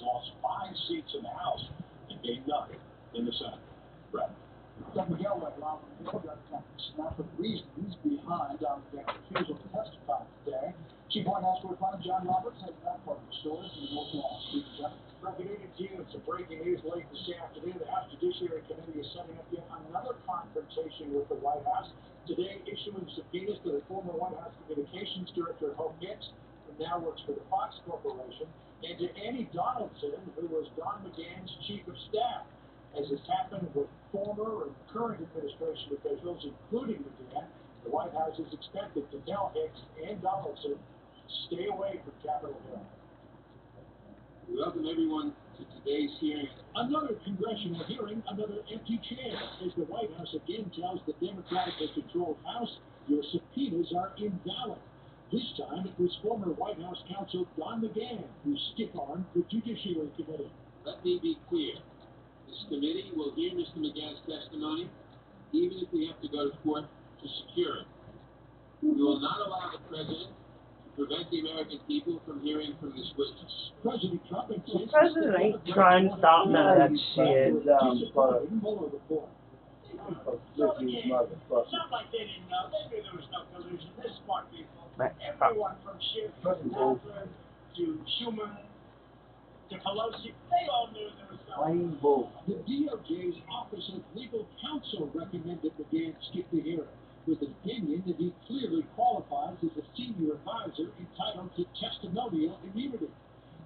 lost 5 seats in the House and gained none in the Senate. Brett. Doug McGilway, along with Bill, represents enough of reasons behind McGill's refusal to testify today. Chief White House Correspondent John Roberts has that part of the story from the North Wall Street. Good evening to you. Some breaking news late this afternoon. The House Judiciary Committee is setting up yet another confrontation with the White House. Today, issuing subpoenas to the former White House Communications Director, Hope Hicks, who now works for the Fox Corporation, and to Annie Donaldson, who was Don McGahn's chief of staff. As has happened with former and current administration officials, including McGahn, the White House is expected to tell Hicks and Donaldson to stay away from Capitol Hill. We welcome everyone to today's hearing. Another congressional hearing, another empty chair, as the White House again tells the Democratically controlled House, your subpoenas are invalid. This time it was former White House counsel Don McGahn who stiff-armed the Judiciary Committee. Let me be clear. This committee will hear Mr. McGahn's testimony, even if we have to go to court to secure it. We will not allow the president to prevent the American people from hearing from this witness. President Trump The president ain't trying to stop none of that shit. Mueller report. Sounds like they didn't know. They knew there was no collusion. They're smart people. Everyone from Schiff to Nadler to Schumer to Pelosi, they all knew there was no. The DOJ's Office of Legal Counsel recommended McGahn skip the hearing, with an opinion that he clearly qualifies as a senior advisor entitled to testimonial immunity.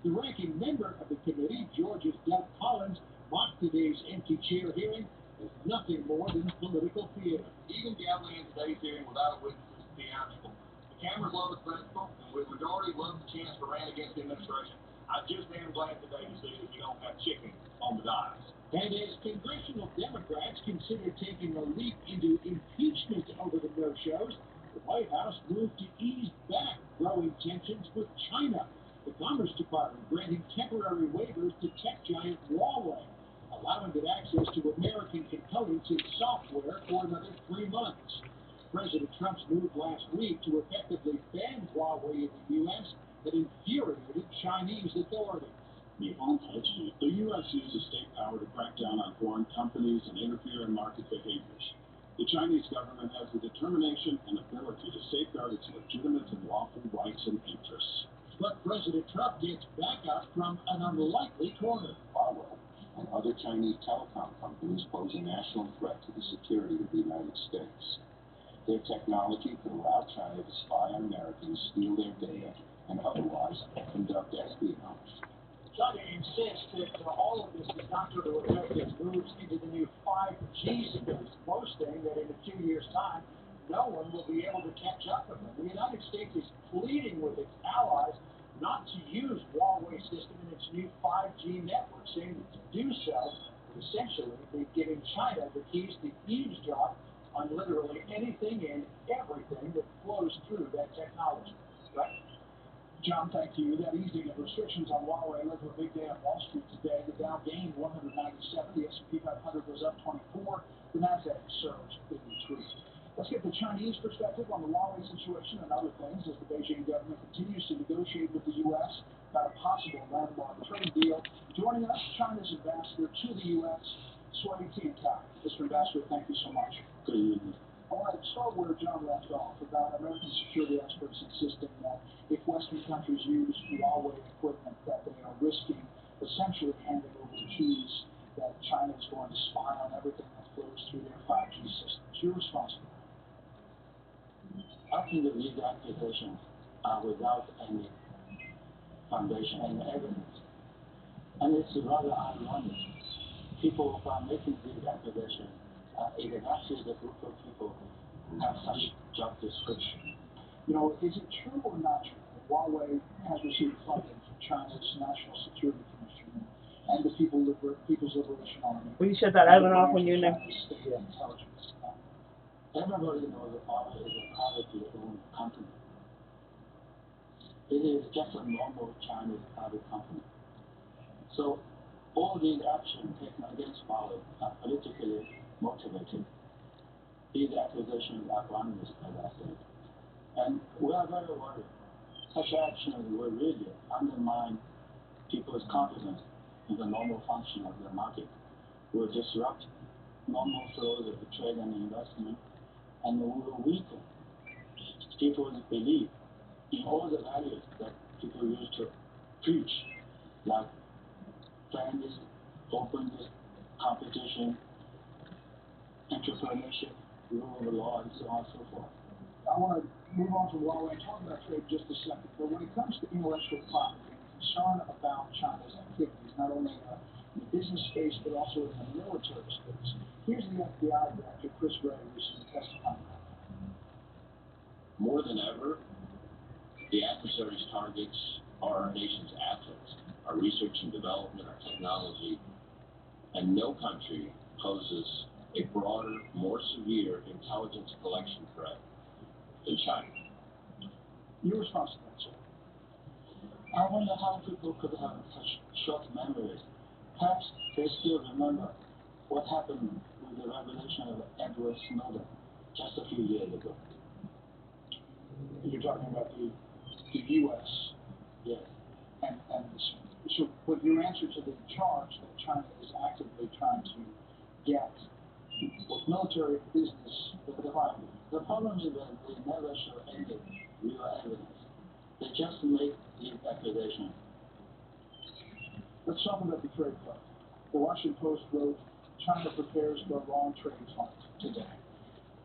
The ranking member of the committee, Georgia's Doug Collins, mocked today's empty chair hearing as nothing more than political theater. Even gathering in today's hearing without a witness is theatrical. The cameras love the spectacle, and with majority love the chance to rant against the administration. I'm just damn glad today to see that we don't have chicken on the dice. And as congressional Democrats consider taking a leap into impeachment over the no-shows, the White House moved to ease back growing tensions with China. The Commerce Department granting temporary waivers to tech giant Huawei, allowing it access to American components and software for another 3 months. President Trump's move last week to effectively ban Huawei in the U.S. had infuriated Chinese authorities. The U.S. uses state power to crack down on foreign companies and interfere in market behaviors. The Chinese government has the determination and ability to safeguard its legitimate and lawful rights and interests. But President Trump gets backup from an unlikely corner. Huawei and other Chinese telecom companies pose a national threat to the security of the United States. Their technology could allow China to spy on Americans, steal their data, and otherwise conduct espionage. China insists that all of this is not going to affect its moves into the new 5G space, boasting that in a few years' time, no one will be able to catch up with them. The United States is pleading with its allies not to use Huawei's system in its new 5G network, saying that to do so would essentially be giving China the keys to eavesdrop on literally anything and everything that flows through that technology. Right? John, thank you. That easing of restrictions on Huawei led to a big day on Wall Street today. The Dow gained 197, the S&P 500 was up 24, the Nasdaq surged 53. Let's get the Chinese perspective on the Huawei situation and other things as the Beijing government continues to negotiate with the U.S. about a possible landmark trade deal. Joining us, China's ambassador to the U.S., Sui Tiantai. Mr. Ambassador, thank you so much. Good evening. I want to start where John left off about American security experts insisting that if Western countries use Huawei equipment, that they are risking essentially handing over the keys, that China is going to spy on everything that flows through their 5G systems. Your response to that? I think that these accusations are without any foundation and evidence. And it's rather ironic. People who are making these accusations it is actually the group of people who have such job description. You know, is it true or not true that Huawei has received funding from China's National Security Commission and the People's Liberation Army? Will you shut that oven off when you're in there? State intelligence. Everybody knows that Huawei is a privately owned company. It is just a normal Chinese private company. So all these actions taken against Huawei are politically motivated. These accusations are groundless, as I said. And we are very worried. Such actions will really undermine people's confidence in the normal function of the market, will disrupt normal flows of trade and investment, and will weaken people's belief in all the values that people used to preach, like fairness, openness, competition, entrepreneurship, rule of law, and so on and so forth. I want to move on from Huawei and talk about trade just a second. But when it comes to intellectual property and concern about China's activities, not only in the business space but also in the military space, here's the FBI Director Chris Wray recently testifying about that. More than ever, the adversary's targets are our nation's assets, our research and development, our technology, and no country poses a broader, more severe intelligence collection threat than China. Your response to that, sir? I wonder how people could have such short memories. Perhaps they still remember what happened with the revelation of Edward Snowden just a few years ago. You're talking about the U.S. Yes. And so, but your answer to the charge that China is actively trying to get both military and business private. The problem is that they never show any real evidence. They just make these accusations. Let's talk about the trade fight. The Washington Post wrote, China prepares for a long trade fight today.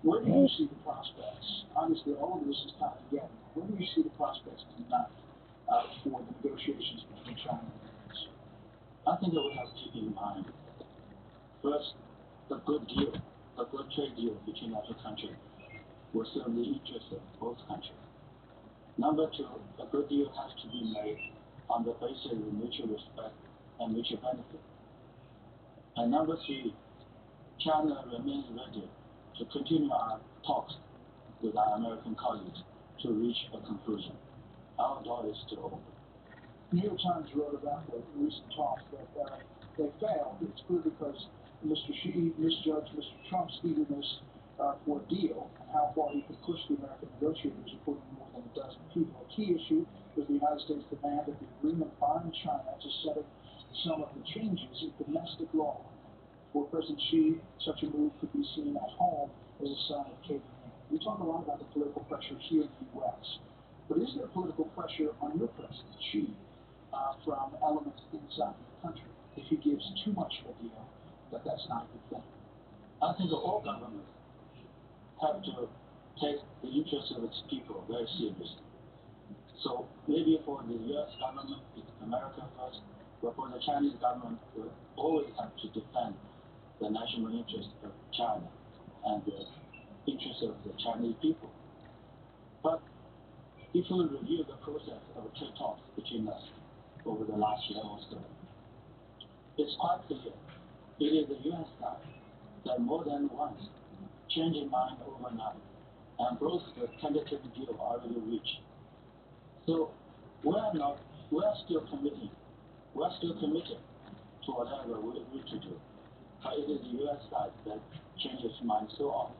Where do you see the prospects? Obviously, all of this is tied together. Where do you see the prospects tonight for the negotiations between China and the U.S.? I think that we have to keep in mind, first, the good deal, the good trade deal between our two countries will serve the interests of both countries. Number two, a good deal has to be made on the basis of mutual respect and mutual benefit. And number three, China remains ready to continue our talks with our American colleagues to reach a conclusion. Our door is still open. The New York Times wrote about the recent talks that they failed. It's clear because Mr. Xi misjudged Mr. Trump's eagerness for a deal and how far he could push the American negotiators, according to more than a dozen people. A key issue was the United States' demand that the agreement bind China to setting some of the changes in domestic law. For President Xi, such a move could be seen at home as a sign of caving in. We talk a lot about the political pressure here in the U.S., but is there political pressure on your President Xi from elements inside the country if he gives too much of a deal that's not a good thing? I think all governments have to take the interests of its people very seriously. So maybe for the U.S. government, it's America first, but for the Chinese government, we always have to defend the national interest of China and the interest of the Chinese people. But if we review the process of trade talks between us over the last year or so, it's quite clear it is the U.S. side that more than once changed its mind overnight and broke the tentative deal already reached. So we are still committed to whatever we agreed to do. But it is the U.S. side that changes its mind so often.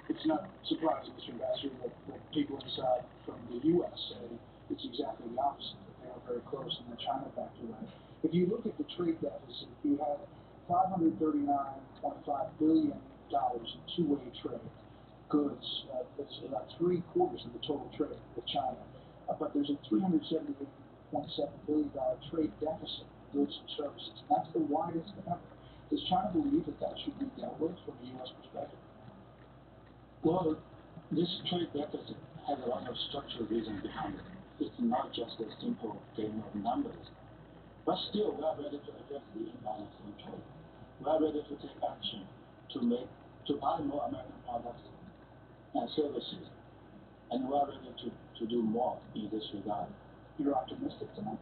It's not surprising, Mr. Ambassador, that people inside from the U.S. say it's exactly the opposite, that they are very close and that China backed away. If you look at the trade deficit, you have $539.5 billion in two-way trade, goods. That's about 3/4 of the total trade with China. But there's a $378.7 billion trade deficit in goods and services. And that's the widest ever. Does China believe that should be dealt with from a U.S. perspective? Well, this trade deficit has a lot of structural reasons behind it. It's not just a simple game of numbers. But still, we are ready to address the imbalance in trade. We are ready to take action to buy more American products and services. And we are ready to do more in this regard. You're optimistic tonight?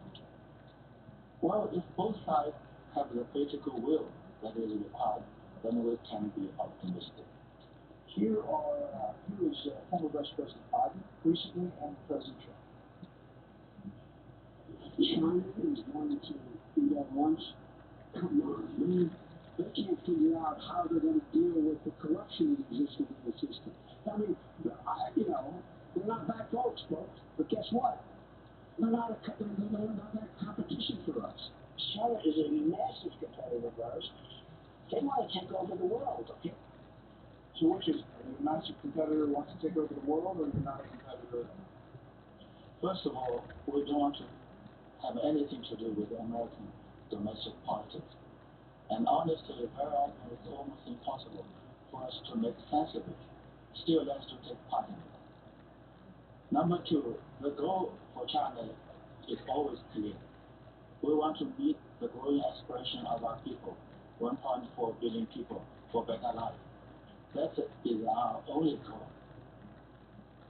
Well, if both sides have the political will that is required, then we can be optimistic. Here is former Vice President Biden recently and President Trump. China is going to be at once. Come on, man. They can't figure out how they're going to deal with the corruption that exists within the system. I mean, they're not bad folks, but guess what? they're not that competition for us. China is a massive competitor of ours. They want to take over the world, okay? So which is, are you a massive competitor who wants to take over the world, or you're not a competitor? First of all, we don't want to have anything to do with American domestic politics. And honestly, very often it's almost impossible for us to make sense of it, still less to take part in it. Number two, the goal for China is always clear. We want to meet the growing aspiration of our people, 1.4 billion people, for better life. That is our only goal.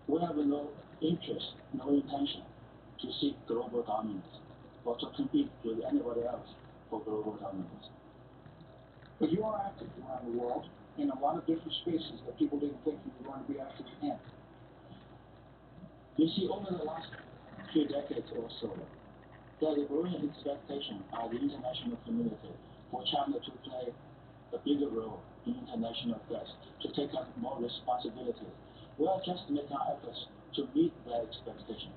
We have no interest, no intention to seek global dominance or to compete with anybody else for global dominance. But you are active around the world in a lot of different spaces that people didn't think you were going to be active in. You see, over the last few decades or so, there's a growing expectation by the international community for China to play a bigger role in international affairs, to take up more responsibilities. We are just making our efforts to meet that expectation.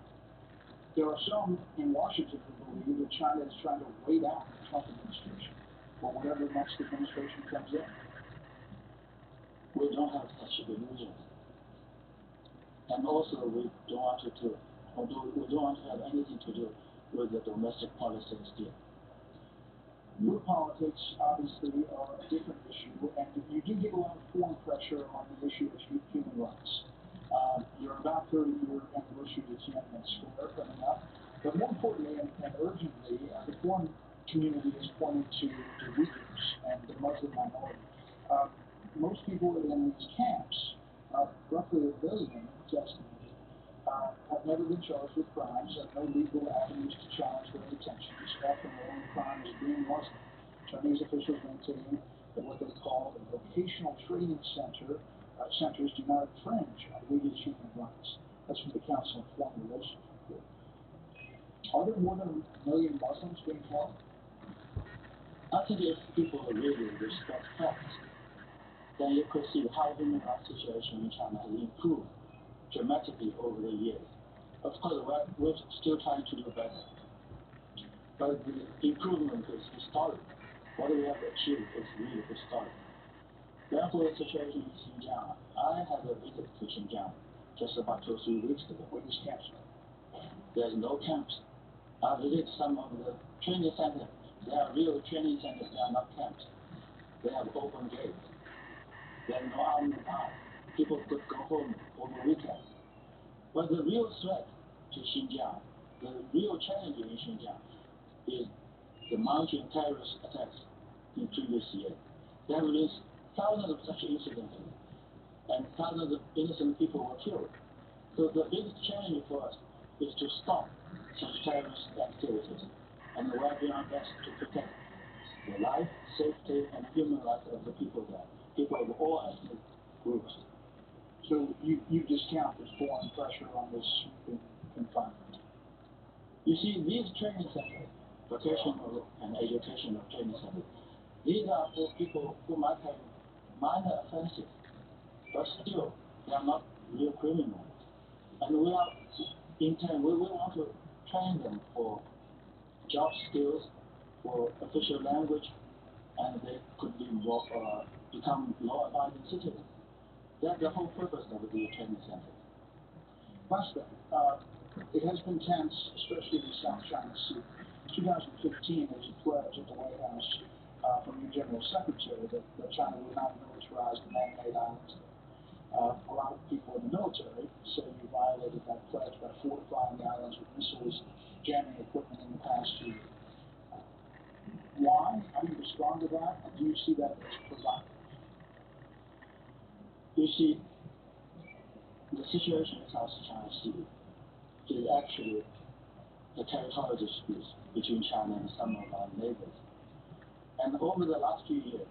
There are some in Washington who believe that China is trying to wait out the Trump administration, or whatever next administration comes in. We don't have such illusions. And also, we don't want to have anything to do with the domestic politics here. Your politics, obviously, are a different issue, and you do get a lot of foreign pressure on the issue of human rights. You're about 30-year anniversary of Tiananmen Square coming up, but more importantly and urgently, the foreign community is pointing to the Uyghurs and the Muslim minority. Most people in these camps, roughly 1 million, it's estimated, have never been charged with crimes, have no legal avenues to challenge their detentions. Often their only crime is being Muslim. Chinese officials maintain that what they call the vocational training centers do not infringe on Uyghurs' human rights. That's from the Council on Foreign Relations report. Are there more than 1 million Muslims being held? I think if people really respect facts, then you could see how the human rights situation in China has improved dramatically over the years. Of course, we're still trying to do better, but the improvement is historic. What we have achieved is really historic. Therefore, the situation in Xinjiang, I had a visit to Xinjiang just about 2 or 3 weeks ago. Where these camps are? There's no camps. I visited some of the training centers. They are real training centers, they are not camps. They have open gates. There's no armed guard. People could go home over weekends. But the real threat to Xinjiang, the real challenge in Xinjiang, is the mounting terrorist attacks in previous years. There have been thousands of such incidents, and thousands of innocent people were killed. So the biggest challenge for us is to stop such terrorist activities, and we are doing our best to protect the life, safety, and human rights of the people there, people of all ethnic groups. So you discount this foreign pressure on this confinement? You see, these training centers, vocational and educational training centers, these are for people who might have minor offenses, but still, they are not real criminals. And we want to train them for job skills, for official language, and they could become law-abiding citizens. That's the whole purpose of the training center. Last thing, it has been tense, especially in the South China Sea. In 2015, there was a pledge at the White House from your General Secretary that China would not militarize the man-made islands. A lot of people in the military say you violated that pledge by fortifying the islands with missiles, jamming equipment in the past year. Why? How do you respond to that? And do you see that as provocative? You see, the situation in South China Sea is actually a territorial dispute between China and some of our neighbors. And over the last few years,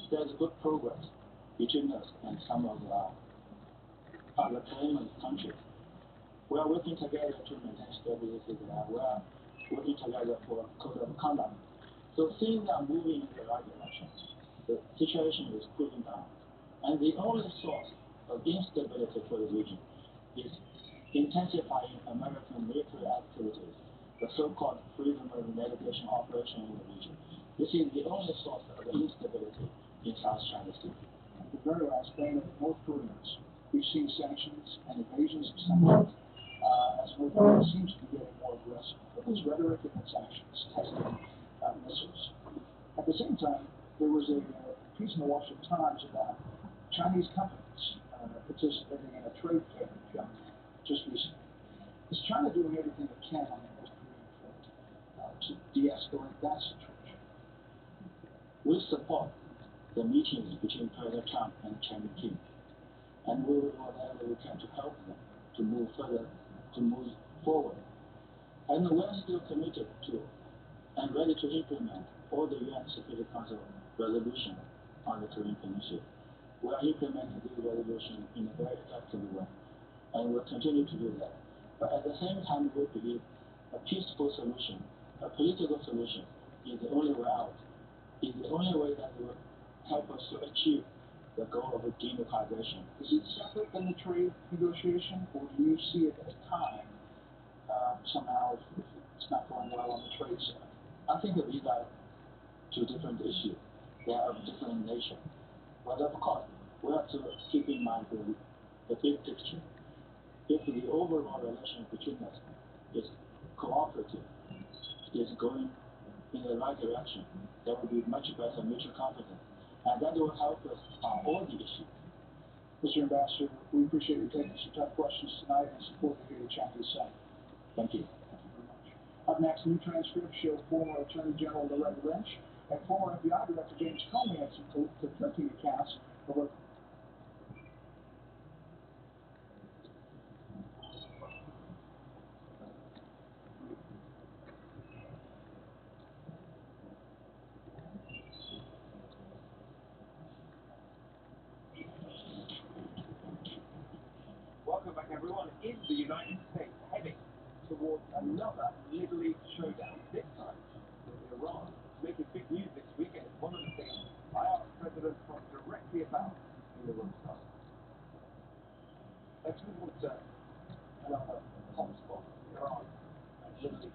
there's good progress between us and some of our other claimant countries. We are working together to maintain stability there. We are working together for a code of conduct. So things are moving in the right direction. The situation is cooling down. And the only source of instability for the region is intensifying American military activities, the so-called freedom of navigation operation in the region. This is the only source of the instability in South China Sea. At the very last thing, North Koreans. We've seen sanctions and evasions of sanctions as North Korea seems to be getting more aggressive with its rhetoric and its actions, testing missiles. At the same time, there was a piece in the Washington Times about Chinese companies participating in a trade fair in Pyongyang just recently. Is China doing everything it can on the North Korean front to de-escalate that situation? We support the meetings between President Trump and Chinese Kim, and we will do whatever we can to help them to move forward. And we are still committed to and ready to implement all the UN Security Council resolutions on the Korean Peninsula. We are implementing these resolutions in a very effective way, and we'll continue to do that. But at the same time, we believe a peaceful solution, a political solution, is the only way out, is the only way that will help us to achieve the goal of demilitarization. Is it separate than the trade negotiation, or do you see it as time somehow if it's not going well on the trade side? I think that these are two different issues. They are of different nature. But of course, we have to keep in mind the big picture. If the overall relation between us is cooperative, is going in the right direction, there will be much better mutual confidence. And that will help us on all the issues. Mr. Ambassador, we appreciate you taking some tough questions tonight and support the Chinese side. Thank you. Thank you very much. Up next, new transcripts show former Attorney General Loretta Lynch and former FBI Director James Comey had some conflicting accounts of what Welcome back, everyone. Is the United States heading towards another Middle East showdown? This time with Iran. It's making big news this week, and it's one of the things I asked President Trump directly about in the room start. Let's move on to another hotspot, Iran and Middle East.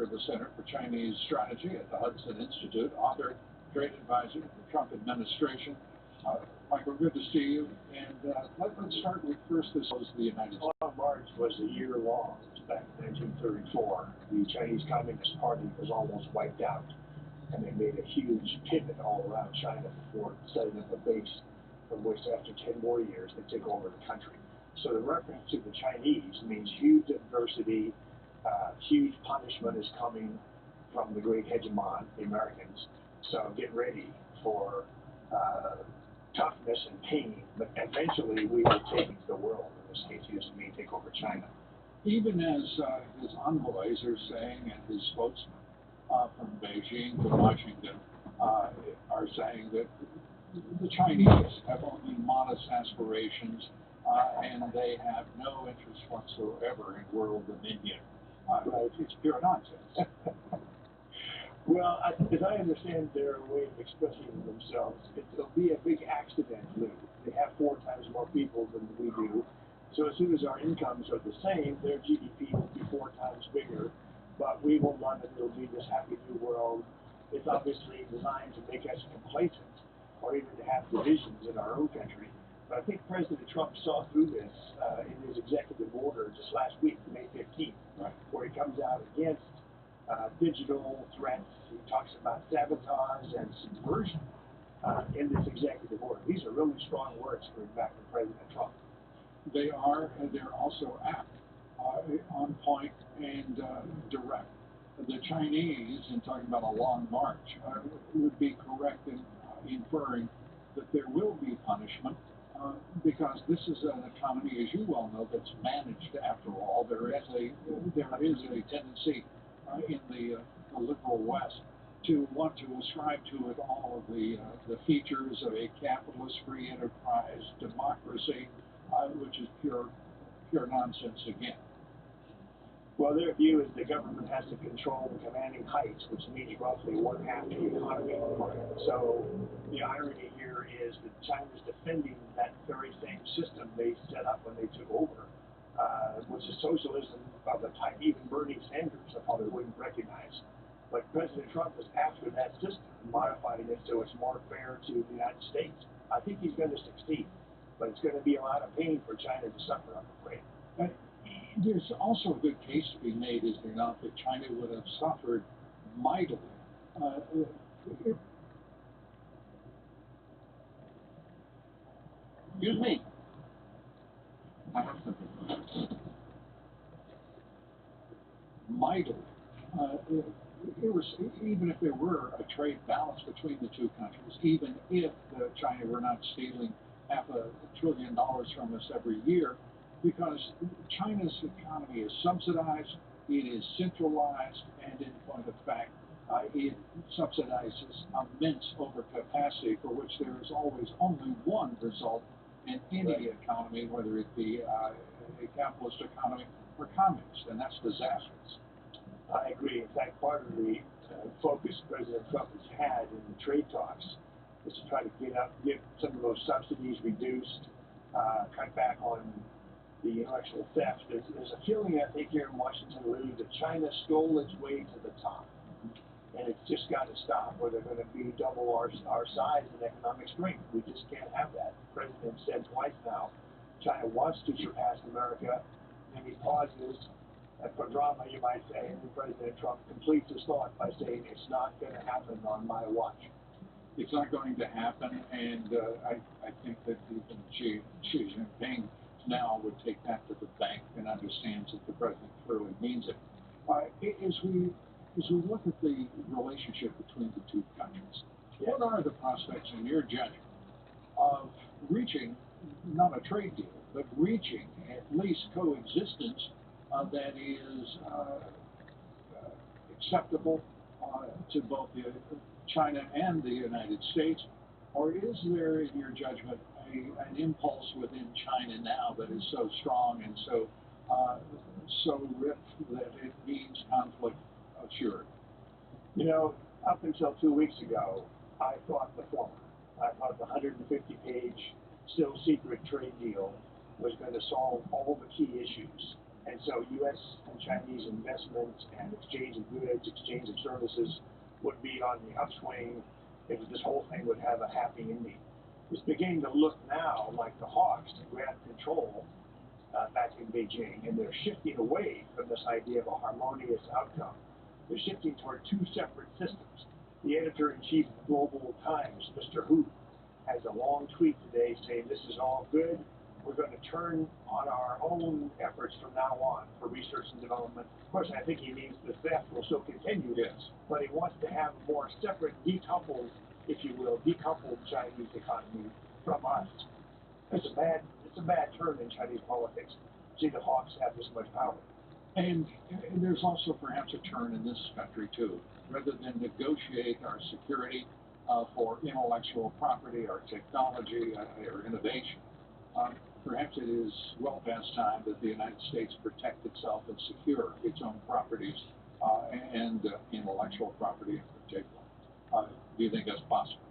of the Center for Chinese Strategy at the Hudson Institute, author, trade advisor to the Trump administration. Michael, good to see you. And let's start with first, this was the United States. Long March was a year long. It was back in 1934. The Chinese Communist Party was almost wiped out, and they made a huge pivot all around China before setting up a base from which, after 10 more years, they took over the country. So the reference to the Chinese means huge adversity, huge punishment is coming from the great hegemon, the Americans. So get ready for toughness and pain, but eventually we will take the world. In this case, he doesn't mean take over China. Even as his envoys are saying, and his spokesman from Beijing to Washington are saying that the Chinese have only modest aspirations and they have no interest whatsoever in world dominion. It's pure nonsense. Well, as I understand their way of expressing themselves, it'll be a big accident league. They have 4 times more people than we do. So as soon as our incomes are the same, their GDP will be 4 times bigger. But we will run it. It'll be this happy new world. It's obviously designed to make us complacent or even to have divisions in our own country. But I think President Trump saw through this in his executive order just last week, May 15th, right, where he comes out against digital threats. He talks about sabotage and subversion in this executive order. These are really strong words coming back from President Trump. They are, and they're also apt, on point, and direct. The Chinese, in talking about a long march, would be correct in inferring that there will be punishment because this is an economy, as you well know, that's managed. After all, there is a tendency in the liberal West to want to ascribe to it all of the features of a capitalist free enterprise democracy, which is pure nonsense again. Well, their view is the government has to control the commanding heights, which means roughly 1/2 the economy. So the irony here is that China's defending that very same system they set up when they took over, which is socialism of the type even Bernie Sanders probably wouldn't recognize. But President Trump is after that system, modifying it so it's more fair to the United States. I think he's going to succeed, but it's going to be a lot of pain for China to suffer, I'm afraid. There's also a good case to be made, is there not, that China would have suffered mightily. Excuse me. I have something. Mightily. Even if there were a trade balance between the two countries, even if China were not stealing $500 billion from us every year, because China's economy is subsidized, it is centralized, and in point of fact, it subsidizes immense overcapacity, for which there is always only one result in any economy, whether it be a capitalist economy or communist, and that's disastrous. I agree. In fact, part of the focus President Trump has had in the trade talks is to try to get some of those subsidies reduced, cut back on the intellectual theft. There's a feeling, I think, here in Washington, that China stole its way to the top. And it's just got to stop, or they're going to be double our size in economic strength. We just can't have that. The president said twice now, China wants to surpass America, and he pauses. And for drama, you might say, and then President Trump completes his thought by saying it's not going to happen on my watch. It's not going to happen, and I think that even Xi Jinping now would take that to the bank and understands that the president clearly means it. As we look at the relationship between the two countries, what are the prospects, in your judgment, of reaching not a trade deal, but reaching at least coexistence that is acceptable to both China and the United States? Or is there, in your judgment, an impulse within China now that is so strong and so ripped that it needs conflict assured? You know, up until 2 weeks ago, I thought the former. I thought the 150-page, still secret trade deal was going to solve all the key issues. And so U.S. and Chinese investments and exchange of goods, exchange of services would be on the upswing if this whole thing would have a happy ending. It's beginning to look now like the hawks grabbed control back in Beijing, and they're shifting away from this idea of a harmonious outcome. They're shifting toward two separate systems. The editor-in-chief of the Global Times, Mr. Hu, has a long tweet today saying this is all good. We're going to turn on our own efforts from now on for research and development. Of course, I think he means the theft will still continue. Yes. But he wants to have a more separate, decoupled, if you will, decoupled Chinese economy from us. It's a bad turn in Chinese politics. See the hawks have this much power. And there's also perhaps a turn in this country, too. Rather than negotiate our security for intellectual property, our technology, our innovation, perhaps it is well past time that the United States protect itself and secure its own properties and intellectual property in particular. Do you think that's possible?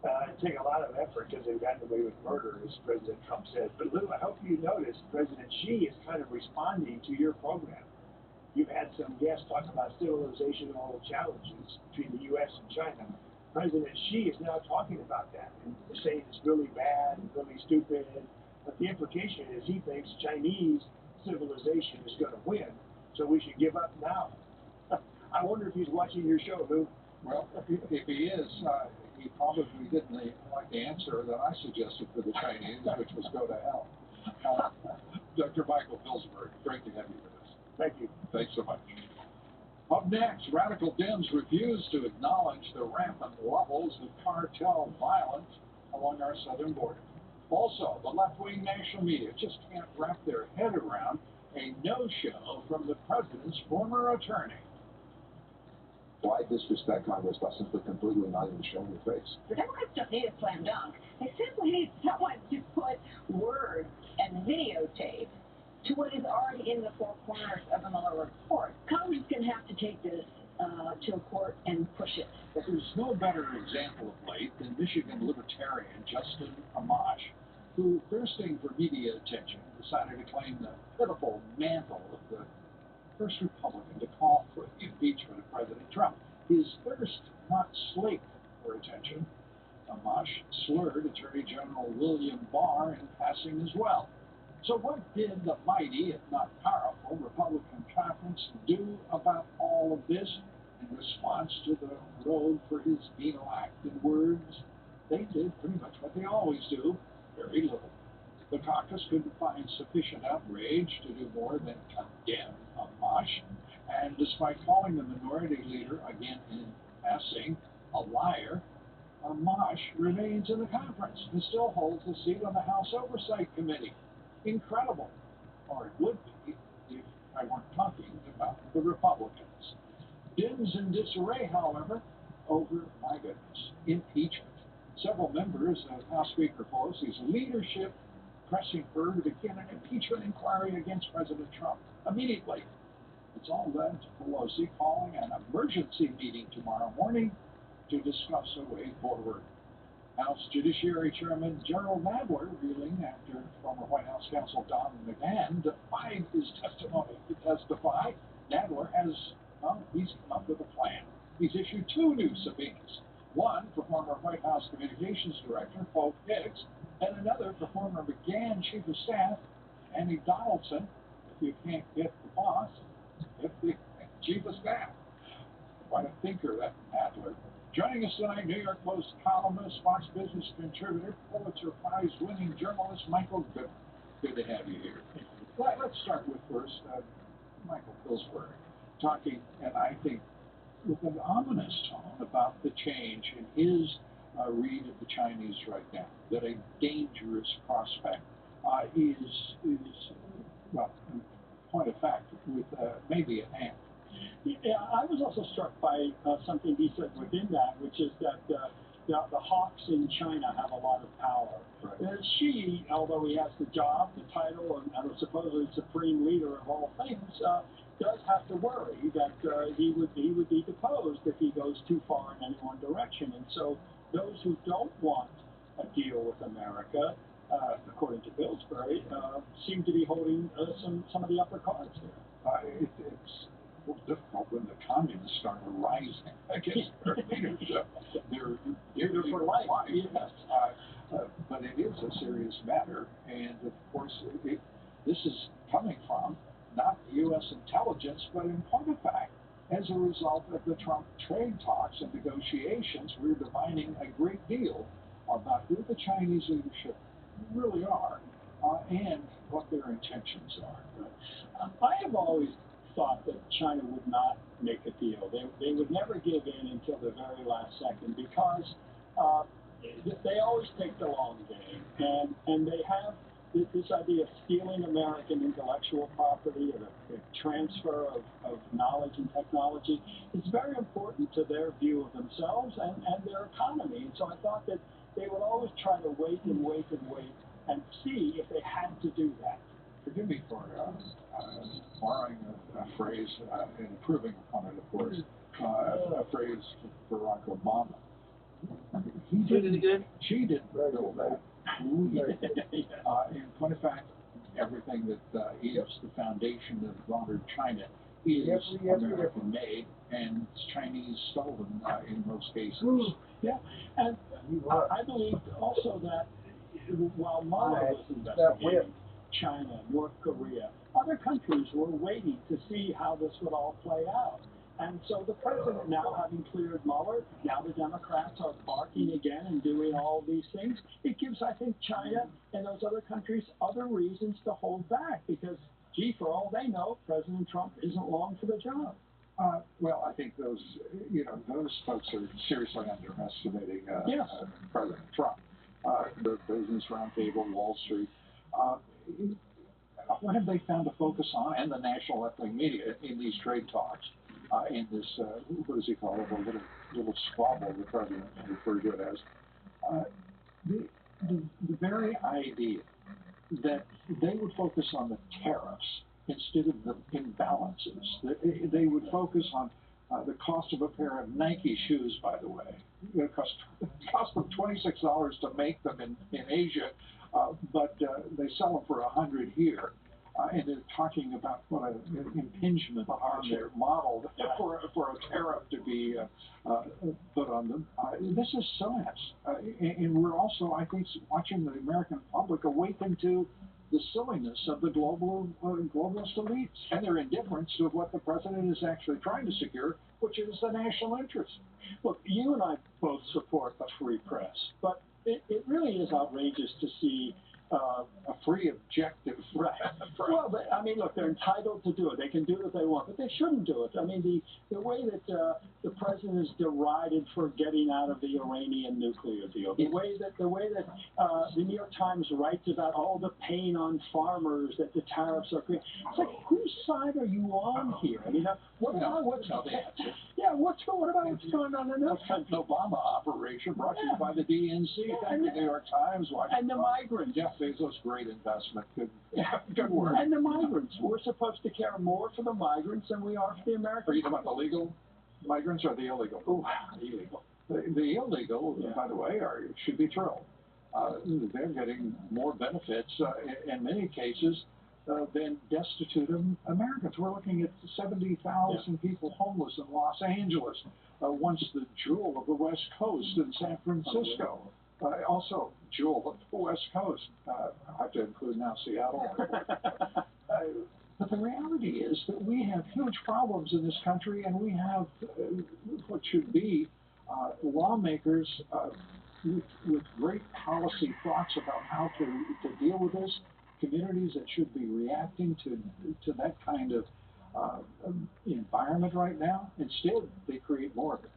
It'd take a lot of effort because they've gotten away with murder, as President Trump says. But Lou, I hope you noticed President Xi is kind of responding to your program. You've had some guests talk about civilizational challenges between the U.S. and China. President Xi is now talking about that and saying it's really bad and really stupid. But the implication is he thinks Chinese civilization is going to win, so we should give up now. I wonder if he's watching your show, Lou. Well, if he is, he probably didn't like the answer that I suggested for the Chinese, which was go to hell. Dr. Michael Pillsbury, great to have you with us. Thank you. Thanks so much. Up next, radical Dems refuse to acknowledge the rampant levels of cartel violence along our southern border. Also, the left-wing national media just can't wrap their head around a no-show from the president's former attorney. Why disrespect Congress by simply completely not even showing your face? The Democrats don't need a slam dunk. They simply need someone to put words and videotape to what is already in the four corners of the Mueller report. Congress is going to have to take this to a court and push it. There's no better example of late than Michigan libertarian Justin Amash, who, thirsting for media attention, decided to claim the pitiful mantle of the first Republican to call for the impeachment of President Trump. His thirst not slaked for attention. Amash slurred Attorney General William Barr in passing as well. So what did the mighty, if not powerful, Republican conference do about all of this in response to the road for his venal act? In words, they did pretty much what they always do, very little. The caucus couldn't find sufficient outrage to do more than condemn Amash, and despite calling the minority leader, again in passing, a liar, Amash remains in the conference and still holds a seat on the House Oversight Committee. Incredible. Or it would be if I weren't talking about the Republicans. Dems in disarray, however, over, my goodness, impeachment. Several members of House Speaker Pelosi's leadership pressing her to begin an impeachment inquiry against President Trump immediately. It's all led to Pelosi calling an emergency meeting tomorrow morning to discuss a way forward. House Judiciary Chairman Gerald Nadler reeling after former White House counsel Don McGahn defied his testimony to testify. Nadler has, he's come up with a plan. He's issued two new subpoenas. One for former White House Communications Director Paul Higgs, and another for former McGahn Chief of Staff Annie Donaldson. If you can't get the boss, get the Chief of Staff. Quite a thinker, that Nadler. Joining us tonight, New York Post columnist, Fox Business contributor, Pulitzer Prize-winning journalist Michael Goodman. Good to have you here. Let's start with first Michael Pillsbury talking, and I think with an ominous tone about the change in his read of the Chinese right now, that a dangerous prospect is well, in point of fact, with maybe at hand. Yeah, I was also struck by something he said within that, which is that the hawks in China have a lot of power. Right. Xi, although he has the job, the title, and supposedly supreme leader of all things, does have to worry that he would be deposed if he goes too far in any one direction. And so those who don't want a deal with America, according to Pillsbury, seem to be holding some of the upper cards there. It's a little difficult when the communists start rising against their leadership. They're for life. Yes. But it is a serious matter, and of course, this is coming from not U.S. intelligence, but in point of fact, as a result of the Trump trade talks and negotiations, we're divining a great deal about who the Chinese leadership really are and what their intentions are. I have always thought that China would not make a deal. They would never give in until the very last second because they always take the long game, and they have this idea of stealing American intellectual property and the transfer of knowledge and technology. It's very important to their view of themselves and their economy. And so I thought that they would always try to wait and wait and wait and see if they had to do that. Forgive me for borrowing a phrase and improving upon it, of course, a phrase for Barack Obama. She did good. She did real bad. In point of fact, everything that is the foundation of modern China is American made and Chinese stolen in most cases. Yeah, and I believe also that while Mueller was investigating China, North Korea, other countries were waiting to see how this would all play out. And so the president now having cleared Mueller, now the Democrats are barking again and doing all these things. It gives, I think, China and those other countries other reasons to hold back because, gee, for all they know, President Trump isn't long for the job. Well, I think those folks are seriously underestimating President Trump. The Business Roundtable, Wall Street. What have they found to focus on, and the national left-wing media, in these trade talks? In this, what does he call it, a little squabble the president referred to it as. The very idea that they would focus on the tariffs instead of the imbalances. They would focus on the cost of a pair of Nike shoes, by the way. It cost them $26 to make them in Asia, but they sell them for $100 here. And they're talking about what an impingement on their model for a tariff to be put on them. This is silliness. And we're also, I think, watching the American public awaken to the silliness of the globalist elites and their indifference to what the president is actually trying to secure, which is the national interest. Look, you and I both support a free press, but it really is outrageous to see a free, objective press. Well, but, I mean, look, they're entitled to do it. They can do what they want, but they shouldn't do it. I mean, the way that the president is derided for getting out of the Iranian nuclear deal, the way that the New York Times writes about all the pain on farmers that the tariffs are creating. It's like, whose side are you on here? I mean, what about what's going on in those countries? The Obama operation brought to you by the DNC. Thank you, New York Times. And the migrants. Jeff Bezos, great investment. Good work. And the migrants. We're supposed to care more for the migrants than we are for the Americans. Are you talking about the legal migrants or the illegal? Oh, illegal. The illegal, by the way, should be thrilled. They're getting more benefits in many cases than destitute Americans. We're looking at 70,000 people homeless in Los Angeles, once the jewel of the West Coast in San Francisco. Also, jewel of the West Coast. I have to include now Seattle. But the reality is that we have huge problems in this country, and we have what should be lawmakers with great policy thoughts about how to deal with this, communities that should be reacting to that kind of environment right now. Instead, they create more of it.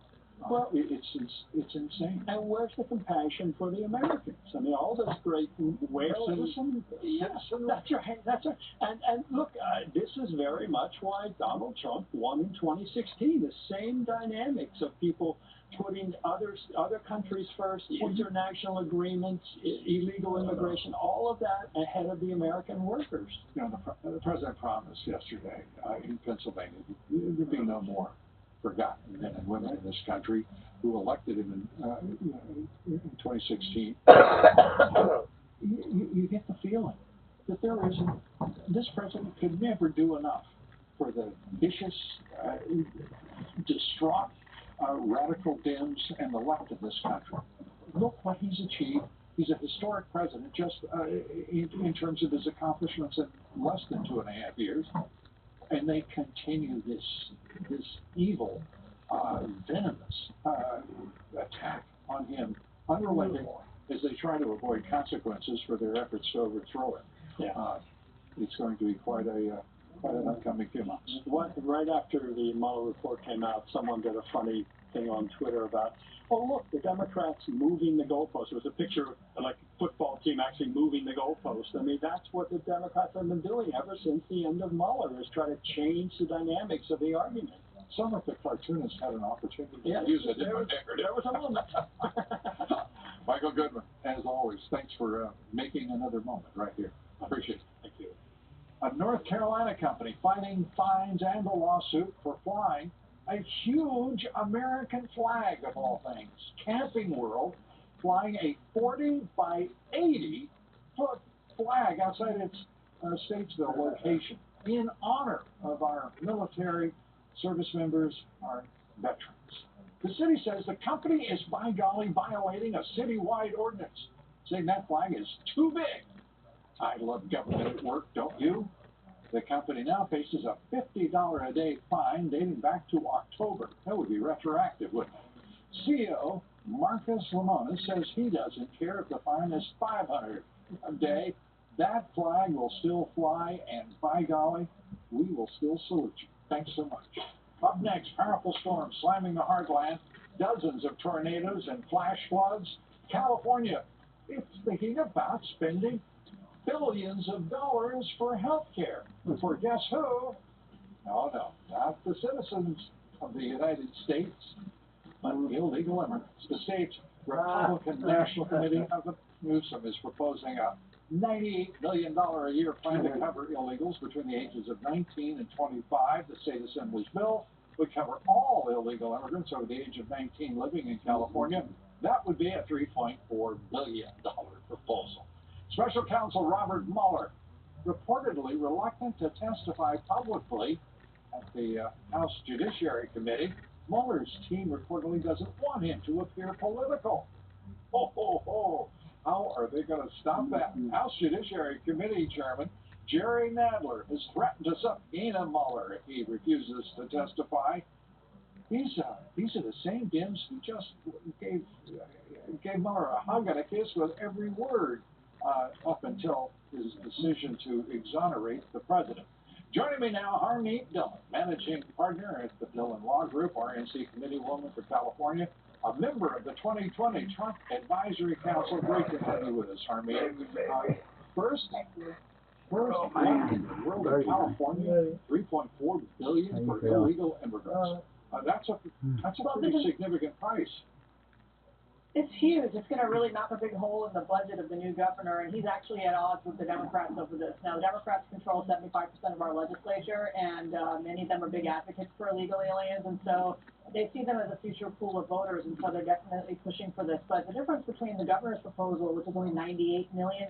Well, it's insane. And where's the compassion for the Americans? I mean, all this great whale citizen. That's right. That's right. And look, this is very much why Donald Trump won in 2016. The same dynamics of people putting other countries first, international agreements, illegal immigration, all of that ahead of the American workers. You know, the president promised yesterday in Pennsylvania there'd be no more forgotten men and women in this country who elected him in 2016. You get the feeling that there isn't this president could never do enough for the vicious, distraught, radical Dems and the left of this country. Look what he's achieved. He's a historic president just in terms of his accomplishments in less than 2.5 years. And they continue this evil, venomous attack on him, unrelenting, as they try to avoid consequences for their efforts to overthrow him. Yeah. It's going to be quite an upcoming few months. Right after the Mueller report came out, someone did a funny thing on Twitter about, oh, look, the Democrats moving the goalpost. It was a picture of like a football team actually moving the goalpost. I mean, that's what the Democrats have been doing ever since the end of Mueller, is try to change the dynamics of the argument. Some of the cartoonists had an opportunity to use it in their narrative. There was a moment. Michael Goodman, as always, thanks for making another moment right here. Appreciate it. Thank you. A North Carolina company fighting fines and a lawsuit for flying a huge American flag, of all things. Camping World flying a 40 by 80 foot flag outside its Statesville location in honor of our military service members, our veterans. The city says the company is, by golly, violating a citywide ordinance, saying that flag is too big. I love government at work, don't you? The company now faces a $50 a day fine dating back to October. That would be retroactive, wouldn't it? CEO Marcus Lemonis says he doesn't care if the fine is $500 a day. That flag will still fly, and by golly, we will still salute you. Thanks so much. Up next, powerful storms slamming the heartland, dozens of tornadoes and flash floods. California is thinking about spending billions of dollars for health care. For guess who? No, not the citizens of the United States, but illegal immigrants. The state's Republican National Committee of Newsom is proposing a $98 million a year plan to cover illegals between the ages of 19 and 25. The state assembly's bill would cover all illegal immigrants over the age of 19 living in California. That would be a $3.4 billion proposal. Special counsel Robert Mueller, reportedly reluctant to testify publicly at the House Judiciary Committee. Mueller's team reportedly doesn't want him to appear political. How are they going to stop that? House Judiciary Committee Chairman Jerry Nadler has threatened to subpoena Mueller if he refuses to testify. These are the same Dems who just gave Mueller a hug and a kiss with every word up until his decision to exonerate the president. Joining me now, Harmeet Dillon, managing partner at the Dillon Law Group, RNC Committee Woman for California, a member of the 2020 Trump Advisory Council. Great to have you with us, Harmeet. First, why in the world of California, $3.4 billion for illegal immigrants? That's a pretty significant price. It's huge. It's going to really knock a big hole in the budget of the new governor, and he's actually at odds with the Democrats over this. Now, the Democrats control 75% of our legislature, and many of them are big advocates for illegal aliens, and so they see them as a future pool of voters, and so they're definitely pushing for this. But the difference between the governor's proposal, which is only $98 million,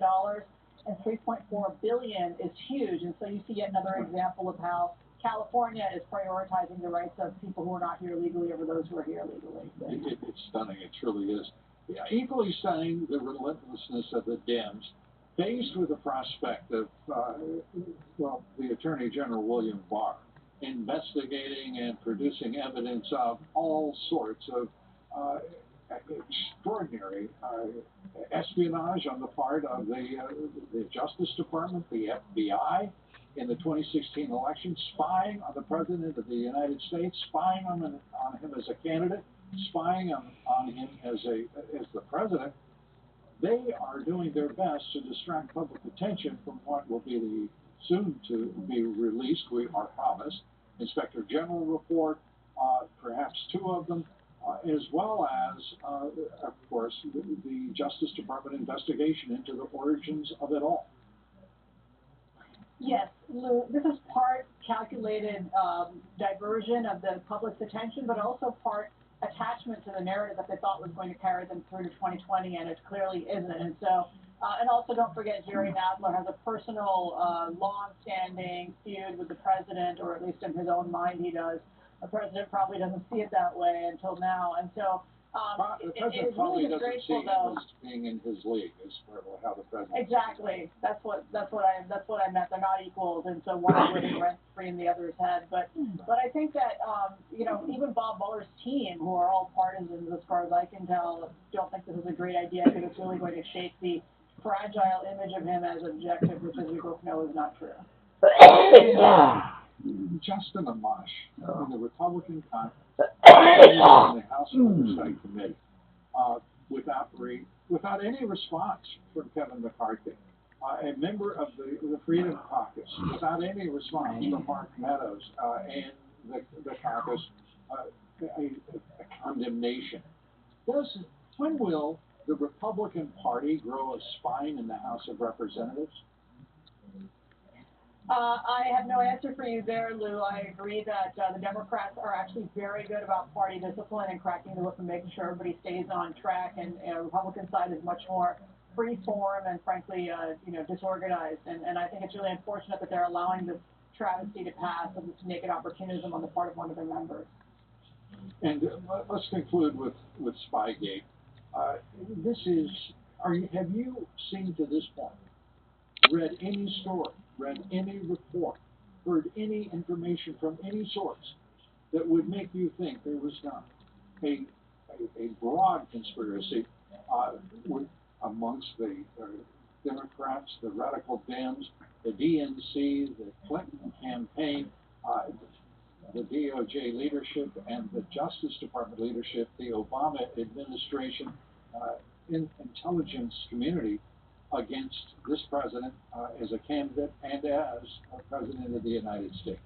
and $3.4 billion is huge, and so you see yet another example of how California is prioritizing the rights of people who are not here legally over those who are here legally. It's stunning. It truly is. Yeah, equally stunning, the relentlessness of the Dems, faced with the prospect of, the Attorney General William Barr investigating and producing evidence of all sorts of extraordinary espionage on the part of the Justice Department, the FBI, in the 2016 election, spying on the President of the United States, spying on him as a candidate, spying on him as the President. They are doing their best to distract public attention from what will be the soon to be released, we are promised, Inspector General report, perhaps two of them, as well as, of course, the Justice Department investigation into the origins of it all. Yes, Lou, this is part calculated diversion of the public's attention, but also part attachment to the narrative that they thought was going to carry them through to 2020, and it clearly isn't. And so And also, don't forget, Jerry Nadler has a personal, long-standing feud with the president, or at least in his own mind he does. The president probably doesn't see it that way until now. And so the it president is probably really doesn't see disgraceful, him though. as being in his league, as far as how the president. Exactly. That's what I meant. They're not equals, and so one is living rent free in the other's head. But I think that even Bob Mueller's team, who are all partisans as far as I can tell, don't think this is a great idea because it's really going to shape the fragile image of him as objective, which, as we both know, is not true. Justin Amash in the Republican Congress, in the House Oversight Committee, without any response from Kevin McCarthy, a member of the Freedom Caucus, without any response from Mark Meadows and the caucus, a condemnation. When will the Republican Party grow a spine in the House of Representatives? I have no answer for you there, Lou. I agree that the Democrats are actually very good about party discipline and cracking the whip and making sure everybody stays on track, and the Republican side is much more free-form and, frankly, disorganized. And I think it's really unfortunate that they're allowing this travesty to pass of this naked opportunism on the part of one of their members. And let's conclude with Spygate. Have you seen to this point, read any story, read any report, heard any information from any source that would make you think there was not a broad conspiracy amongst the Democrats, the radical Dems, the DNC, the Clinton campaign, the DOJ leadership, and the Justice Department leadership, the Obama administration, intelligence community against this president as a candidate and as a president of the United States?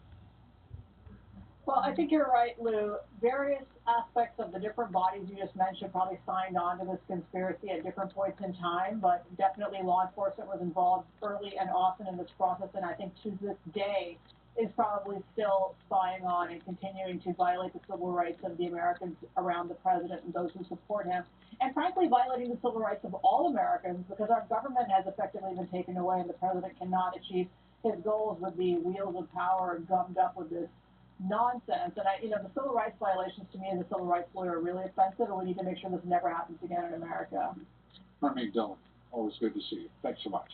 Well, I think you're right, Lou. Various aspects of the different bodies you just mentioned probably signed on to this conspiracy at different points in time, but definitely law enforcement was involved early and often in this process, and I think to this day is probably still spying on and continuing to violate the civil rights of the Americans around the president and those who support him, and frankly violating the civil rights of all Americans, because our government has effectively been taken away and the president cannot achieve his goals with the wheels of power gummed up with this nonsense. And the civil rights violations to me as a civil rights lawyer are really offensive, and we need to make sure this never happens again in America. Harmony Dillon, always good to see you. Thanks so much.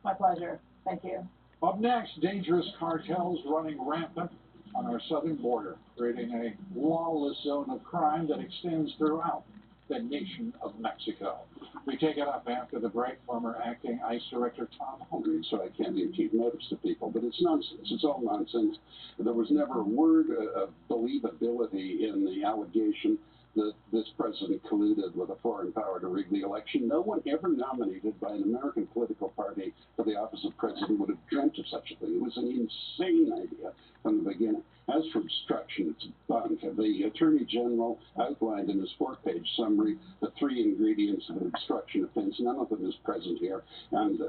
My pleasure. Thank you. Up next, dangerous cartels running rampant on our southern border, creating a lawless zone of crime that extends throughout the nation of Mexico. We take it up after the break. Former acting ICE Director Tom Hogan. So I can't even keep notice to people, but it's nonsense. It's all nonsense. There was never a word of believability in the allegation that this president colluded with a foreign power to rig the election. No one ever nominated by an American political party for the office of president would have dreamt of such a thing. It was an insane idea from the beginning. As for obstruction, it's bunk. The Attorney General outlined in his 4-page summary the 3 ingredients of an obstruction offense. None of them is present here, and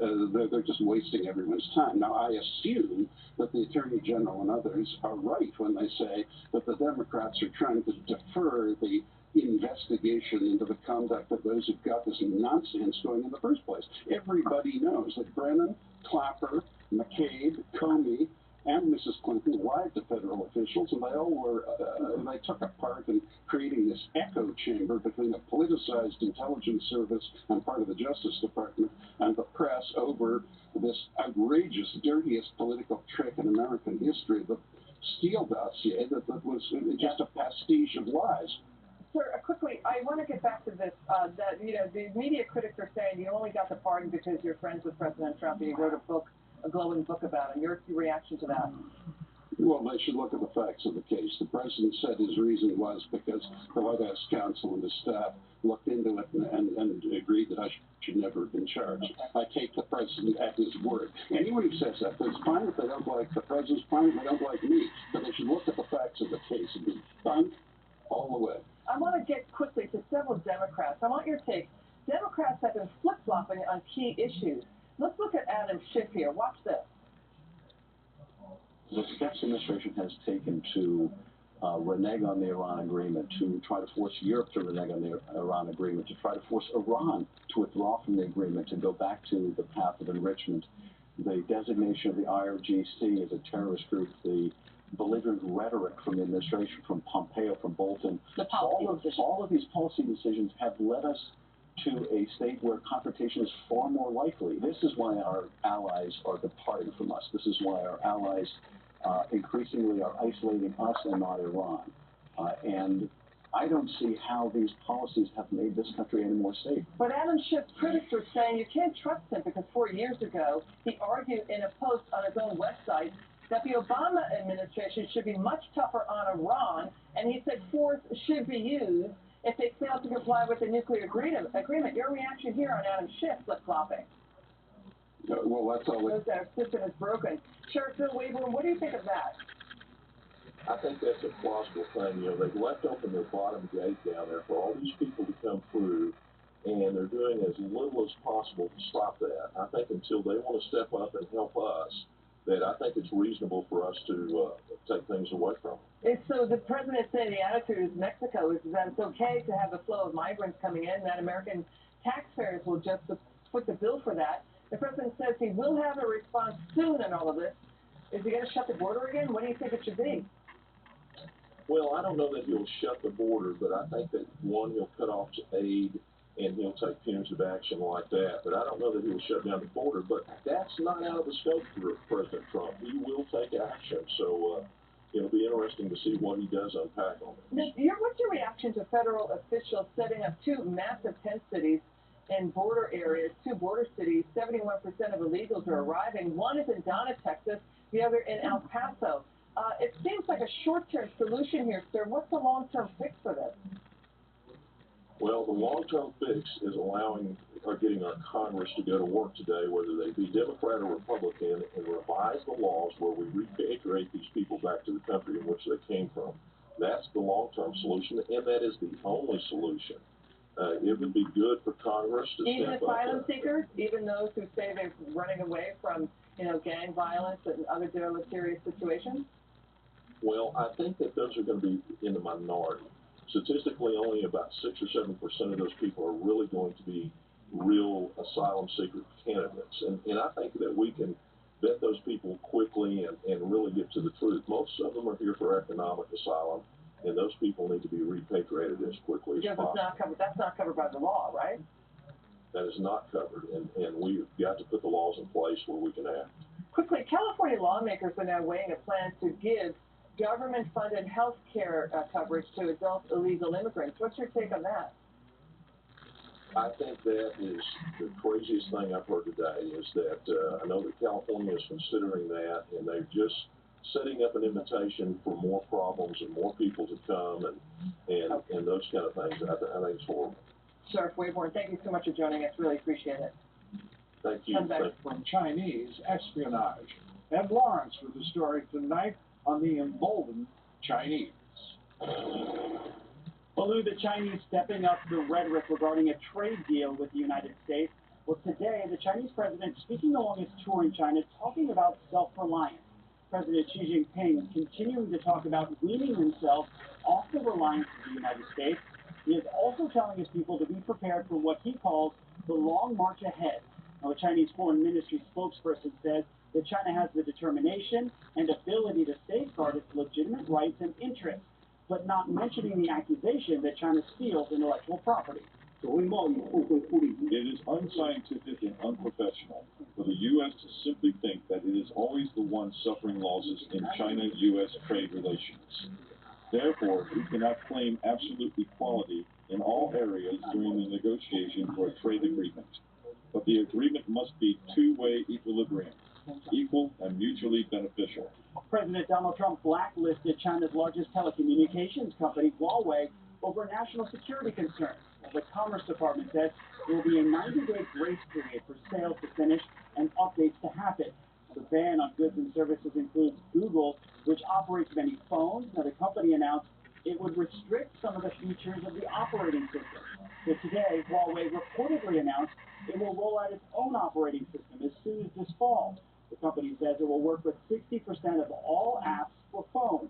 they're just wasting everyone's time. Now, I assume that the Attorney General and others are right when they say that the Democrats are trying to defer the investigation into the conduct of those who got this nonsense going in the first place. Everybody knows that Brennan, Clapper, McCabe, Comey, and Mrs. Clinton lied to federal officials, and they all were, they took a part in creating this echo chamber between a politicized intelligence service and part of the Justice Department and the press over this outrageous, dirtiest political trick in American history, the Steele dossier that was just a pastiche of lies. Sir, quickly, I want to get back to this. The media critics are saying you only got the pardon because you're friends with President Trump and you wrote a glowing book about him. Your reaction to that? Well, they should look at the facts of the case. The president said his reason was because the White House counsel and his staff looked into it and agreed that I should never have been charged. I take the president at his word. Anyone who says that, it's fine if they don't like the president, fine if they don't like me, but they should look at the facts of the case and be bunk all the way. I want to get quickly to several Democrats. I want your take. Democrats have been flip-flopping on key issues. Let's look at Adam Schiff here. Watch this. The steps the administration has taken to renege on the Iran agreement, to try to force Europe to renege on the Iran agreement, to try to force Iran to withdraw from the agreement, to go back to the path of enrichment, the designation of the IRGC as a terrorist group, the belligerent rhetoric from the administration, from Pompeo, from Bolton. All of these policy decisions have led us to a state where confrontation is far more likely. This is why our allies are departing from us. This is why our allies increasingly are isolating us and not Iran. And I don't see how these policies have made this country any more safe. But Adam Schiff's critics are saying you can't trust him because 4 years ago he argued in a post on his own website that the Obama administration should be much tougher on Iran, and he said force should be used if they fail to comply with the nuclear agreement. Your reaction here on Adam Schiff flip-flopping? Well, that's all. That system is broken. Sheriff Bill Wayborn, what do you think of that? I think that's a plausible thing. You know, they've left open their bottom gate down there for all these people to come through, and they're doing as little as possible to stop that. I think until they want to step up and help us, that I think it's reasonable for us to take things away from them. And so the president said the attitude of Mexico is that it's okay to have the flow of migrants coming in, that American taxpayers will just foot the bill for that. The president says he will have a response soon on all of this. Is he going to shut the border again? What do you think it should be? Well, I don't know that he'll shut the border, but I think that, one, he'll cut off aid and he'll take punitive action like that. But I don't know that he'll shut down the border. But that's not out of the scope for President Trump. He will take action. So it'll be interesting to see what he does unpack on this. What's your reaction to federal officials setting up two massive tent cities in border areas, two border cities? 71% of illegals are arriving. One is in Donna, Texas, the other in El Paso. It seems like a short-term solution here, sir. What's the long-term fix for this? Well, the long-term fix is getting our Congress to go to work today, whether they be Democrat or Republican, and revise the laws where we repatriate these people back to the country in which they came from. That's the long-term solution, and that is the only solution. It would be good for Congress to even step up. Asylum seekers, even those who say they're running away from, gang violence and other deleterious situations? Well, I think that those are going to be in the minority. Statistically, only about 6 or 7% of those people are really going to be real asylum seeker candidates. And I think that we can vet those people quickly and really get to the truth. Most of them are here for economic asylum, and those people need to be repatriated as quickly as possible. That's not covered by the law, right? That is not covered, and we've got to put the laws in place where we can act. Quickly, California lawmakers are now weighing a plan to give government-funded health care coverage to adult illegal immigrants. What's your take on that? I think that is the craziest thing I've heard today, is that I know that California is considering that, and they're just setting up an invitation for more problems and more people to come and those kind of things. I think it's horrible. Sheriff Wayborn, thank you so much for joining us. Really appreciate it. Thank you. From Chinese espionage. Ed Lawrence with the story tonight on the emboldened Chinese. Baloo, the Chinese stepping up the rhetoric regarding a trade deal with the United States. Well, today, the Chinese president speaking along his tour in China, talking about self-reliance. President Xi Jinping continuing to talk about weaning himself off the reliance of the United States. He is also telling his people to be prepared for what he calls the long march ahead. Now, the Chinese Foreign Ministry spokesperson said that China has the determination and ability to safeguard its legitimate rights and interests, but not mentioning the accusation that China steals intellectual property. It is unscientific and unprofessional for the U.S. to simply think that it is always the one suffering losses in China-U.S. trade relations. Therefore, we cannot claim absolute equality in all areas during the negotiation for a trade agreement. But the agreement must be two-way equilibrium, equal and mutually beneficial. President Donald Trump blacklisted China's largest telecommunications company, Huawei, over national security concerns. The Commerce Department says there will be a 90-day grace period for sales to finish and updates to happen. The ban on goods and services includes Google, which operates many phones. Now, the company announced it would restrict some of the features of the operating system. So today, Huawei reportedly announced it will roll out its own operating system as soon as this fall. The company says it will work with 60% of all apps for phones.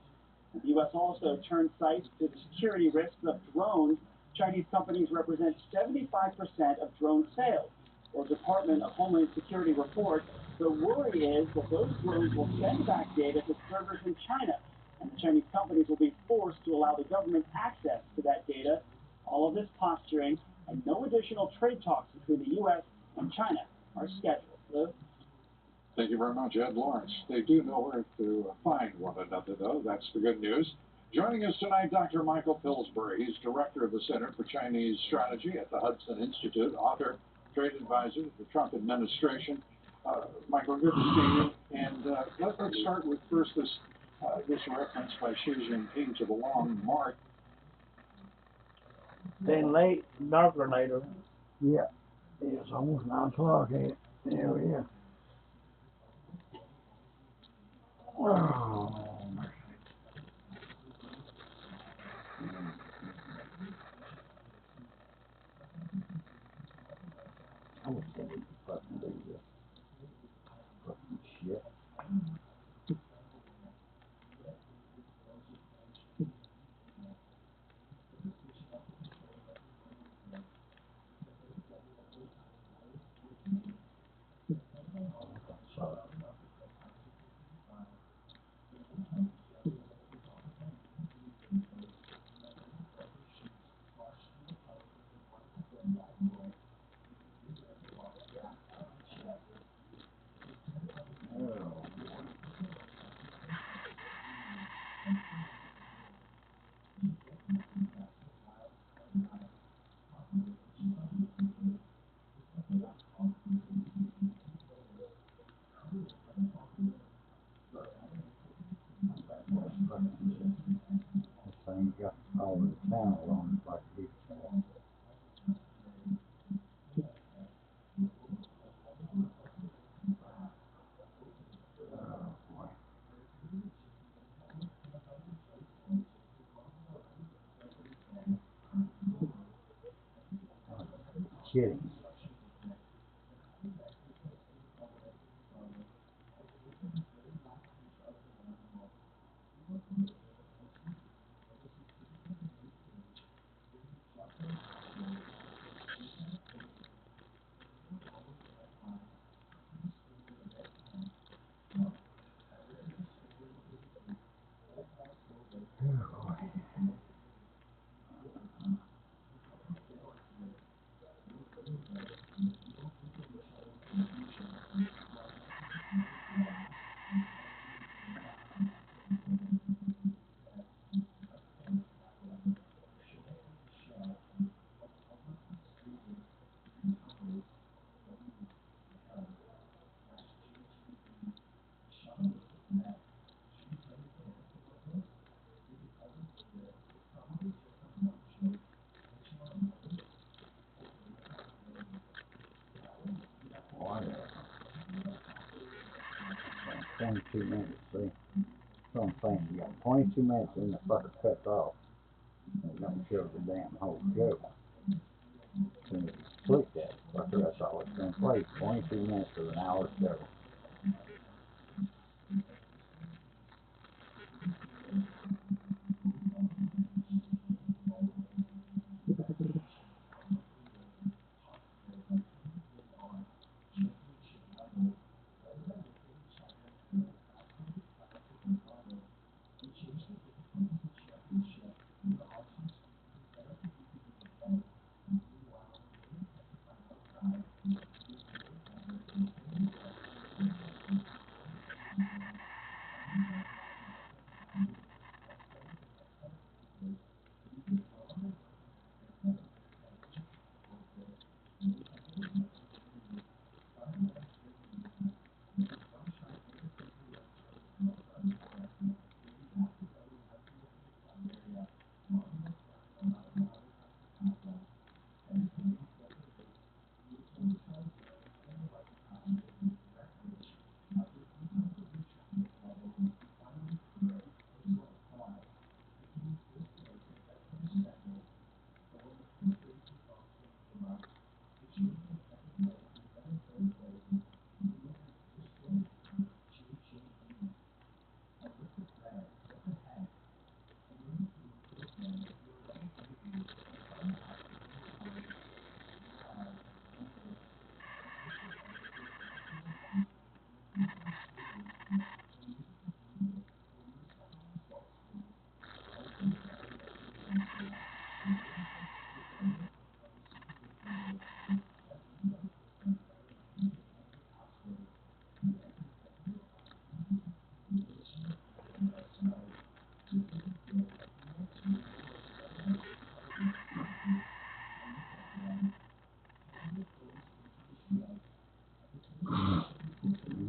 The U.S. also turned sights to the security risks of drones. Chinese companies represent 75% of drone sales. Well, Department of Homeland Security reports the worry is that those drones will send back data to servers in China, and the Chinese companies will be forced to allow the government access to that data. All of this posturing and no additional trade talks between the U.S. and China are scheduled. Lou? Thank you very much, Ed Lawrence. They do know where to find one another, though. That's the good news. Joining us tonight, Dr. Michael Pillsbury. He's director of the Center for Chinese Strategy at the Hudson Institute, author, trade advisor to the Trump administration. Michael, good to see you. And let's start with first this reference by Xi Jinping to the Long March. Then late, darker later. Yeah, it's almost 9 o'clock, ain't it? Yeah, yeah. Oh, I was thinking fucking shit. This thing got all the channel on it like this. Kidding. Boy, 22 minutes, see? So I'm saying, you got 22 minutes and the fucker cuts off. And it don't show the damn whole show. As soon as you click that fucker, that's all it's going to play. 22 minutes of an hour show.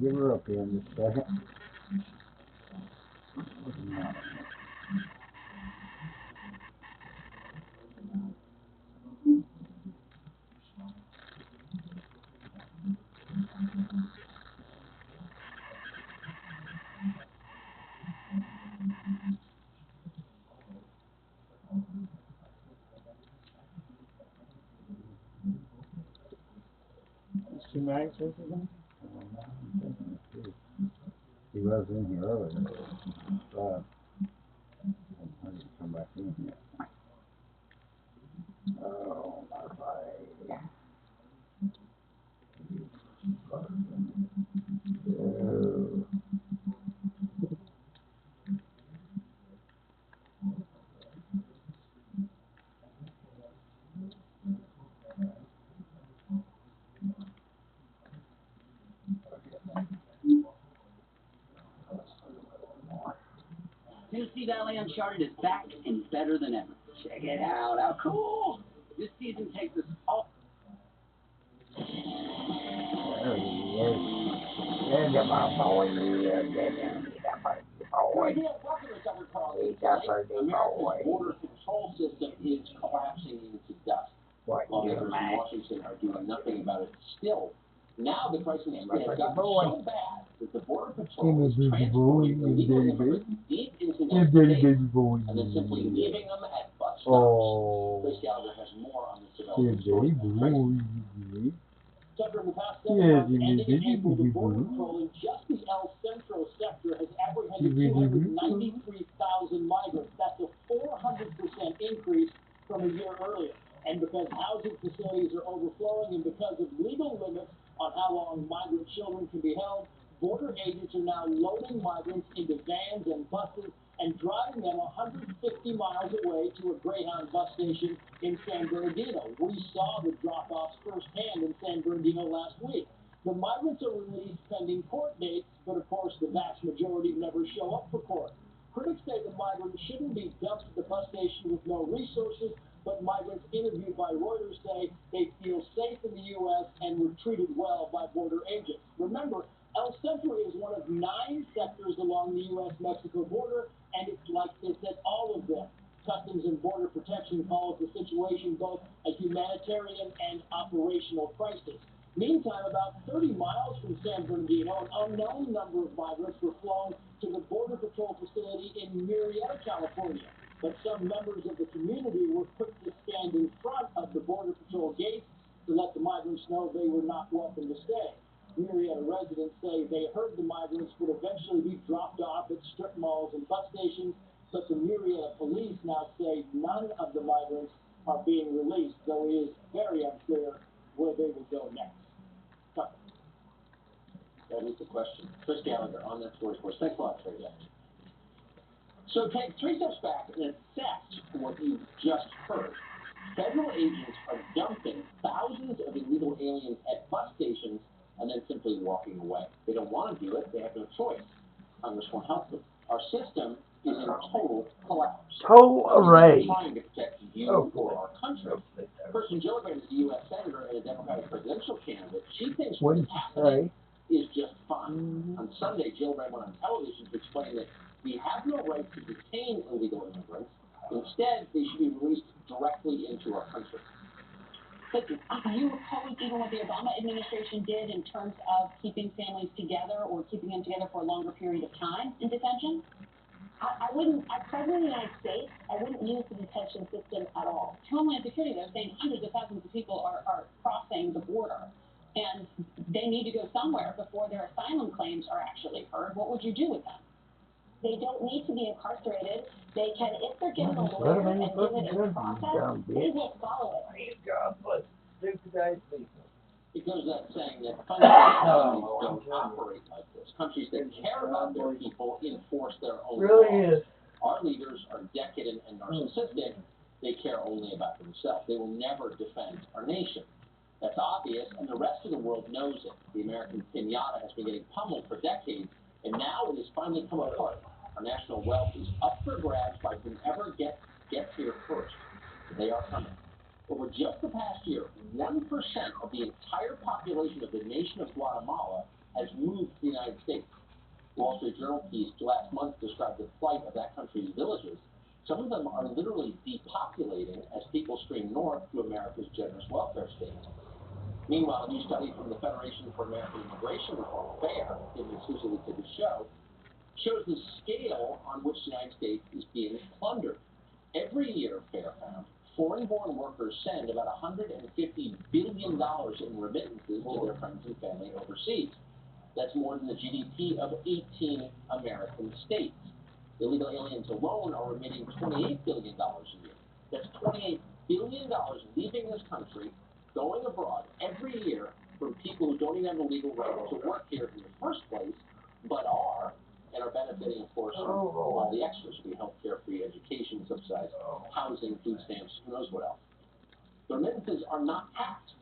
Give her up here in just a second. Two mags with them? He was in here earlier. I need to come back in here. Oh, my body. Oh. Tennessee Valley Uncharted is back and better than ever. Check it out, how cool! This season takes us all. There he is. There's my boy. He's a pretty boy. He's a pretty boy. America's border control system is collapsing into dust. Lawmakers in Washington are doing nothing about it still. Now the crisis has gotten so bad that the Border Patrol is transporting illegal immigrants deep into the United States and then simply leaving them at bus stops. Chris Gallagher has more on this development story. Senator Mukasey ending in April, the Border Patrol in just the El Centro sector has apprehended 293,000 migrants. That's a 400% increase from a year earlier. And because housing facilities are overflowing and because of legal limits on how long migrant children can be held, border agents are now loading migrants into vans and buses and driving them 150 miles away to a Greyhound bus station in San Bernardino. We saw the drop-offs firsthand in San Bernardino last week. The migrants are released pending court dates, but of course the vast majority never show up for court. Critics say the migrants shouldn't be dumped at the bus station with no resources, but migrants interviewed by Reuters say they feel safe in the U.S. and were treated well by border agents. Remember, El Centro is one of 9 sectors along the U.S.-Mexico border, and it's like this at all of them. Customs and Border Protection calls the situation both a humanitarian and operational crisis. Meantime, about 30 miles from San Bernardino, an unknown number of migrants were flown to the Border Patrol facility in Murrieta, California. But some members of the community were quick to stand in front of the Border Patrol gates to let the migrants know they were not welcome to stay. Murrieta residents say they heard the migrants would eventually be dropped off at strip malls and bus stations, but the Murrieta police now say none of the migrants are being released, though it is very unclear where they will go next. That is the question. Chris Gallagher on that story for us. Thanks a lot, Trey. So take 3 steps back and assess what you just heard. Federal agents are dumping thousands of illegal aliens at bus stations and then simply walking away. They don't want to do it. They have no choice. Congress won't help them. Our system is in total collapse. Total array. Trying to protect you or our country. Kirsten Gillibrand is a U.S. Senator and a Democratic presidential candidate. She thinks what is happening is just fine. On Sunday, Gillibrand went on television to explain that we have no right to detain illegal immigrants. Instead, they should be released directly into our country. But do you oppose even what the Obama administration did in terms of keeping families together or keeping them together for a longer period of time in detention? I wouldn't, as President of the United States, I wouldn't use the detention system at all. Homeland Security, they're saying hundreds of thousands of people are crossing the border, and they need to go somewhere before their asylum claims are actually heard. What would you do with them? They don't need to be incarcerated. They can, if they're given a lawyer and given a process, they will follow it. God bless stupid people. It goes without saying that countries don't operate like this. Countries that care about their people enforce their own laws. Our leaders are decadent and narcissistic. They care only about themselves. They will never defend our nation. That's obvious, and the rest of the world knows it. The American pinata has been getting pummeled for decades, and now it has finally come apart. Our national wealth is up for grabs by whoever gets here first. They are coming. Over just the past year, 1% of the entire population of the nation of Guatemala has moved to the United States. Wall Street Journal piece last month described the plight of that country's villages. Some of them are literally depopulating as people stream north to America's generous welfare state. Meanwhile, a new study from the Federation for American Immigration Reform, FAIR, given exclusively to the show, shows the scale on which the United States is being plundered. Every year, FAIR found, foreign-born workers send about $150 billion in remittances to their friends and family overseas. That's more than the GDP of 18 American states. Illegal aliens alone are remitting $28 billion a year. That's $28 billion leaving this country, going abroad every year from people who don't even have the legal right to work here in the first place, but are, and are benefiting, of course, from all the extras, free health care, free education, subsidized housing, food stamps, who knows what else. The remittances are not taxed.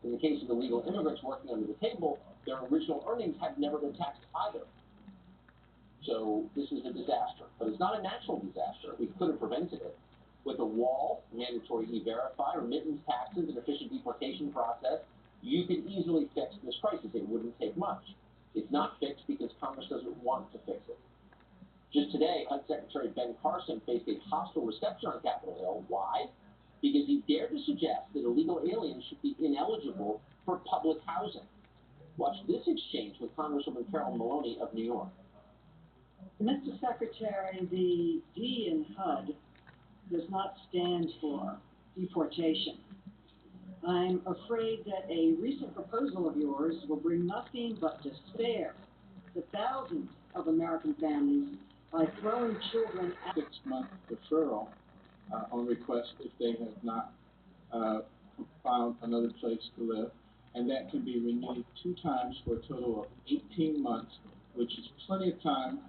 In the case of illegal immigrants working under the table, their original earnings have never been taxed either. So this is a disaster. But it's not a natural disaster. We could have prevented it. With a wall, mandatory e-verify, remittance taxes, and efficient deportation process, you could easily fix this crisis. It wouldn't take much. It's not fixed because Congress doesn't want to fix it. Just today, HUD Secretary Ben Carson faced a hostile reception on Capitol Hill. Why? Because he dared to suggest that illegal aliens should be ineligible for public housing. Watch this exchange with Congresswoman Carol Maloney of New York. Mr. Secretary, the D in HUD does not stand for deportation. I'm afraid that a recent proposal of yours will bring nothing but despair to thousands of American families by throwing children out. 6-month deferral on request if they have not found another place to live, and that can be renewed 2 times for a total of 18 months, which is plenty of time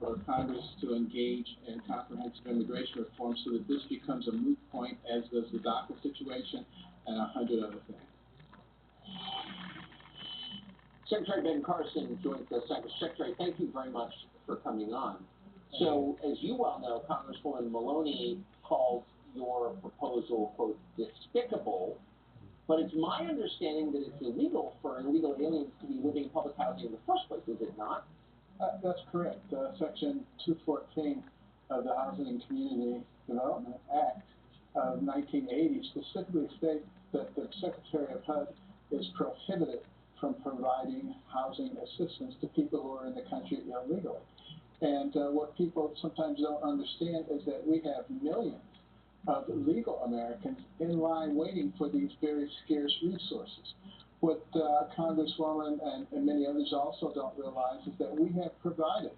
for Congress to engage in comprehensive immigration reform so that this becomes a moot point, as does the DACA situation and 100 other things. Secretary Ben Carson joins us. Secretary, thank you very much for coming on. So, as you well know, Congresswoman Maloney called your proposal, quote, despicable, but it's my understanding that it's illegal for illegal aliens to be living in public housing in the first place, is it not? That's correct. Section 214 of the Housing and Community Development Act of 1980 specifically states that the Secretary of HUD is prohibited from providing housing assistance to people who are in the country illegally. And what people sometimes don't understand is that we have millions of legal Americans in line waiting for these very scarce resources. What Congresswoman and many others also don't realize is that we have provided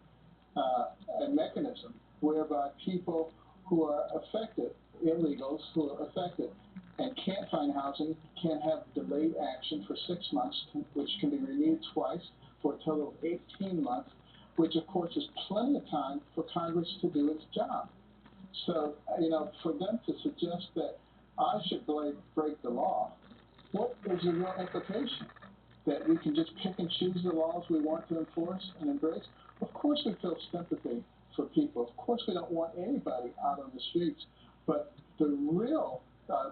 a mechanism whereby people who are affected, illegals who are affected and can't find housing, can have delayed action for 6 months, which can be renewed twice for a total of 18 months, which of course is plenty of time for Congress to do its job. So, you know, for them to suggest that I should break the law, what is the real implication? That we can just pick and choose the laws we want to enforce and embrace? Of course we feel sympathy for people. Of course we don't want anybody out on the streets. But the real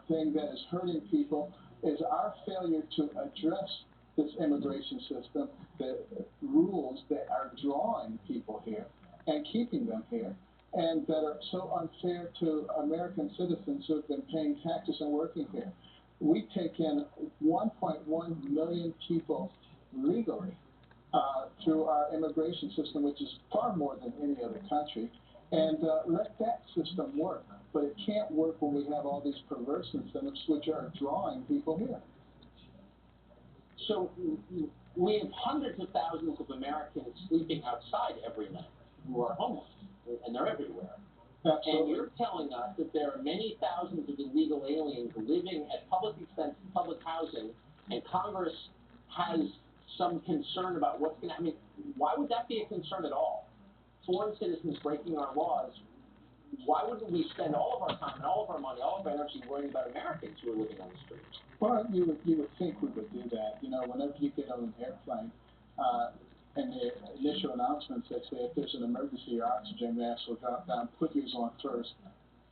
thing that is hurting people is our failure to address this immigration system, the rules that are drawing people here and keeping them here, and that are so unfair to American citizens who have been paying taxes and working here. We take in 1.1 million people legally through our immigration system, which is far more than any other country, and let that system work. But it can't work when we have all these perverse incentives which are drawing people here. So we have hundreds of thousands of Americans sleeping outside every night who are homeless, and they're everywhere. Absolutely. And you're telling us that there are many thousands of illegal aliens living at public expense in public housing, and Congress has some concern about what's going to happen. I mean, why would that be a concern at all? Foreign citizens breaking our laws, why wouldn't we spend all of our time and all of our money, all of our energy worrying about Americans who are living on the streets? Well, you would think we would do that. You know, whenever you get on an airplane, in the initial announcements, they say if there's an emergency, your oxygen mask will drop down, put yours on first,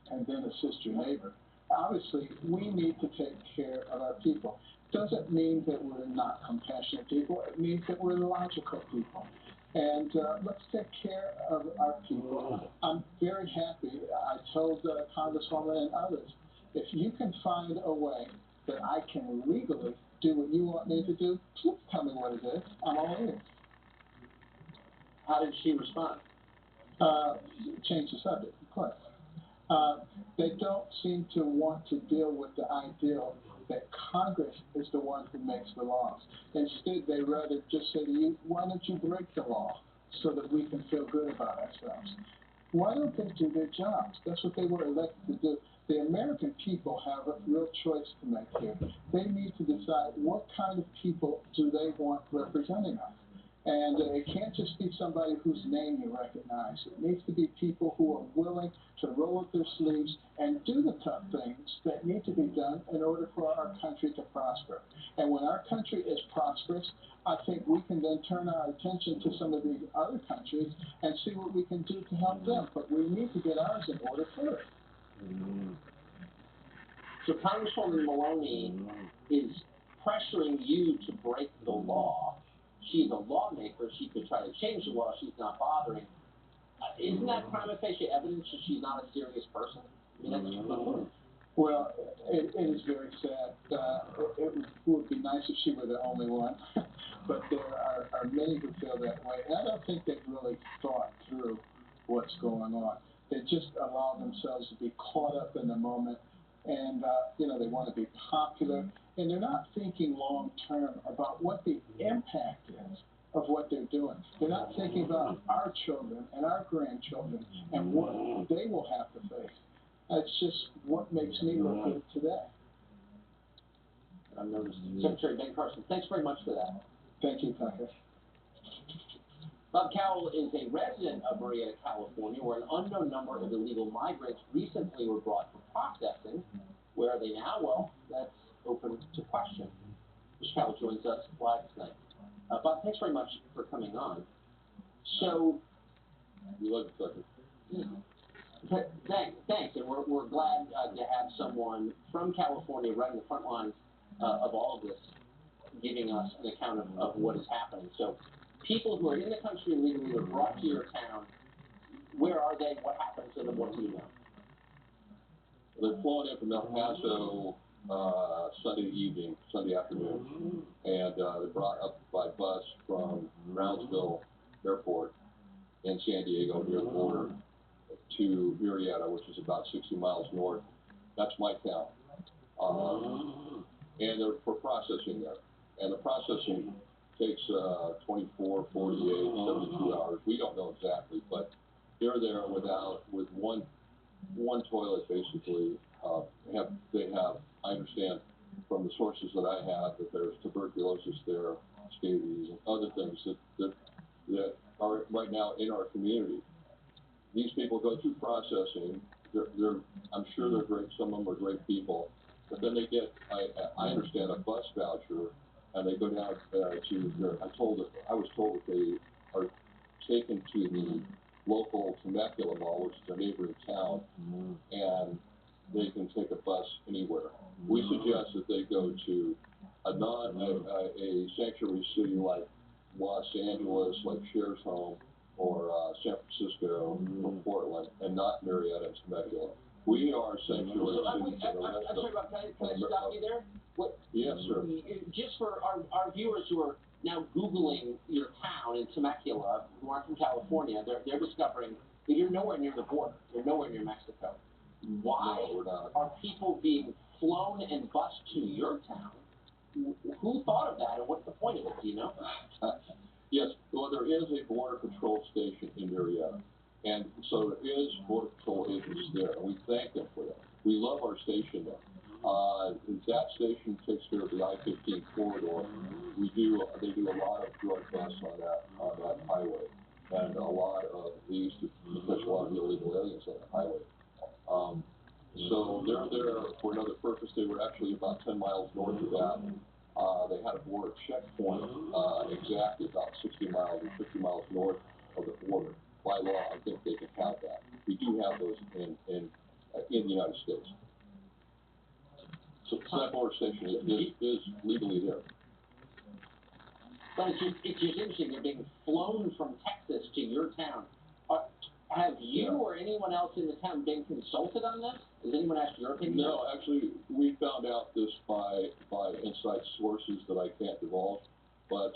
and then assist your neighbor. Obviously, we need to take care of our people. doesn't mean that we're not compassionate people. It means that we're logical people. And let's take care of our people. I'm very happy. I told Congresswoman and others, if you can find a way that I can legally do what you want me to do, please tell me what it is. I'm all ears. How did she respond? Change the subject, of course. They don't seem to want to deal with the ideal that Congress is the one who makes the laws. Instead, they rather just say to you, why don't you break the law so that we can feel good about ourselves? Why don't they do their jobs? That's what they were elected to do. The American people have a real choice to make here. They need to decide what kind of people do they want representing us. And it can't just be somebody whose name you recognize. It needs to be people who are willing to roll up their sleeves and do the tough things that need to be done in order for our country to prosper. And when our country is prosperous, I think we can then turn our attention to some of these other countries and see what we can do to help them. But we need to get ours in order first. So Congresswoman Maloney is pressuring you to break the law. She's a lawmaker. She could try to change the law. She's not bothering. Isn't that prima facie evidence that she's not a serious person? I mean, that's well, it is very sad. It would be nice if she were the only one, but there are many who feel that way. And I don't think they've really thought through what's going on. They just allow themselves to be caught up in the moment, and they want to be popular, and they're not thinking long term about what the impact is of what they're doing. They're not thinking about our children and our grandchildren and what they will have to face. That's just what makes me look good today. I've noticed. Secretary Ben Carson, thanks very much for that. Thank you, Tucker. Bob Cowell is a resident of Marietta, California, where an unknown number of illegal migrants recently were brought for processing. Where are they now? Well, that's open to question. Mr. Cowell joins us live tonight. Bob, thanks very much for coming on. So, you love the subject. Thanks, and we're glad to have someone from California right in the front lines of all of this, giving us an account of what is happening. So, people who are in the country illegally are brought to your town. Where are they? What happens to them? What do you know? They're flown in from El Paso Sunday afternoon, and they're brought up by bus from Brownsville Airport in San Diego near the border to Marietta, which is about 60 miles north. That's my town. And they're for processing there. And the processing takes 24, 48, 72 hours. We don't know exactly, but they're there with one toilet, basically. They have, I understand from the sources that I have, that there's tuberculosis there, scabies, and other things that are right now in our community. These people go through processing. I'm sure they're great. Some of them are great people, but then they get, I understand, a bus voucher, and they go down to. I was told that they are taken to the local Temecula Mall, which is a neighboring town, and they can take a bus anywhere. We suggest that they go to a sanctuary city like Los Angeles, like Cher's Home, or San Francisco, or Portland, and not Marietta and Temecula. We are sanctuary cities. I'm sorry, Bob, can I stop you there? Yes, sir. Just for our viewers who are now Googling your town in Temecula, who aren't from California, they're discovering that you're nowhere near the border. You're nowhere near Mexico. Why are people being flown and bused to your town? Who thought of that, and what's the point of it? Do you know? Yes, well, there is a Border Patrol station in Marietta, and so there is Border Patrol agents there, and we thank them for that. We love our station there. That station takes care of the I-15 corridor. They do a lot of drug busts on that highway, and they used to catch a lot of illegal aliens on the highway. So they're there for another purpose. They were actually about 10 miles north of that. They had a border checkpoint exactly about 60 miles or 50 miles north of the border. By law, I think they can have that. We do have those in the United States. So that border station is legally there. But it's just interesting. They're being flown from Texas to your town. Have you or anyone else in the town been consulted on this? Has anyone asked your opinion? No, actually, we found out this by inside sources that I can't divulge. But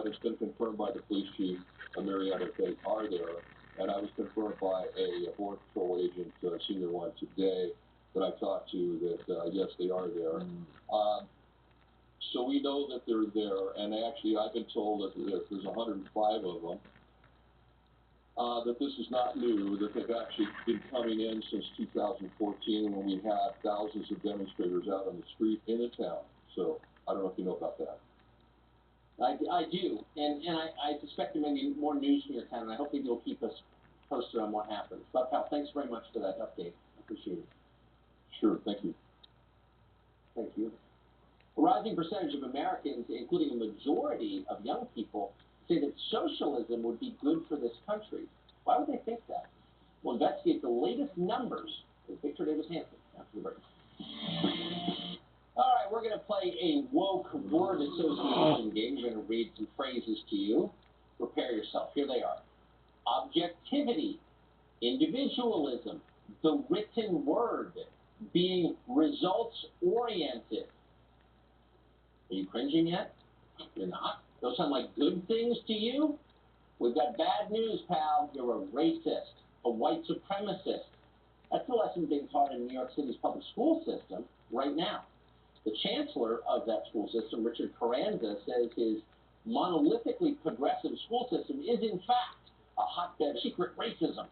it's been confirmed by the police chief, Amiri, that they are there. And I was confirmed by a Border Patrol agent, senior one today, that I talked to that, yes, they are there. So we know that they're there, and actually I've been told that there's 105 of them. That this is not new, that they've actually been coming in since 2014 when we had thousands of demonstrators out on the street in the town. So I don't know if you know about that. I do, and I suspect there may be more news from your town, and I hope that you'll keep us posted on what happens. But pal, thanks very much for that update. I appreciate it. Sure, thank you. Thank you. A rising percentage of Americans, including a majority of young people, say that socialism would be good for this country. Why would they think that? We'll investigate the latest numbers with Victor Davis Hanson after the break. All right, we're going to play a woke word association game. We're going to read some phrases to you. Prepare yourself. Here they are. Objectivity, individualism, the written word, being results-oriented. Are you cringing yet? You're not? Those sound like good things to you? We've got bad news, pal. You're a racist, a white supremacist. That's the lesson being taught in New York City's public school system right now. The chancellor of that school system, Richard Carranza, says his monolithically progressive school system is, in fact, a hotbed of secret racism.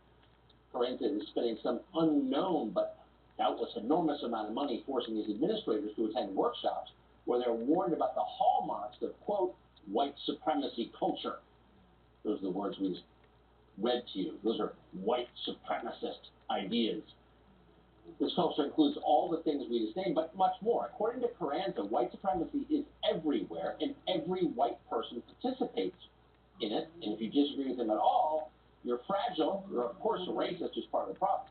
Carranza is spending some unknown but doubtless enormous amount of money forcing his administrators to attend workshops where they're warned about the hallmarks of, quote, white supremacy culture. Those are the words we just read to you. Those are white supremacist ideas. This culture includes all the things we disdain, but much more. According to Carranza, white supremacy is everywhere, and every white person participates in it. And if you disagree with him at all, you're fragile. You're, of course, a racist, is part of the problem.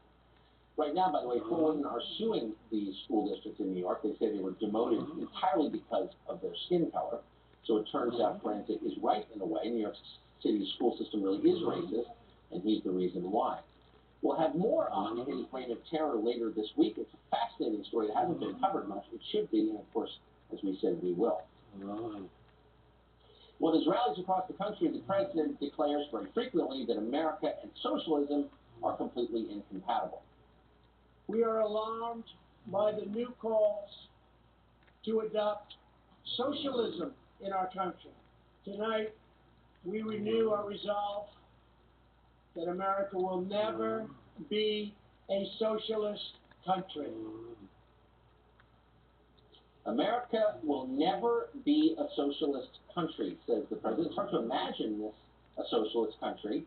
Right now, by the way, 4 women are suing the school districts in New York. They say they were demoted entirely because of their skin color. So it turns out Carranza is right in a way. New York City's school system really is racist, and he's the reason why. We'll have more on his reign of terror later this week. It's a fascinating story that hasn't been covered much. It should be, and of course, as we said, we will. Well, his rallies across the country, the president declares very frequently that America and socialism are completely incompatible. We are alarmed by the new calls to adopt socialism in our country. Tonight, we renew our resolve that America will never be a socialist country. America will never be a socialist country, says the president. It's hard to imagine this a socialist country,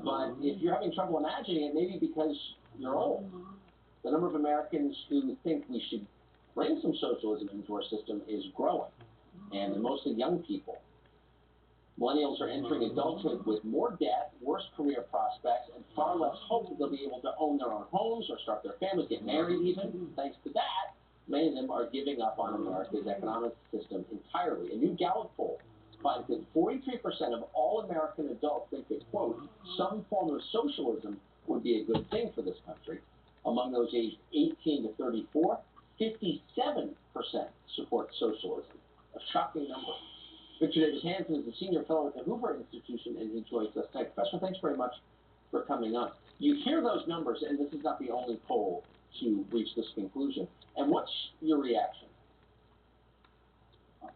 but if you're having trouble imagining it, maybe because you're old. The number of Americans who think we should bring some socialism into our system is growing, and they're mostly young people. Millennials are entering adulthood with more debt, worse career prospects, and far less hope that they'll be able to own their own homes or start their families, get married even. Thanks to that, many of them are giving up on America's economic system entirely. A new Gallup poll finds that 43% of all American adults think that, quote, some form of socialism would be a good thing for this country. Among those aged 18 to 34, 57% support socialism. A shocking number. Victor Davis Hanson is a senior fellow at the Hoover Institution, and he joins us tonight. Professor, thanks very much for coming on. You hear those numbers, and this is not the only poll to reach this conclusion. And what's your reaction?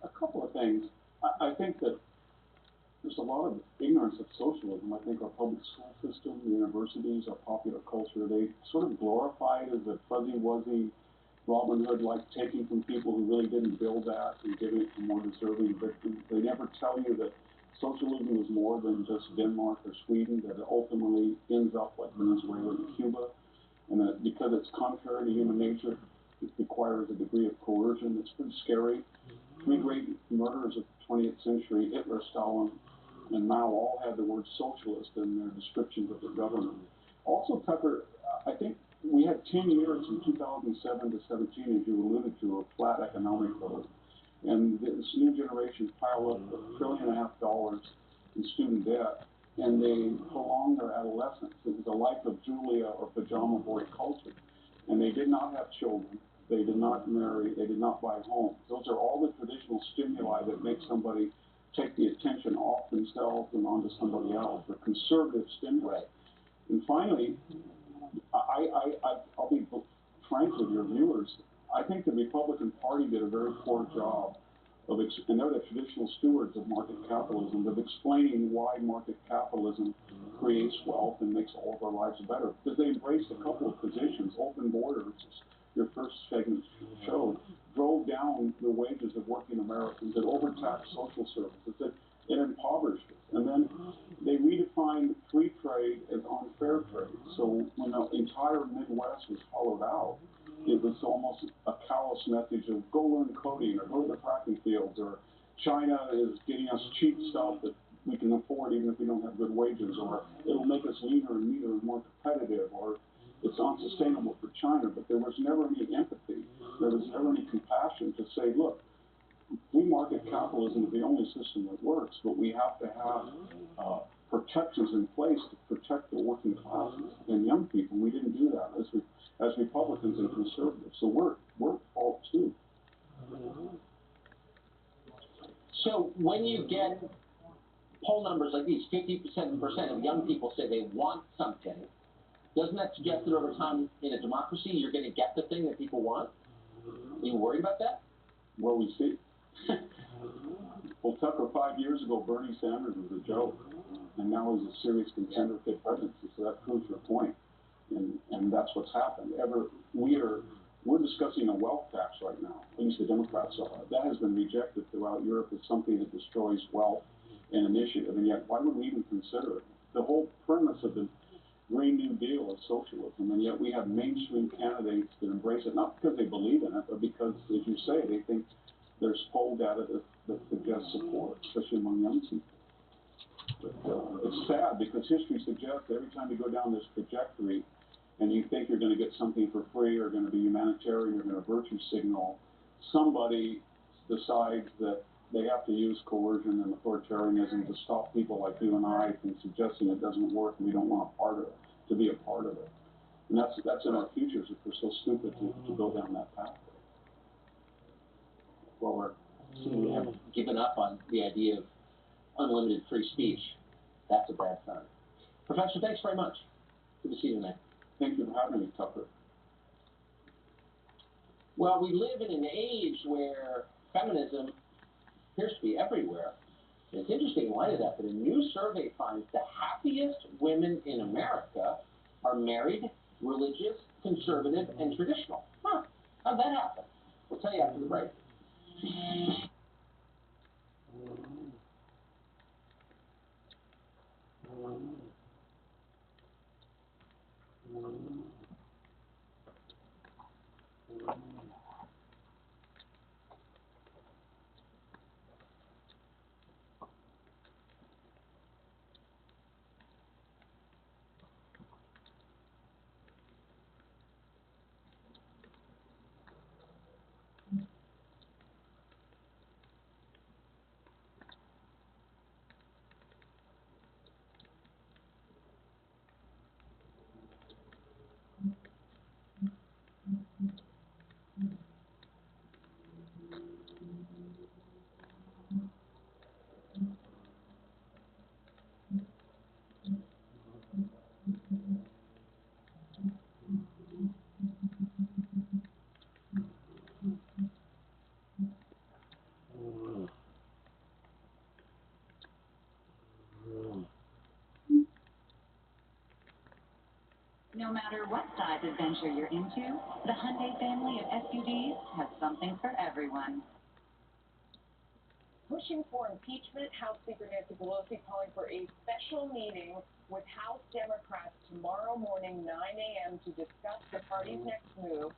A couple of things. I think that there's a lot of ignorance of socialism. I think our public school system, the universities, our popular culture, they sort of glorify it as a fuzzy-wuzzy Robin Hood, like taking from people who really didn't build that and giving it to more deserving victims. They never tell you that socialism is more than just Denmark or Sweden, that it ultimately ends up like Venezuela and Cuba, and that because it's contrary to human nature, it requires a degree of coercion that's pretty scary. 3 great murderers of the 20th century, Hitler, Stalin, and Mao, all had the word socialist in their descriptions of their government. Also, Tucker, I think we had 10 years from 2007 to 17, as you alluded to, of flat economic growth. And this new generation piled up $1.5 trillion in student debt, and they prolonged their adolescence. It was a life of Julia or pajama boy culture. And they did not have children. They did not marry. They did not buy homes. Those are all the traditional stimuli that make somebody take the attention off themselves and onto somebody else. They're conservative stimuli. And finally, I'll be frank with your viewers. I think the Republican Party did a very poor job of, and they're the traditional stewards of market capitalism, of explaining why market capitalism creates wealth and makes all of our lives better. Because they embraced a couple of positions, open borders, your first segment showed, drove down the wages of working Americans, it overtaxed social services, it impoverished us. And then they redefined free trade as unfair trade. So when the entire Midwest was hollowed out, it was almost a callous message of go learn coding or go to the fracking fields, or China is getting us cheap stuff that we can afford even if we don't have good wages, or it'll make us leaner and meaner and more competitive, or it's unsustainable for China. But there was never any empathy. There was never any compassion to say, look, free market capitalism is the only system that works, but we have to have protections in place to protect the working classes and young people. We didn't do that as Republicans and conservatives. So we're at fault too. So when you get poll numbers like these, 57% of young people say they want something, doesn't that suggest that over time in a democracy you're going to get the thing that people want? Are you worried about that? Well, we see. Well, Tucker, 5 years ago, Bernie Sanders was a joke, and now he's a serious contender for the presidency. So that proves your point, and that's what's happened. We're discussing a wealth tax right now. At least the Democrats are. That has been rejected throughout Europe as something that destroys wealth and initiative. And yet, why would we even consider it? The whole premise of the Green New Deal is socialism, and yet we have mainstream candidates that embrace it, not because they believe in it, but because, as you say, they think there's poll data that suggests support, especially among young people. But it's sad because history suggests every time you go down this trajectory and you think you're going to get something for free or going to be humanitarian, you're going to virtue signal, somebody decides that they have to use coercion and authoritarianism to stop people like you and I from suggesting it doesn't work and we don't want to be a part of it. And that's in our futures if we're so stupid to go down that path. Well, we have given up on the idea of unlimited free speech. That's a bad sign. Professor, thanks very much. Good to see you tonight. Thank you for having me, Tucker. Well, we live in an age where feminism appears to be everywhere. And it's interesting in light of that a new survey finds the happiest women in America are married, religious, conservative, and traditional. Huh. How'd that happen? We'll tell you after the break. No matter what size adventure you're into, the Hyundai family of SUVs has something for everyone. Pushing for impeachment, House Speaker Nancy Pelosi calling for a special meeting with House Democrats tomorrow morning, 9 a.m. to discuss the party's next move.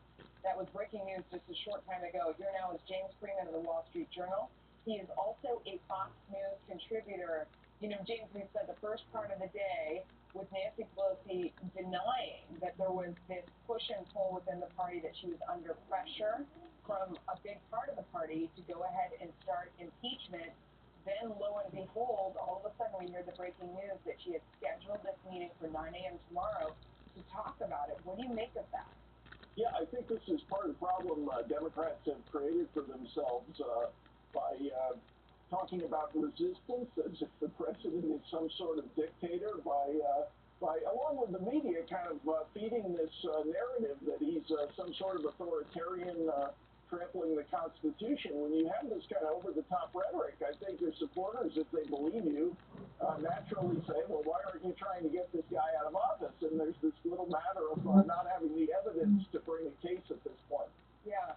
That was breaking news just a short time ago. Here now is James Freeman of the Wall Street Journal. He is also a Fox News contributor. You know, James, we've said the first part of the day, with Nancy Pelosi denying that there was this push and pull within the party, that she was under pressure from a big part of the party to go ahead and start impeachment. Then, lo and behold, all of a sudden we hear the breaking news that she had scheduled this meeting for 9 a.m. tomorrow to talk about it. What do you make of that? Yeah, I think this is part of the problem Democrats have created for themselves by talking about resistance as if the president is some sort of dictator, by along with the media, kind of feeding this narrative that he's some sort of authoritarian trampling the Constitution. When you have this kind of over-the-top rhetoric, I think your supporters, if they believe you, naturally say, well, why aren't you trying to get this guy out of office? And there's this little matter of not having the evidence to bring a case at this point. Yeah.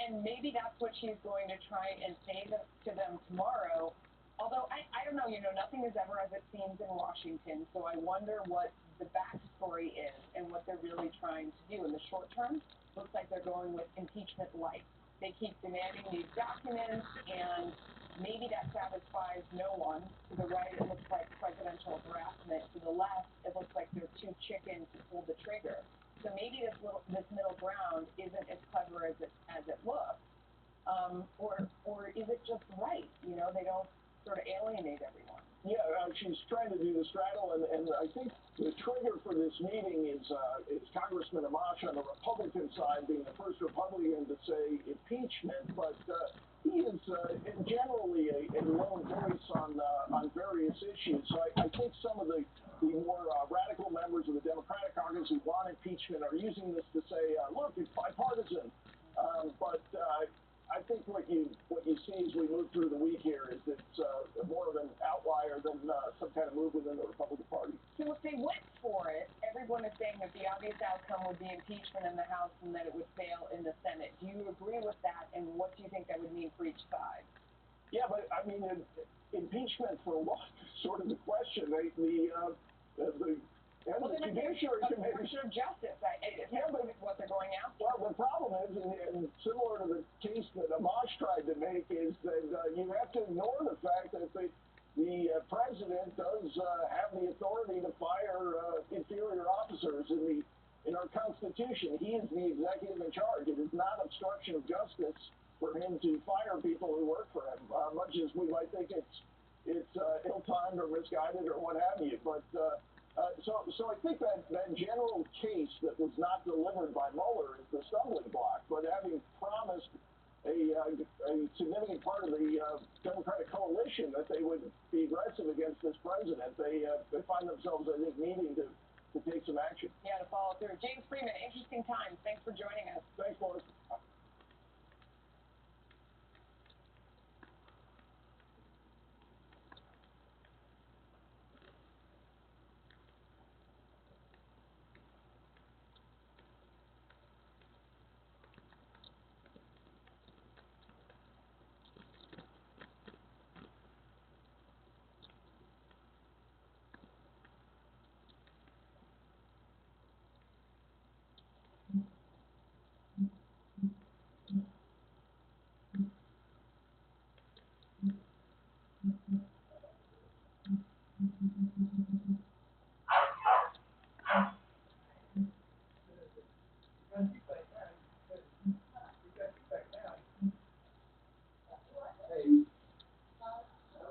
And maybe that's what she's going to try and say to them tomorrow. Although, I don't know, nothing is ever as it seems in Washington, so I wonder what the backstory is and what they're really trying to do. In the short term, looks like they're going with impeachment light. They keep demanding these documents, and maybe that satisfies no one. To the right, it looks like presidential harassment. To the left, it looks like they're too chicken to pull the trigger. So maybe this middle ground isn't as clever as it looks, or is it just right? They don't sort of alienate everyone. Yeah, she's trying to do the straddle, and I think the trigger for this meeting is Congressman Amash on the Republican side being the first Republican to say impeachment, but he is generally a lone voice on various issues. So I think some of the more radical members of the Democratic Congress who want impeachment are using this to say, look, it's bipartisan. But I think what you see as we move through the week here is it's more of an outlier than some kind of move within the Republican Party. So if they went for it, everyone is saying that the obvious outcome would be impeachment in the House and that it would fail in the Senate. Do you agree with that, and what do you think that would mean for each side? Yeah, but I mean, impeachment for what? Sort of the question. The Judiciary Committee. Obstruction of justice. What they're going after. Well, the problem is, and similar to the case that Amash tried to make, is that you have to ignore the fact that the president does have the authority to fire inferior officers in our Constitution. He is the executive in charge. It is not obstruction of justice for him to fire people who work for him, much as we might think it's ill-timed or misguided or what have you. But so I think that general case that was not delivered by Mueller is the stumbling block. But having promised a significant part of the Democratic coalition that they would be aggressive against this president, they find themselves, I think, needing to take some action. Yeah, to follow through. James Freeman, interesting times. Thanks for joining us. Thanks, Lois.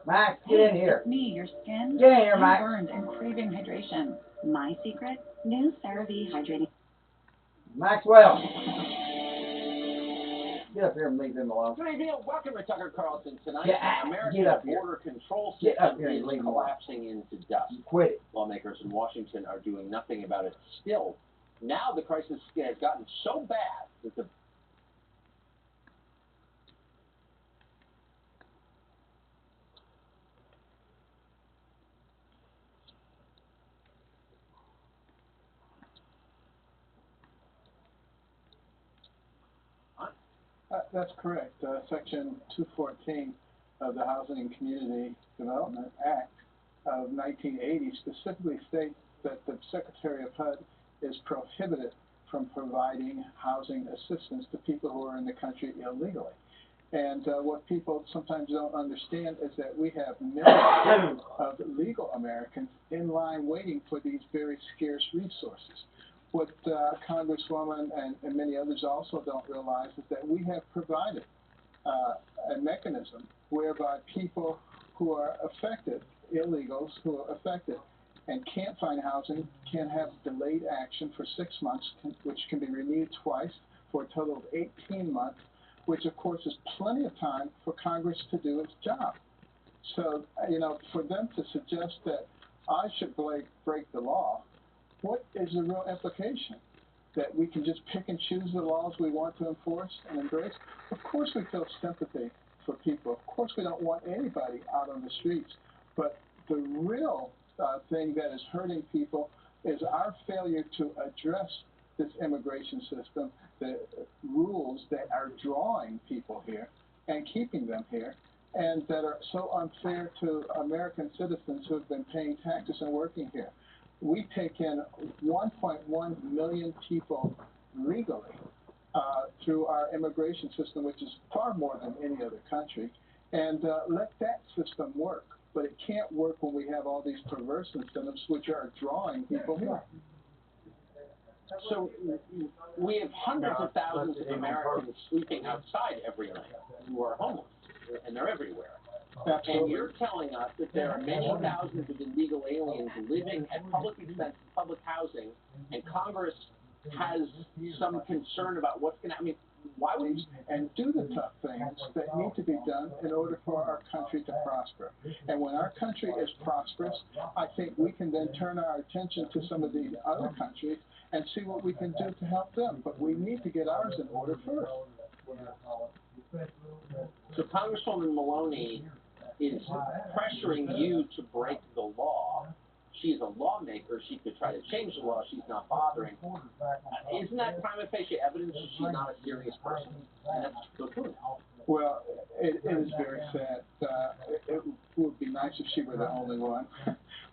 Max, get in here. It's me, your skin. Get in here, Max. Burned and craving hydration. My secret? New CeraVe hydrating. Maxwell. Get up here and leave him alone. Good evening. Welcome to Tucker Carlson tonight. Get up here. Border control Get up system here and is leave him alone. collapsing into dust. Quit it. Lawmakers in Washington are doing nothing about it still. Now the crisis has gotten so bad that the That's correct. Section 214 of the Housing and Community Development Act of 1980 specifically states that the Secretary of HUD is prohibited from providing housing assistance to people who are in the country illegally. And what people sometimes don't understand is that we have millions of legal Americans in line waiting for these very scarce resources. What Congresswoman and many others also don't realize is that we have provided a mechanism whereby people who are affected, illegals who are affected and can't find housing, can have delayed action for 6 months, which can be renewed twice for a total of 18 months, which of course is plenty of time for Congress to do its job. So, you know, for them to suggest that I should break the law, what is the real implication? That we can just pick and choose the laws we want to enforce and embrace? Of course we feel sympathy for people. Of course we don't want anybody out on the streets. But the real thing that is hurting people is our failure to address this immigration system, the rules that are drawing people here and keeping them here, and that are so unfair to American citizens who have been paying taxes and working here. We take in 1.1 million people legally through our immigration system, which is far more than any other country, and let that system work. But it can't work when we have all these perverse incentives which are drawing people here. So we have hundreds of thousands of Americans sleeping outside every night who are homeless, and they're everywhere. Absolutely. And you're telling us that there are many thousands of illegal aliens living at public expense, public housing, and Congress has some concern about what's going to, I mean, why would you? And do the tough things that need to be done in order for our country to prosper. And when our country is prosperous, I think we can then turn our attention to some of these other countries and see what we can do to help them. But we need to get ours in order first. So Congresswoman Maloney is pressuring you to break the law. She's a lawmaker. She could try to change the law. She's not bothering. Isn't that prima facie evidence that she's not a serious person? And that's good. Well, it is very sad. It would be nice if she were the only one.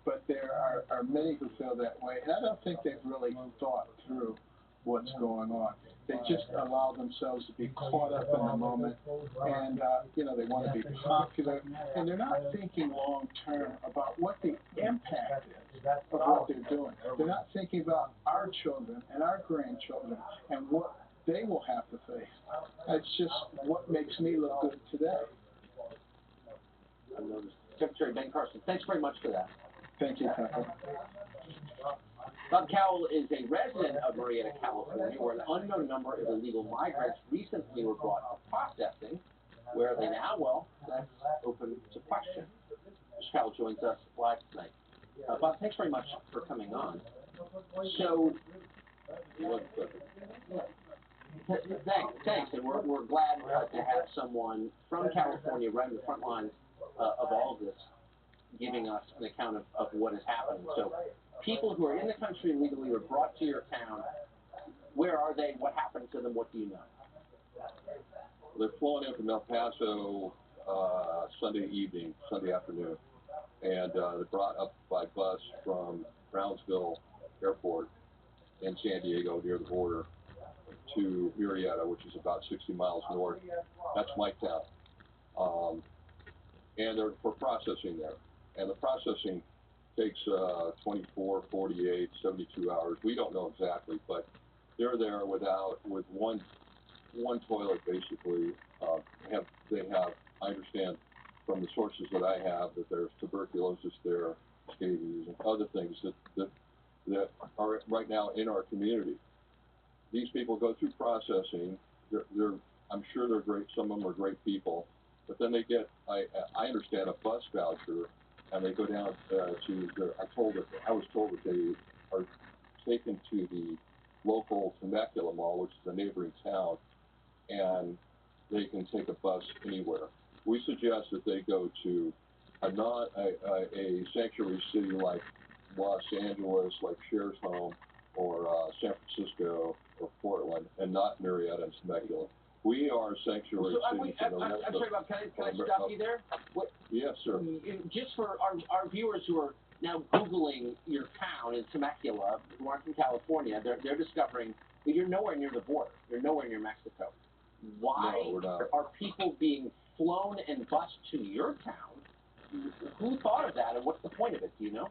But there are many who feel that way. And I don't think they've really thought through what's going on. They just allow themselves to be caught up in the moment, and you know, they want to be popular, and they're not thinking long term about what the impact is of what they're doing. They're not thinking about our children and our grandchildren and what they will have to face. It's just what makes me look good today. Secretary Ben Carson, thanks very much for that. Thank you, Tucker. Bob Cowell is a resident of Marietta, California, where an unknown number of illegal migrants recently were brought to processing. Where are they now? Well, that's open to question. Mr. Cowell joins us live tonight. Bob, thanks very much for coming on. So, thanks, and we're glad to have someone from California right in the front lines of all of this, giving us an account of what is happening. So, people who are in the country illegally were brought to your town. Where are they? What happened to them? What do you know? They're flowing in from El Paso Sunday afternoon, and they're brought up by bus from Brownsville Airport in San Diego near the border to Marietta, which is about 60 miles north. That's my town. And they're for processing there. And the processing takes 24, 48, 72 hours. We don't know exactly, but they're there with one toilet basically. They have, I understand from the sources that I have, that there's tuberculosis there, scabies, and other things that are right now in our community. These people go through processing. I'm sure they're great. Some of them are great people, but then they get, I understand, a bus voucher, and they go down I was told that they are taken to the local Temecula Mall, which is a neighboring town, and they can take a bus anywhere. We suggest that they go to a sanctuary city like Los Angeles, like Cher's Home, or San Francisco, or Portland, and not Marietta and Temecula. We are sanctuary cities. I'm sorry, Bob, can I stop you there? Yes, sir. Just for our viewers who are now Googling your town in Temecula, who aren't from California, they're discovering that you're nowhere near the border. You're nowhere near Mexico. Why are people being flown and bused to your town? Who thought of that, and what's the point of it? Do you know?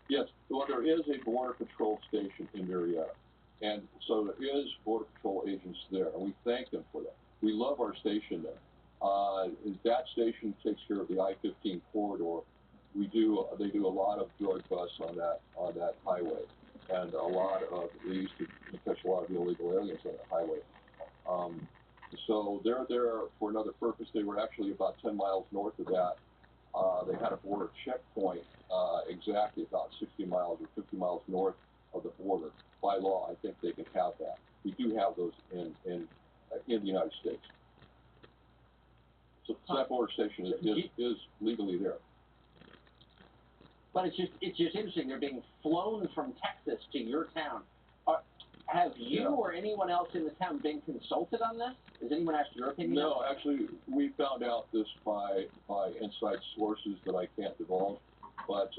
Yes. Well, there is a border patrol station in Marietta, and so there is border patrol agents there, and we thank them for that. We love our station there. That station takes care of the I-15 corridor. They do a lot of drug busts on that highway, and they used to catch a lot of illegal aliens on that highway. So they're there for another purpose. They were actually about 10 miles north of that. They had a border checkpoint exactly about 60 miles or 50 miles north of the border. By law, I think they can have that. We do have those in the United States. So that border station is legally there. But it's just interesting. They're being flown from Texas to your town. Have you or anyone else in the town been consulted on this? Has anyone asked your opinion? No, actually, we found out this by inside sources that I can't divulge. But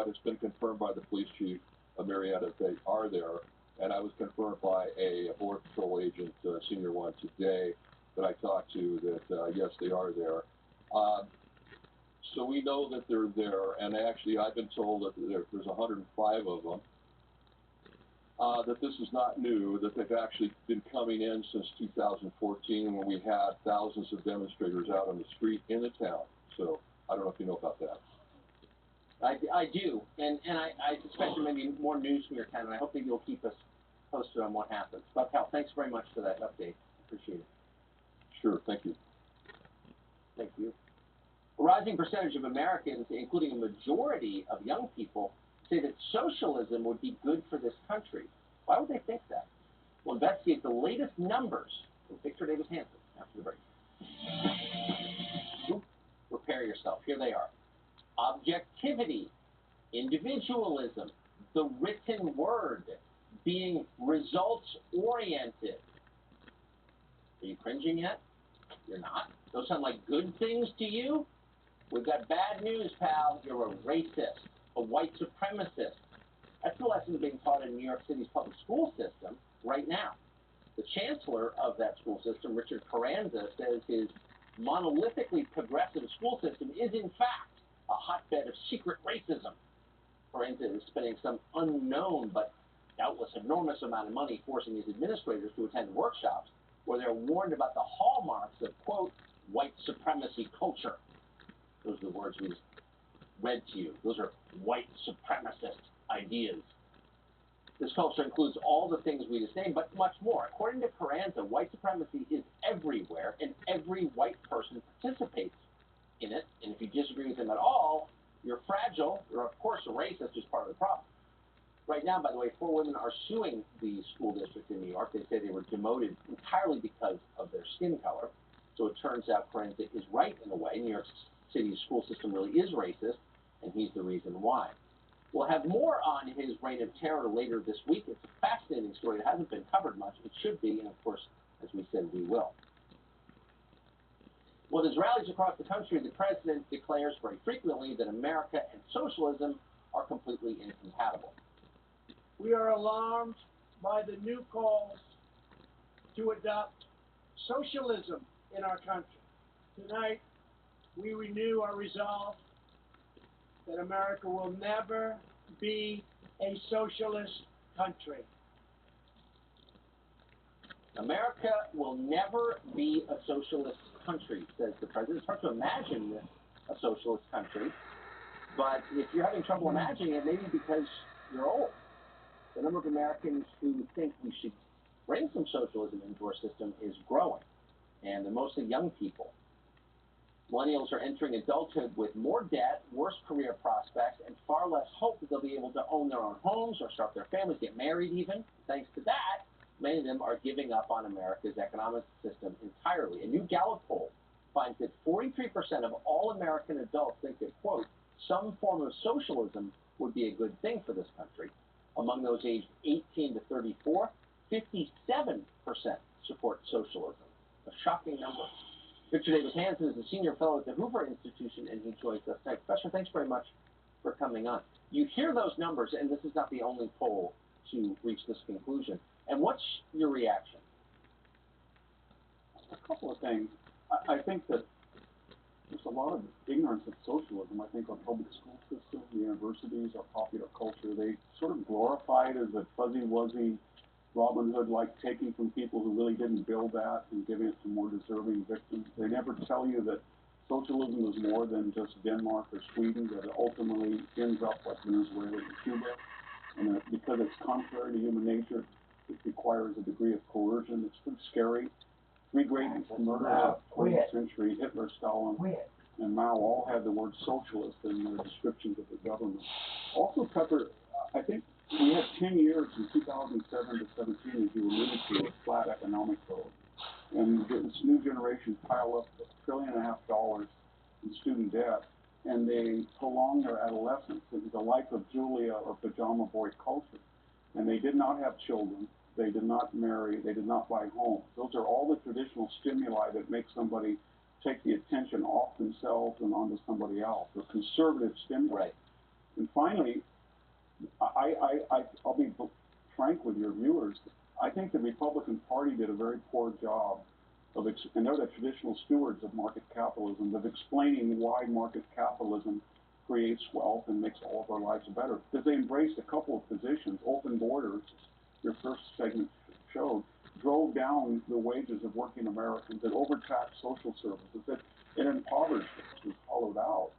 it's been confirmed by the police chief of Marietta that they are there, and I was confirmed by a border patrol agent, senior one today, that I talked to that yes, they are there. So we know that they're there, and actually I've been told that there's 105 of them. That this is not new, that they've actually been coming in since 2014 when we had thousands of demonstrators out on the street in the town. So I don't know if you know about that. I do, and I suspect there may be more news from your town, and I hope that you'll keep us posted on what happens. But Cal, thanks very much for that update. Appreciate it. Sure, thank you. Thank you. A rising percentage of Americans, including a majority of young people, say that socialism would be good for this country. Why would they think that? We'll investigate the latest numbers with Victor Davis Hanson after the break. Prepare yourself. Here they are. Objectivity, individualism, the written word, being results-oriented. Are you cringing yet? You're not? Those sound like good things to you? We've got bad news, pal. You're a racist, a white supremacist. That's the lesson being taught in New York City's public school system right now. The chancellor of that school system, Richard Carranza, says his monolithically progressive school system is, in fact, a hotbed of secret racism. Carranza is spending some unknown but doubtless enormous amount of money forcing his administrators to attend workshops where they're warned about the hallmarks of, quote, white supremacy culture. Those are the words we read to you. Those are white supremacist ideas. This culture includes all the things we just named, but much more. According to Carranza, white supremacy is everywhere, and every white person participates in it. And if you disagree with him at all, you're fragile. You're, of course, a racist, is part of the problem. Right now, by the way, 4 women are suing the school district in New York. They say they were demoted entirely because of their skin color. So it turns out Carranza is right in a way. New York City's school system really is racist, and he's the reason why. We'll have more on his reign of terror later this week. It's a fascinating story that hasn't been covered much. It should be, and of course, as we said, we will. Well, at his rallies across the country, the president declares very frequently that America and socialism are completely incompatible. We are alarmed by the new calls to adopt socialism in our country. Tonight, we renew our resolve that America will never be a socialist country. America will never be a socialist country, says the president. It's hard to imagine a socialist country, but if you're having trouble imagining it, maybe because you're old. The number of Americans who think we should bring some socialism into our system is growing, and they're mostly young people. Millennials are entering adulthood with more debt, worse career prospects, and far less hope that they'll be able to own their own homes or start their families, get married even. Thanks to that, many of them are giving up on America's economic system entirely. A new Gallup poll finds that 43% of all American adults think that, quote, some form of socialism would be a good thing for this country. Among those aged 18 to 34, 57% support socialism. A shocking number. Victor Davis Hanson is a senior fellow at the Hoover Institution, and he joins us tonight. Professor, thanks very much for coming on. You hear those numbers, and this is not the only poll to reach this conclusion. And what's your reaction? A couple of things. I think that there's a lot of ignorance of socialism. I think our public school system, the universities, our popular culture, they sort of glorify it as a fuzzy-wuzzy Robin Hood-like taking from people who really didn't build that and giving it to more deserving victims. They never tell you that socialism is more than just Denmark or Sweden, that it ultimately ends up like Venezuela and Cuba, and that because it's contrary to human nature, it requires a degree of coercion. It's pretty scary. Three great murderers of the 20th century, Hitler, Stalin, and Mao, all had the word socialist in their descriptions of the government. Also, Tucker, I think we had 10 years from 2007 to 17, as you alluded to, of flat economic growth. And this new generation piled up $1.5 trillion in student debt, and they prolonged their adolescence. It was a life of Julia or pajama boy culture. And they did not have children. They did not marry. They did not buy homes. Those are all the traditional stimuli that make somebody take the attention off themselves and onto somebody else. They're conservative stimuli. Right. And finally, I'll be frank with your viewers. I think the Republican Party did a very poor job of, and they're the traditional stewards of market capitalism, of explaining why market capitalism creates wealth and makes all of our lives better. Because they embraced a couple of positions, open borders, your first segment showed, drove down the wages of working Americans, that overtaxed social services, that it impoverished us, it was hollowed out.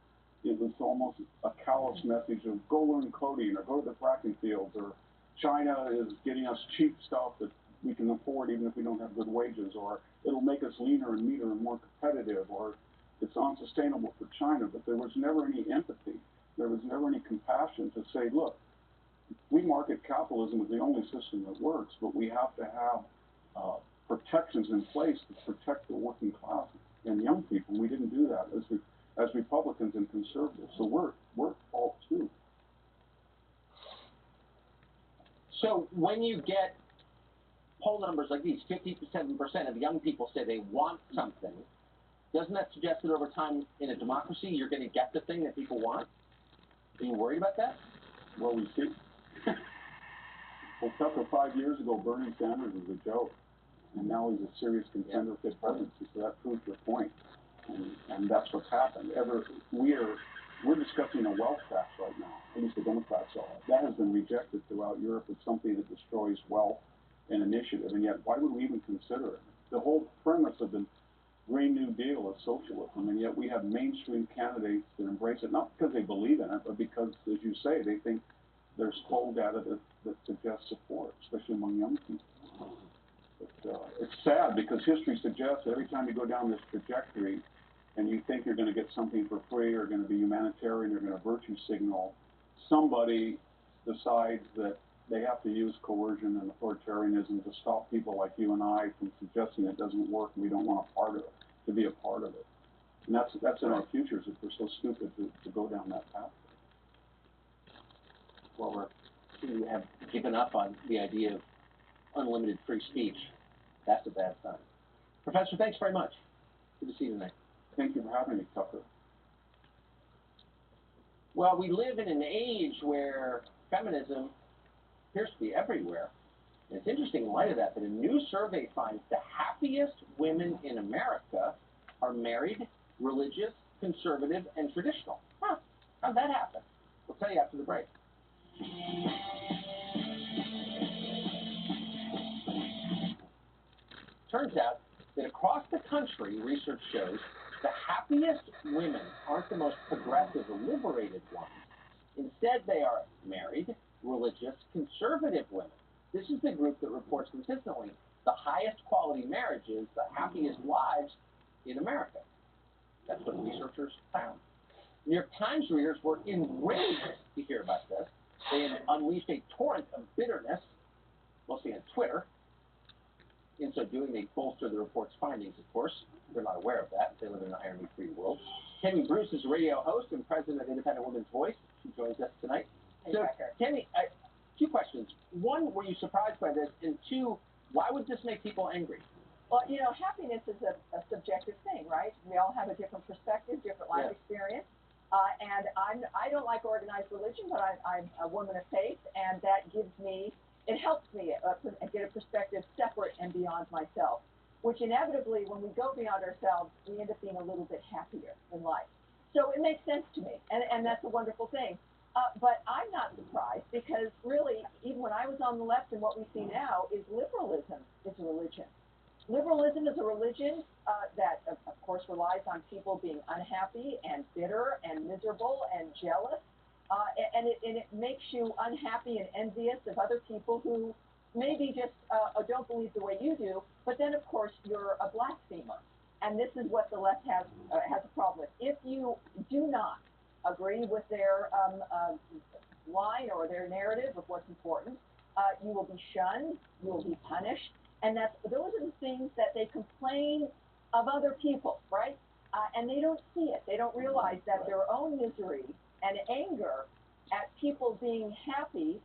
It was almost a callous message of go learn coding or go to the fracking fields, or China is getting us cheap stuff that we can afford even if we don't have good wages, or it'll make us leaner and meaner and more competitive, or it's unsustainable for China. But there was never any empathy. There was never any compassion to say, look, free market capitalism is the only system that works, but we have to have protections in place to protect the working class and young people. We didn't do that as Republicans and conservatives. So we're at fault too. So when you get poll numbers like these, 57% of young people say they want something, doesn't that suggest that over time in a democracy you're going to get the thing that people want? Are you worried about that? Well, we see. Well, Tucker, 5 years ago, Bernie Sanders was a joke, and now he's a serious contender for the presidency. So that proves your point, and that's what's happened. We're discussing a wealth tax right now. At least the Democrats are. That has been rejected throughout Europe as something that destroys wealth and initiative. And yet, why would we even consider it? The whole premise of the Green New Deal is socialism, and yet we have mainstream candidates that embrace it, not because they believe in it, but because, as you say, they think there's poll data that suggests support, especially among young people. But it's sad because history suggests that every time you go down this trajectory and you think you're going to get something for free or going to be humanitarian or going to virtue signal, somebody decides that they have to use coercion and authoritarianism to stop people like you and I from suggesting it doesn't work and we don't want to be a part of it. And that's in our futures if we're so stupid to go down that path. Well, we have given up on the idea of unlimited free speech. That's a bad sign. Professor, thanks very much. Good to see you tonight. Thank you for having me, Tucker. Well, we live in an age where feminism appears to be everywhere. And it's interesting in light of that a new survey finds the happiest women in America are married, religious, conservative, and traditional. Huh, how'd that happen? We'll tell you after the break. Turns out that across the country, research shows the happiest women aren't the most progressive or liberated ones. Instead, they are married, religious, conservative women. This is the group that reports consistently the highest quality marriages, the happiest lives in America. That's what researchers found. New York Times readers were enraged to hear about this. They had unleashed a torrent of bitterness, mostly on Twitter. In so doing, they bolster the report's findings, of course. They're not aware of that. They live in an irony-free world. Tammy Bruce is a radio host and president of Independent Women's Voice. She joins us tonight. So, Tammy, two questions. One, were you surprised by this? And two, why would this make people angry? Well, you know, happiness is a subjective thing, right? We all have a different perspective, different life experience. And I don't like organized religion, but I'm a woman of faith, and that gives me, it helps me get a perspective separate and beyond myself. which inevitably, when we go beyond ourselves, we end up being a little bit happier in life. So it makes sense to me, and that's a wonderful thing. But I'm not surprised because really, even when I was on the left and what we see now is liberalism is a religion. Liberalism is a religion that, of course, relies on people being unhappy and bitter and miserable and jealous. And it makes you unhappy and envious of other people who maybe just don't believe the way you do. But then, of course, you're a blasphemer. And this is what the left has a problem with. If you do not agree with their line or their narrative of what's important, you will be shunned, you will be punished, and those are the things that they complain of other people, right? And they don't see it. They don't realize that their own misery and anger at people being happy,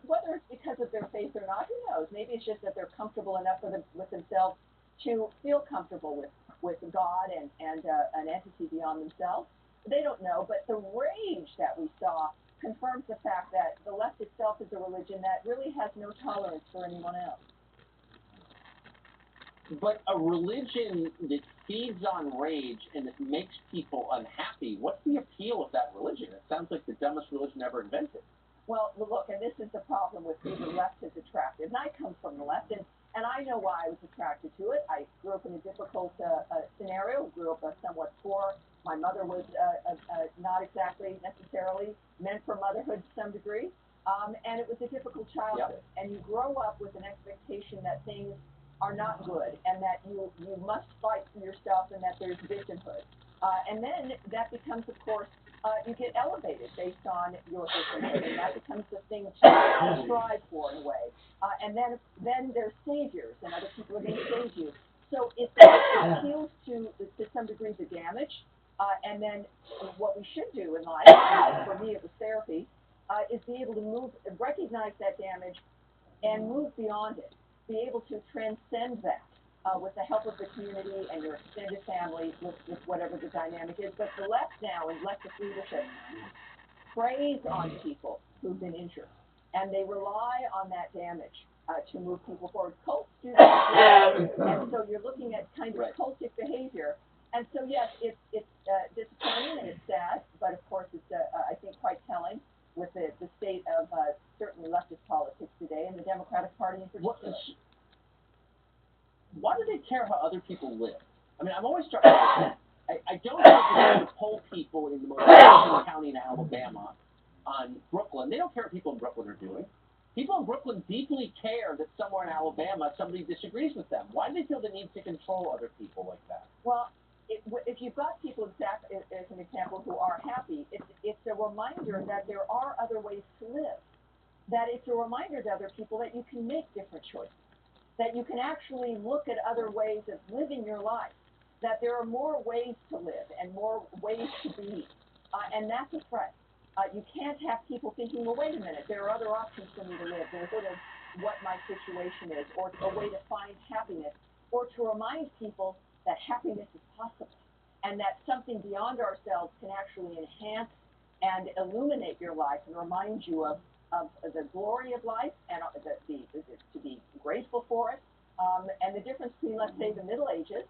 whether it's because of their faith or not, who knows? Maybe it's just that they're comfortable enough with themselves to feel comfortable with God and an entity beyond themselves. They don't know, but the rage that we saw confirms the fact that the left itself is a religion that really has no tolerance for anyone else. But a religion that feeds on rage and that makes people unhappy, what's the appeal of that religion? It sounds like the dumbest religion ever invented. Well, look, and this is the problem with who the left is attracted. And I come from the left, and I know why I was attracted to it. I grew up in a difficult scenario, grew up somewhat poor. My mother was not exactly necessarily meant for motherhood to some degree, and it was a difficult childhood. Yep. And you grow up with an expectation that things are not good, and that you must fight for yourself, and that there's victimhood. And then that becomes, of course, you get elevated based on your victimhood, and that becomes the thing to strive for in a way. And then there's saviors, and other people are going to save you. So it appeals to some degree the damage. And then what we should do in life, for me it was therapy, is be able to recognize that damage and move beyond it. Be able to transcend that with the help of the community and your extended family, with whatever the dynamic is. But the left now, and leftist leadership, preys on people who've been injured, and they rely on that damage to move people forward. Cults do that, and so you're looking at kind of cultic behavior. And so, yes, it's disappointing and it's sad, but of course it's, I think, quite telling with the state of certainly leftist politics today and the Democratic Party in particular. Why do they care how other people live? I mean, I'm always struck by this. I don't think they're going to poll people in the most important county in Alabama on Brooklyn. They don't care what people in Brooklyn are doing. People in Brooklyn deeply care that somewhere in Alabama somebody disagrees with them. Why do they feel the need to control other people like that? Well, if you've got people, as an example, who are happy, it's a reminder that there are other ways to live. That it's a reminder to other people that you can make different choices. That you can actually look at other ways of living your life. That there are more ways to live and more ways to be. And that's a threat. You can't have people thinking, well, wait a minute, there are other options for me to live. There's sort of what my situation is, or a way to find happiness, or to remind people that happiness is possible, and that something beyond ourselves can actually enhance and illuminate your life and remind you of the glory of life and to be grateful for it, and the difference between, let's say, the Middle Ages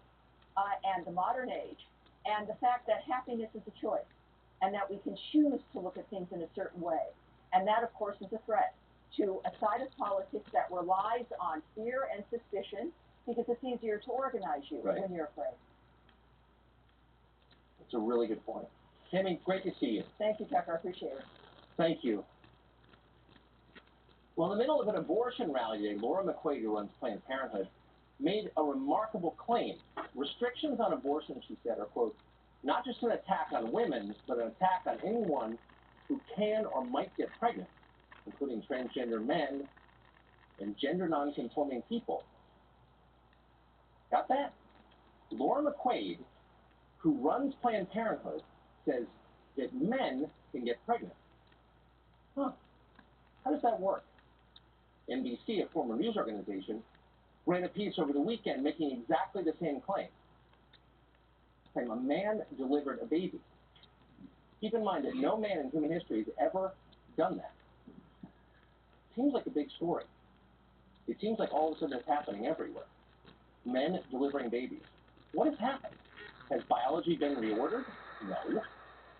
and the modern age, and the fact that happiness is a choice, and that we can choose to look at things in a certain way. And that, of course, is a threat to a side of politics that relies on fear and suspicion, because it's easier to organize you when you're afraid. That's a really good point. Tammy, great to see you. Thank you, Tucker. I appreciate it. Thank you. Well, in the middle of an abortion rally today, Laura McQuaid, who runs Planned Parenthood, made a remarkable claim. Restrictions on abortion, she said, are, quote, not just an attack on women, but an attack on anyone who can or might get pregnant, including transgender men and gender non-conforming people. Got that? Laura McQuaid, who runs Planned Parenthood, says that men can get pregnant. Huh. How does that work? NBC, a former news organization, ran a piece over the weekend making exactly the same claim. Saying a man delivered a baby. Keep in mind that no man in human history has ever done that. Seems like a big story. It seems like all of a sudden it's happening everywhere. men delivering babies. What has happened? Has biology been reordered? No.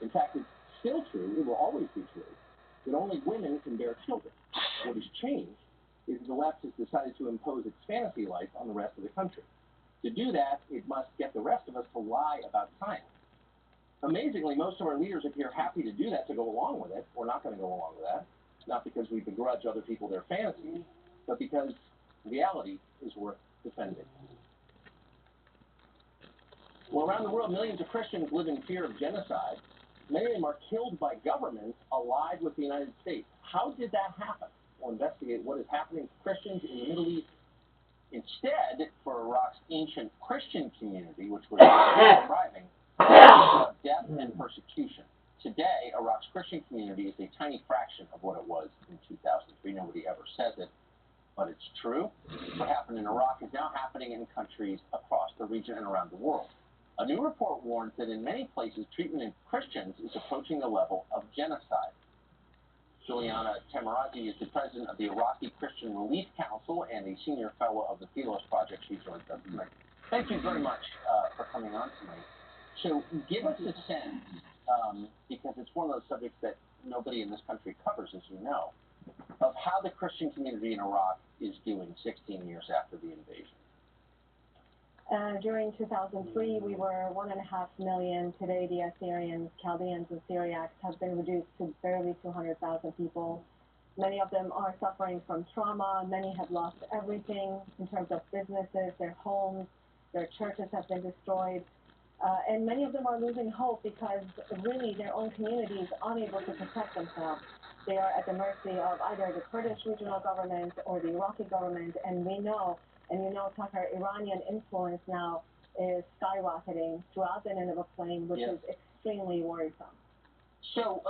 In fact, it's still true, it will always be true, that only women can bear children. What has changed is the left has decided to impose its fantasy life on the rest of the country. To do that, it must get the rest of us to lie about science. Amazingly, most of our leaders appear happy to do that, to go along with it. We're not going to go along with that, not because we begrudge other people their fantasies, but because reality is worth defending. Well, around the world, millions of Christians live in fear of genocide. Many of them are killed by governments allied with the United States. How did that happen? We'll investigate what is happening to Christians in the Middle East. Instead, for Iraq's ancient Christian community, which was thriving, death and persecution. Today, Iraq's Christian community is a tiny fraction of what it was in 2003. Nobody ever says it, but it's true. What happened in Iraq is now happening in countries across the region and around the world. A new report warns that in many places, treatment of Christians is approaching the level of genocide. Juliana Tamarazi is the president of the Iraqi Christian Relief Council and a senior fellow of the Philos Project. She joins us tonight. Thank you very much for coming on tonight. So give us a sense, because it's one of those subjects that nobody in this country covers, as you know, of how the Christian community in Iraq is doing 16 years after the invasion. During 2003, we were 1.5 million. Today, the Assyrians, Chaldeans, and Syriacs have been reduced to barely 200,000 people. Many of them are suffering from trauma. Many have lost everything in terms of businesses, their homes, their churches have been destroyed. And many of them are losing hope because really their own community is unable to protect themselves. They are at the mercy of either the Kurdish regional government or the Iraqi government, and we know, and you know, Tucker, Iranian influence now is skyrocketing throughout the Nineveh Plain, which is extremely worrisome. So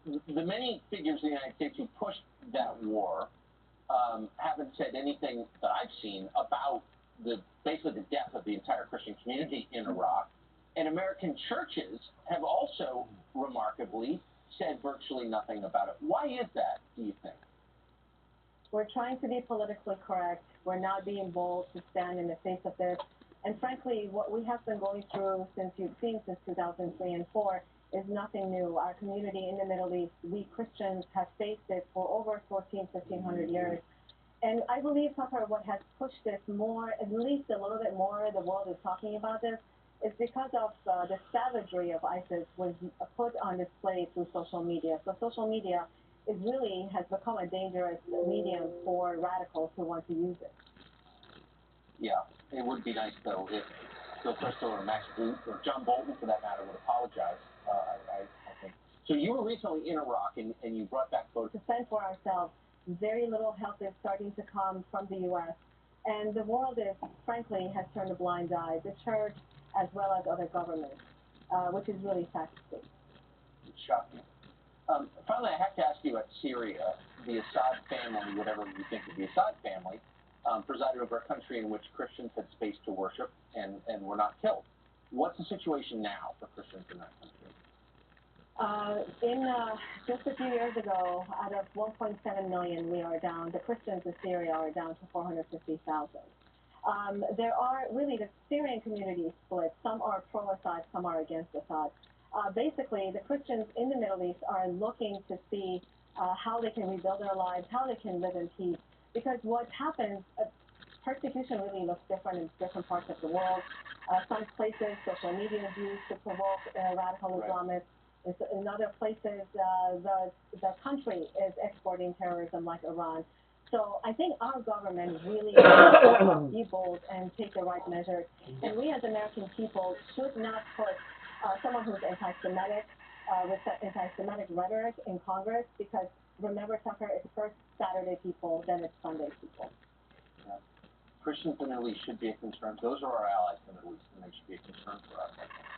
the many figures in the United States who pushed that war haven't said anything that I've seen about basically the death of the entire Christian community in Iraq. And American churches have also remarkably said virtually nothing about it. Why is that, do you think? We're trying to be politically correct. We're not being bold to stand in the face of this. And frankly, what we have been going through since 2003 and 2004 is nothing new. Our community in the Middle East, we Christians have faced it for over 1,500 years. And I believe, Tucker, what has pushed this more, at least a little bit more, the world is talking about this, is because of the savagery of ISIS was put on display through social media. So social media has become a dangerous medium for radicals who want to use it. Yeah, it would be nice, though, if Bill Kristol or Max Boot or John Bolton, for that matter, would apologize, I think. So you were recently in Iraq, and you brought back photos. To fend for ourselves, very little help is starting to come from the U.S., and the world frankly, has turned a blind eye, the church as well as other governments, which is really sad to see. It's shocking. Finally, I have to ask you about Syria. The Assad family, whatever you think of the Assad family, presided over a country in which Christians had space to worship and were not killed. What's the situation now for Christians in that country? Just a few years ago, out of 1.7 million, we are down. The Christians in Syria are down to 450,000. There are really, the Syrian community is split. Some are pro-Assad, some are against Assad. Basically, the Christians in the Middle East are looking to see how they can rebuild their lives, how they can live in peace. Because what happens, persecution really looks different in different parts of the world. Some places, social media is used to provoke radical Islamists. In other places, the country is exporting terrorism like Iran. So I think our government really needs to be bold and take the right measures. And we as American people should not put someone who's anti-Semitic with anti-Semitic rhetoric in Congress, because remember, Tucker, it's first Saturday people, then it's Sunday people. Yeah. Christians in the Middle East should be a concern. Those are our allies in the Middle East, and they should be a concern for us.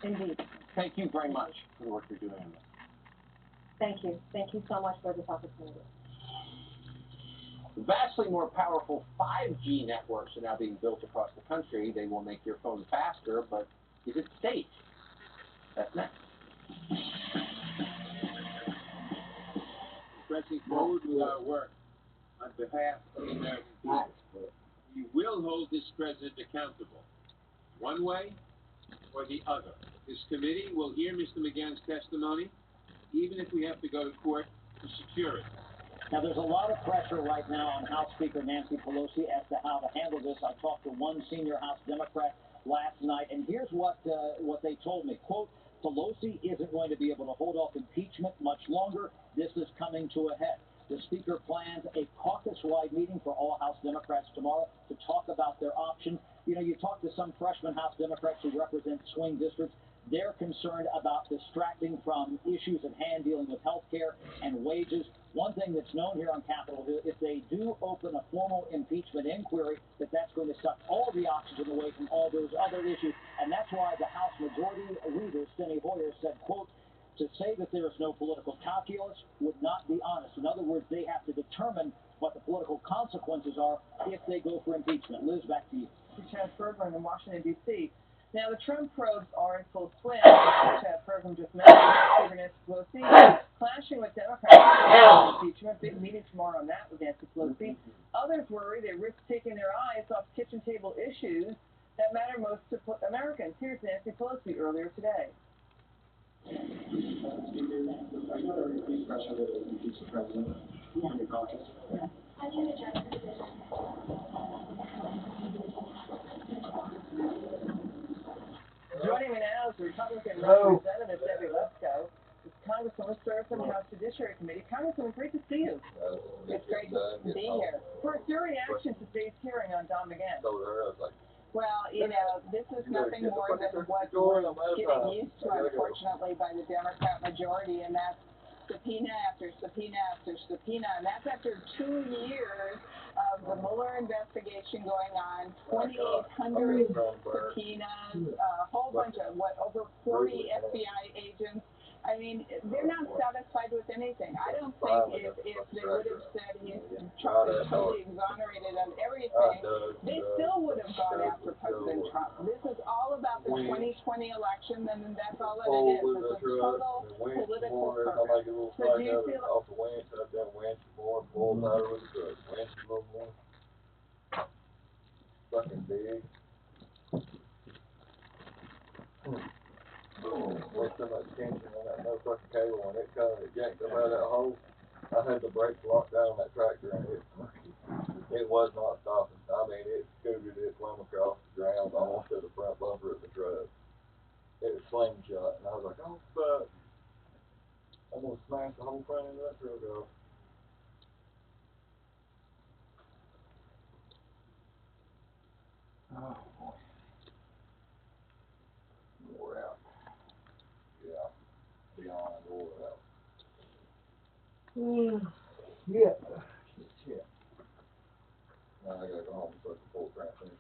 Indeed. Thank you very much for the work you're doing on this. Thank you. Thank you so much for this opportunity. Vastly more powerful 5G networks are now being built across the country. They will make your phone faster, but is it safe? That's next. Pressing forward with our work on behalf of the American people. he will hold this president accountable, one way or the other. This committee will hear Mr. McGahn's testimony, even if we have to go to court to secure it. Now, there's a lot of pressure right now on House Speaker Nancy Pelosi as to how to handle this. I talked to one senior House Democrat last night, and here's what they told me. Quote, Pelosi isn't going to be able to hold off impeachment much longer. This is coming to a head. The Speaker plans a caucus-wide meeting for all House Democrats tomorrow to talk about their options. You know, you talk to some freshman House Democrats who represent swing districts. They're concerned about distracting from issues at hand dealing with health care and wages. One thing that's known here on Capitol Hill, if they do open a formal impeachment inquiry, that's going to suck all the oxygen away from all those other issues. And that's why the House Majority Leader, Steny Hoyer, said, quote, to say that there is no political calculus would not be honest. In other words, they have to determine what the political consequences are if they go for impeachment. Liz, back to you. Chad Bergman in Washington, D.C. Now, the Trump probes are in full swing, as Chad Bergman just mentioned. Speaker Nancy Pelosi clashing with Democrats on impeachment. Big meeting tomorrow on that with Nancy Pelosi. Others worry they risk taking their eyes off kitchen table issues that matter most to Americans. Here's Nancy Pelosi earlier today. Are you under increased pressure to impeach the president from your caucus? Yeah. How do you address the position? Joining me now is Republican Representative Debbie Lesko. Congresswoman serves on the House Judiciary Committee. Congresswoman, great to see you. It's great to be here. First, your reaction to today's hearing on Don McGahn. Well, you know, this is nothing more than what we're getting used to, unfortunately, by the Democrat majority, and that's subpoena after subpoena after subpoena, and that's after 2 years of the Mueller investigation going on, 2,800 subpoenas, a whole bunch of, over 40 FBI agents. I mean, they're not satisfied with anything. I don't think if they would have said Trump is totally exonerated on everything, they still would have gone after President Trump. This is all about the 2020 election, and that's all that it is. It's a total political purpose. So do you feel off the winch, I've done winch before, pulled out with the truck. Winch a little more. Fucking big. There's so much tension on that motherfucking cable when it comes, it yanked up out of that hole. I had the brakes locked down on that tractor and it was not stopping. I mean, it scooted, it swam across the ground almost to the front bumper of the truck. It was slingshot, and I was like, oh fuck. I'm gonna smash the whole front end of that truck off. Oh boy. Wore out. Yeah. Beyond wore out. Yeah. Shit. Now I gotta go home and put the full transmission.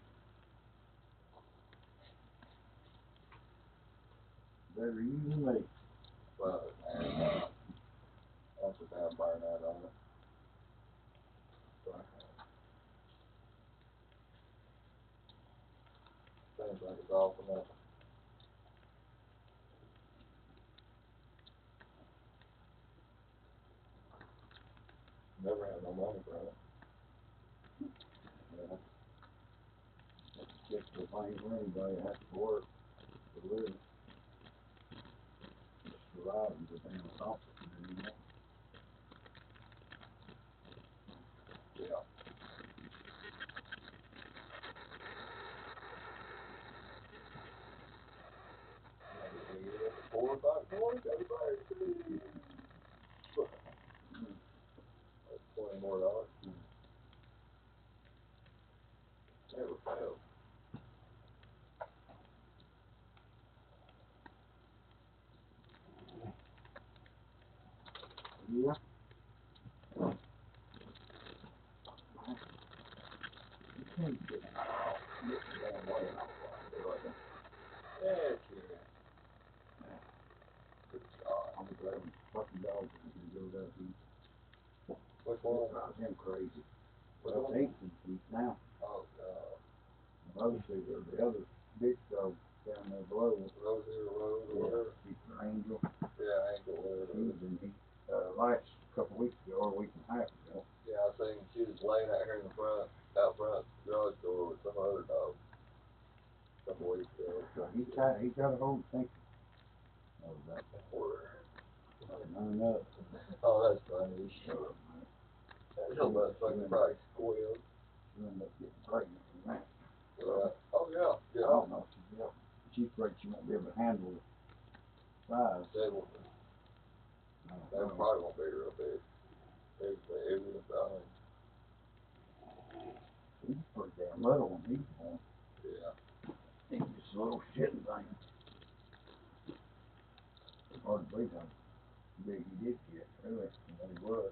Better you than me. But, man, that's a damn burnout on it. Seems like it's awful enough. Never had no money for it. Yeah. Just the thing for anybody that has to work to live. Survive the damn office anymore. Yeah. Yeah, 4 or 5 points, everybody. That's $20 more. Never fails. Yeah. You can't get damn way out. Heck yeah. Good God. I'm glad them fucking dogs can go that deep. Which one? Drives him crazy. Which Well, one? 18 feet now. Oh God. The other two, the other big dog down there below. Rosie or Rose or whatever. Keeper Angel. Yeah, Angel, whatever. She was in heat last couple weeks ago or a week and a half ago. Yeah, I seen she was laying out here in the front, out front garage door. he got a hold, think. Oh, that. Up. Oh, that's funny. That's a motherfucking price. Squeal. She ended up getting pregnant from that. Oh, yeah. Yeah. I don't know if she's afraid she won't be able to handle the size. That probably won't be real big. It was dying. He's pretty damn little when he's born. Yeah. He's just a little shitting thing. Hard to believe how big he did get, really, from what he was.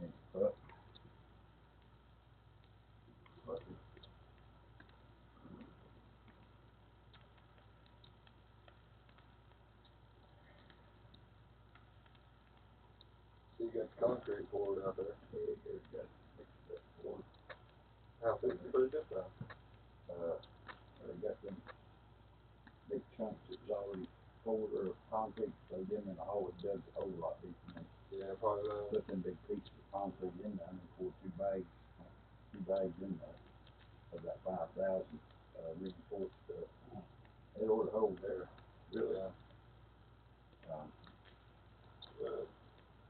And but So you got the concrete poured out there. it's got poured. How big did you put it this time? They got them big chunks that's already poured or concrete laid in the hole. It does a whole lot deeper. Yeah, probably that. Put them big pieces of concrete in there and pour two bags in there. About 5,000 reinforced stuff. They ought to hold there, really. Yeah.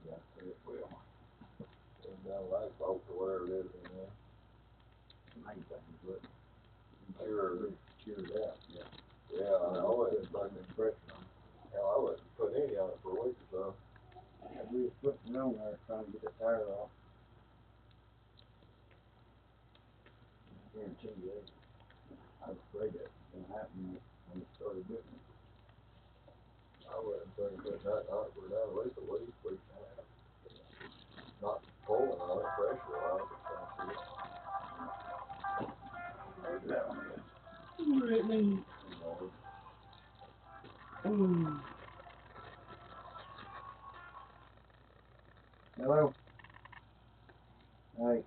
Yeah, it will. And down light bulbs or whatever it is in there. Main thing is what Cured out. Yeah. Yeah, I wouldn't fucking pressure on it. hell, I wouldn't put any on it for a week or so. Yeah, we was putting it on there trying to get the tire off. I guarantee you that. I was afraid that was going to happen when we started doing it. I wouldn't think put that on it for at least a week and a half. Not pulling on it, pressure on it. That one is. Brittany. Hello. Hey.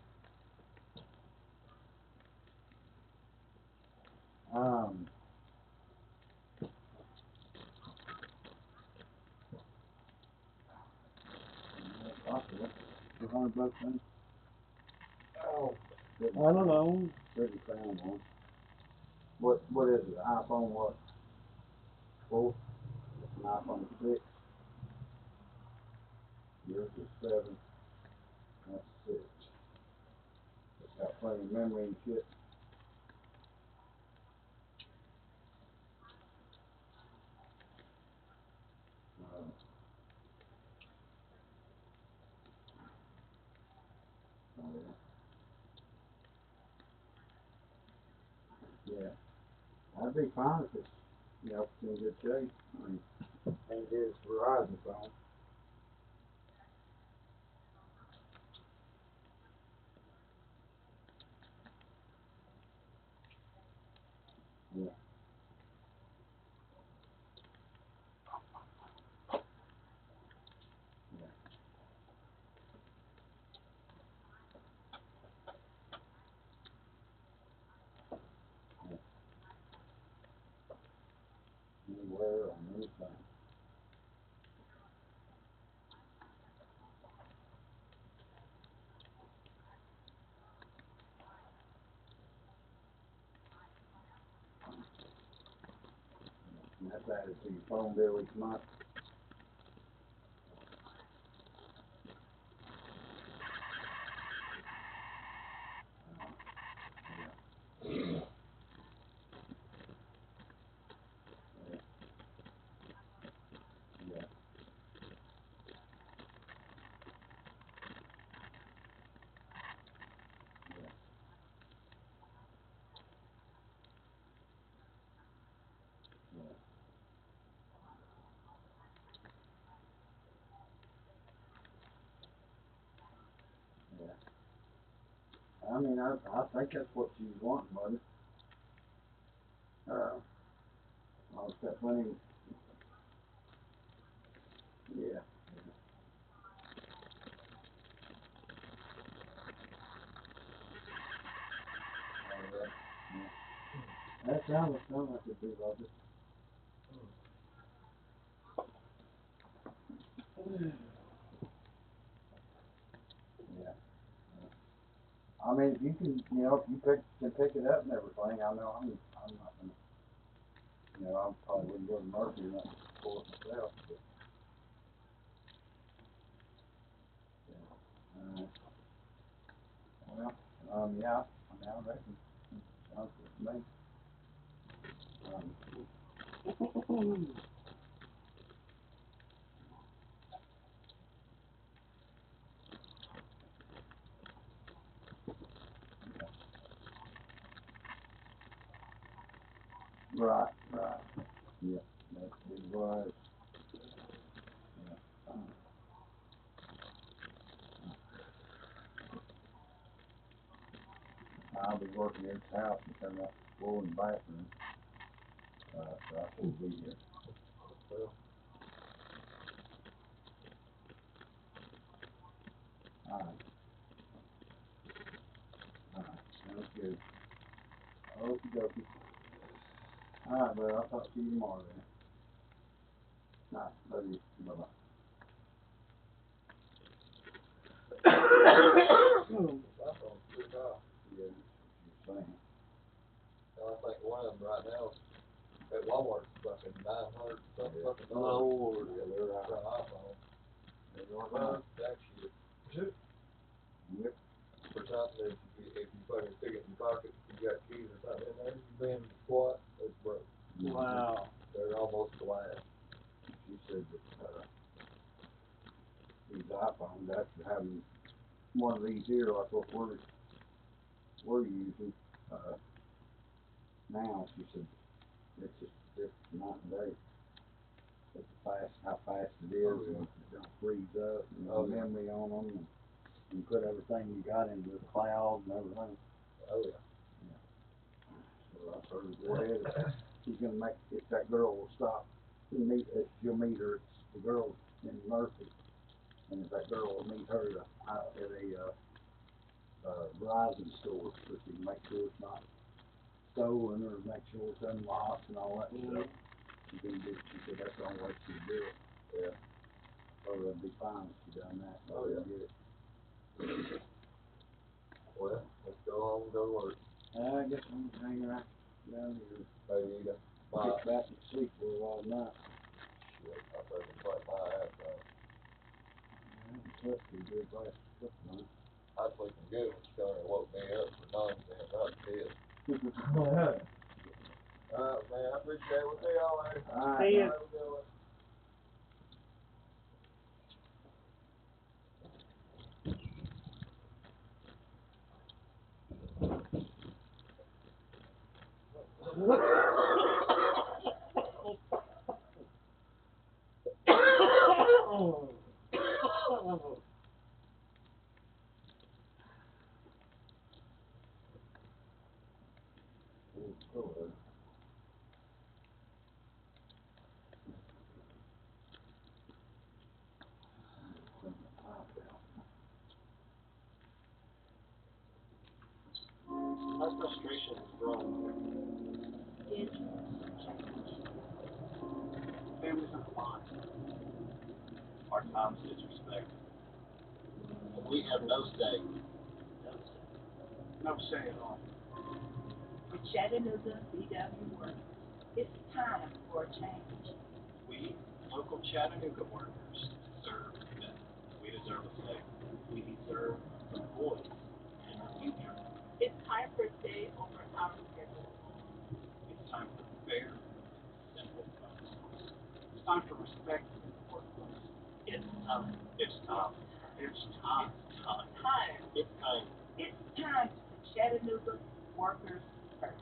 Possible. $200 in. Oh. I don't know. Pretty found one. What is it? iPhone what? 4? An iPhone 6. Yours is 7. That's 6. It's got plenty of memory and shit. Yeah. I'd be fine if it's, it's in good shape. I mean, and it is Verizon phone. Yeah. Anywhere on anything. And that's added to your phone bill each month. I mean, I think that's what she was wanting, wasn't it? I was got plenty. Yeah. That sounds like it'd be lovely. Yeah. I mean, if you can, if you can pick it up and everything, I know I'm not gonna, You know, I probably wouldn't go to Mercury unless it's for it myself. But, yeah. Well, yeah. I mean, I reckon. Sounds good to me. Right. Yeah, that's what it was. Yeah. I'll be working at his house and turn up the floor in the bathroom. So I should be here. Well, Alright. Sounds good. Okie dokie. Alright, well, I'll talk to you tomorrow then. Alright, love you. Bye-bye. that's on pretty high. Yeah, you're saying. I think one of them right now at Walmart is fucking 900 something fucking Lord. dollars. Yeah, they're right. For an iPhone. They're Well, right. that shit. Yep. For something that if you fucking stick it in your pocket, you got keys or something in there, you bend the squat, it's broke. Wow. They're almost flat. She said that these iPhones, after having one of these here, like what we're using, now, she said, it's just night and day. It's how fast it is, and it don't freeze up, and the memory on them, and you put everything you got into the cloud and everything. Oh yeah. So I told her, go ahead, she's gonna make, if that girl will stop, if you'll meet her, it's the girl in Murphy, and if that girl will meet her at a Verizon store, so she can make sure it's not stolen, or make sure it's unlocked and all that stuff. She said that's the only way she can do it. Yeah. So that'd be fine if she done that. Oh yeah. Get it. Well, let's go home and go to work. I guess I'm gonna hang right down here. Maybe you Get back and sleep for a while tonight. Shit, I fucking fight my ass off. I haven't slept too good last couple nights. I was sleeping good when Stunner woke me up for nonsense. I was pissed. Man, I appreciate it. We'll see y'all later. See ya. My frustration is growing. It's Families on the line. Our time's disrespected. And we have no say. No say at all. the Chattanooga VW workers. It's time for a change. We, local Chattanooga workers, deserve better. We deserve a say. We deserve a voice in our future. It's time for a day over our schedule. It's time for fair, simple process. It's time for respect in the workplace. It's time. It's time. It's time. It's time. It's time. It's time to put Chattanooga workers first.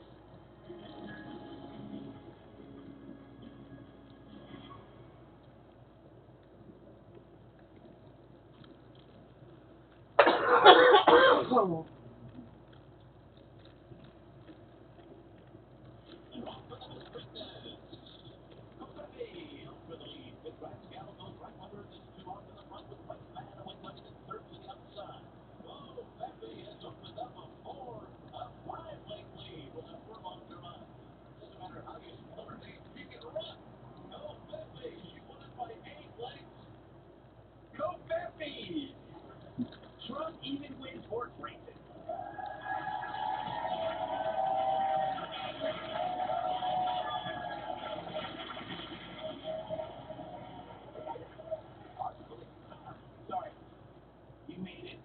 Trump even wins horse racing.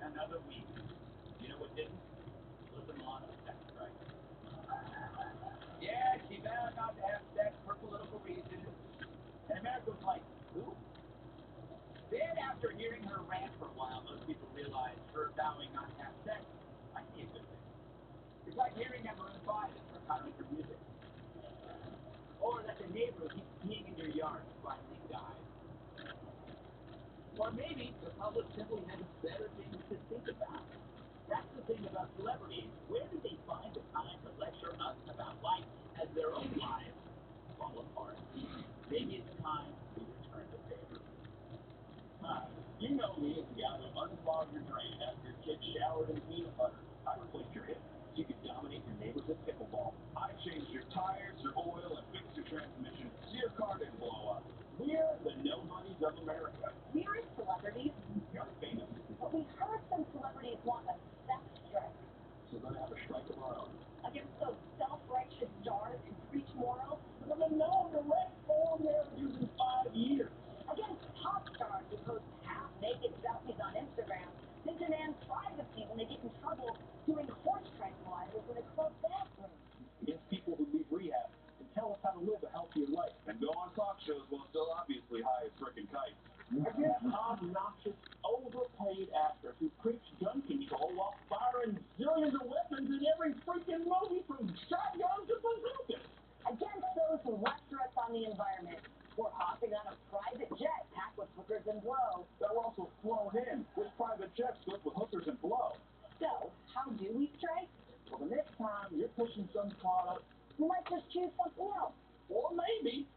another week. You know what didn't? Flip them on a sex strike. Yeah, she vowed not to have sex for political reasons. And America was like, who? Then after hearing her rant for a while, most people realized her vowing not to have sex might be a good thing. It's like hearing that Maroon 5 is retiring her music. Or that the neighbor who keeps peeing in your yard finally died. Or maybe the public simply has better things to think about. That's the thing about celebrities. Where do they find the time to lecture us about life as their own lives fall apart? Maybe it's time we return the favor. You know me as the guy who unclogged your drain after your kid showered in peanut butter. I replaced your hip so you could dominate your neighbors at pickleball. I changed your tires, your oil, and fixed your transmission so your car didn't blow up. We're the nobodies of America. We're celebrities. You're famous. But we heard some celebrities want a sex strike. So we're going to have a strike of our own. Against those self-righteous stars who preach morals. We're going to know the red 4 marriages in 5 years. Against pop stars who post half-naked selfies on Instagram, they demand privacy when they get in trouble doing horse tranquilizers in a closed bathroom. Against people who leave rehab and tell us how to live a healthier life. And go on talk shows while still obviously high as frickin' kites. Against obnoxious, overpaid actors who preach gun control while firing zillions of weapons in every freaking movie from shotguns to bazookas. Against those who lecture us on the environment. We're hopping on a private jet packed with hookers and blow. That we're also flown in with private jets filled with hookers and blow. So, how do we strike? Well, the next time you're pushing some product, we might just choose something else. Or maybe,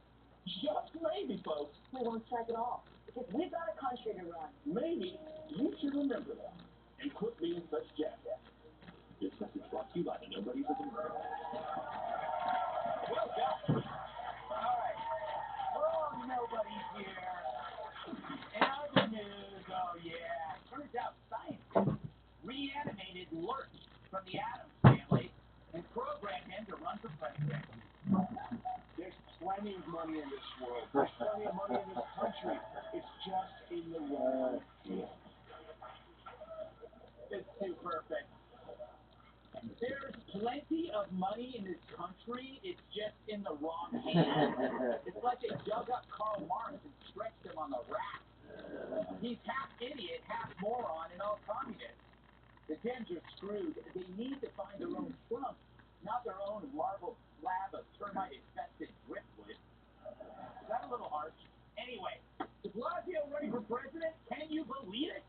just maybe, folks, we won't strike at all. Because we've got a country to run. Maybe you should remember that and quit being such jackasses. This message brought to you by the Nobodies of America. Well done. All right. We're all nobodies here. In other news, oh yeah, turns out scientists reanimated Lurch from the Addams family and programmed him to run for president. There's plenty of money in this world. There's plenty of money in this country. It's just in the wrong hands. It's too perfect. There's plenty of money in this country. It's just in the wrong hands. It's like they dug up Karl Marx and stretched him on the rack. He's half idiot, half moron, and all communist. The Dems are screwed. They need to find their own Trump, not their own marble slab of termite-infested driftwood. Is that a little harsh? Anyway, de Blasio running for president? Can you believe it?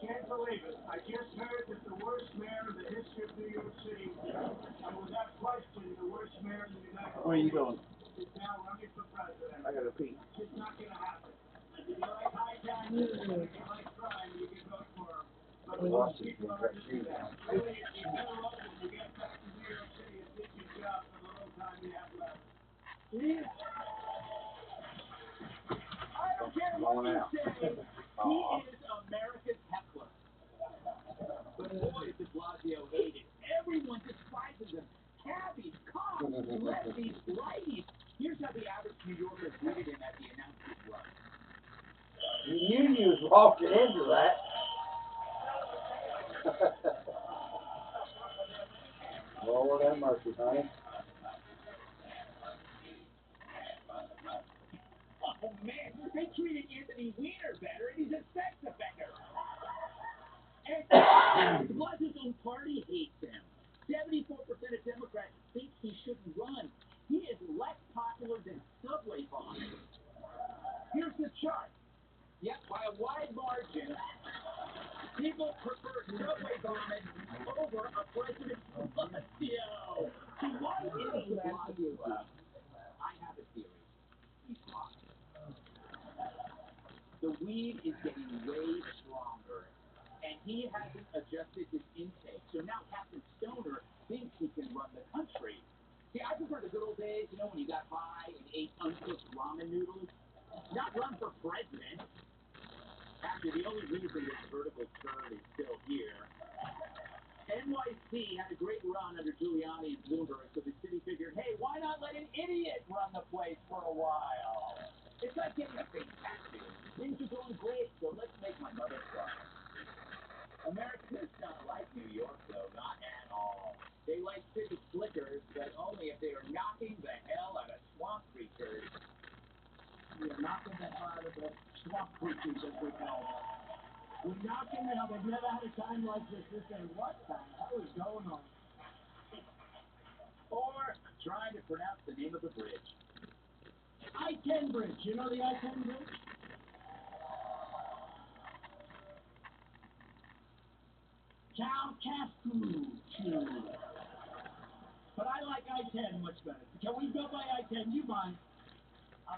Can't believe it. I just heard that the worst mayor in the history of New York City, and without question, the worst mayor in the United States. Where are you going? Is now running for president. I gotta pee. It's not going to happen. If you like high taxes, if you like crime, you can vote for him. But most people aren't going to do that. Really, if you go up and you get back to New York City and take your job for the little time you have left. Please. I don't care what you say. He is America's heckler. But boy, is de Blasio hated. Everyone despises him. Cabbies, cops, lefties, righties. Here's how the average New Yorker greeted him at the announcement run. You knew you was walking into that. Lord have mercy, honey. Oh man, they treated Anthony Weiner better, and he's a sex offender. And de Blasio's own party hates him. 74% of Democrats think he shouldn't run. He is less popular than subway bombing. Here's the chart. Yep, by a wide margin, people prefer subway bombing over a President Blasio. So why is de Blasio? I have a theory. He's hot. The weed is getting way stronger, and he hasn't adjusted his intake. So now Captain Stoner thinks he can run the country. See, I prefer the good old days, you know, when you got high and ate uncooked ramen noodles. Not run for president. Actually, the only reason this vertical turd is still here. NYC had a great run under Giuliani and Bloomberg, so the city figured, hey, why not let an idiot run the place for a while? It's like getting a fake tattoo. Things are going great, so let's make my mother cry. New York, though, not at all. They like city slickers, but only if they are knocking the hell out of swamp creatures. We are knocking the hell out of the swamp creatures, as we call them. We're knocking them. They've never had a time like this. They're saying, what the hell is going on? Or trying to pronounce the name of the bridge. I-10 bridge. You know the I-10 bridge? But I like I-10 much better. Can we go by I-10? You mind?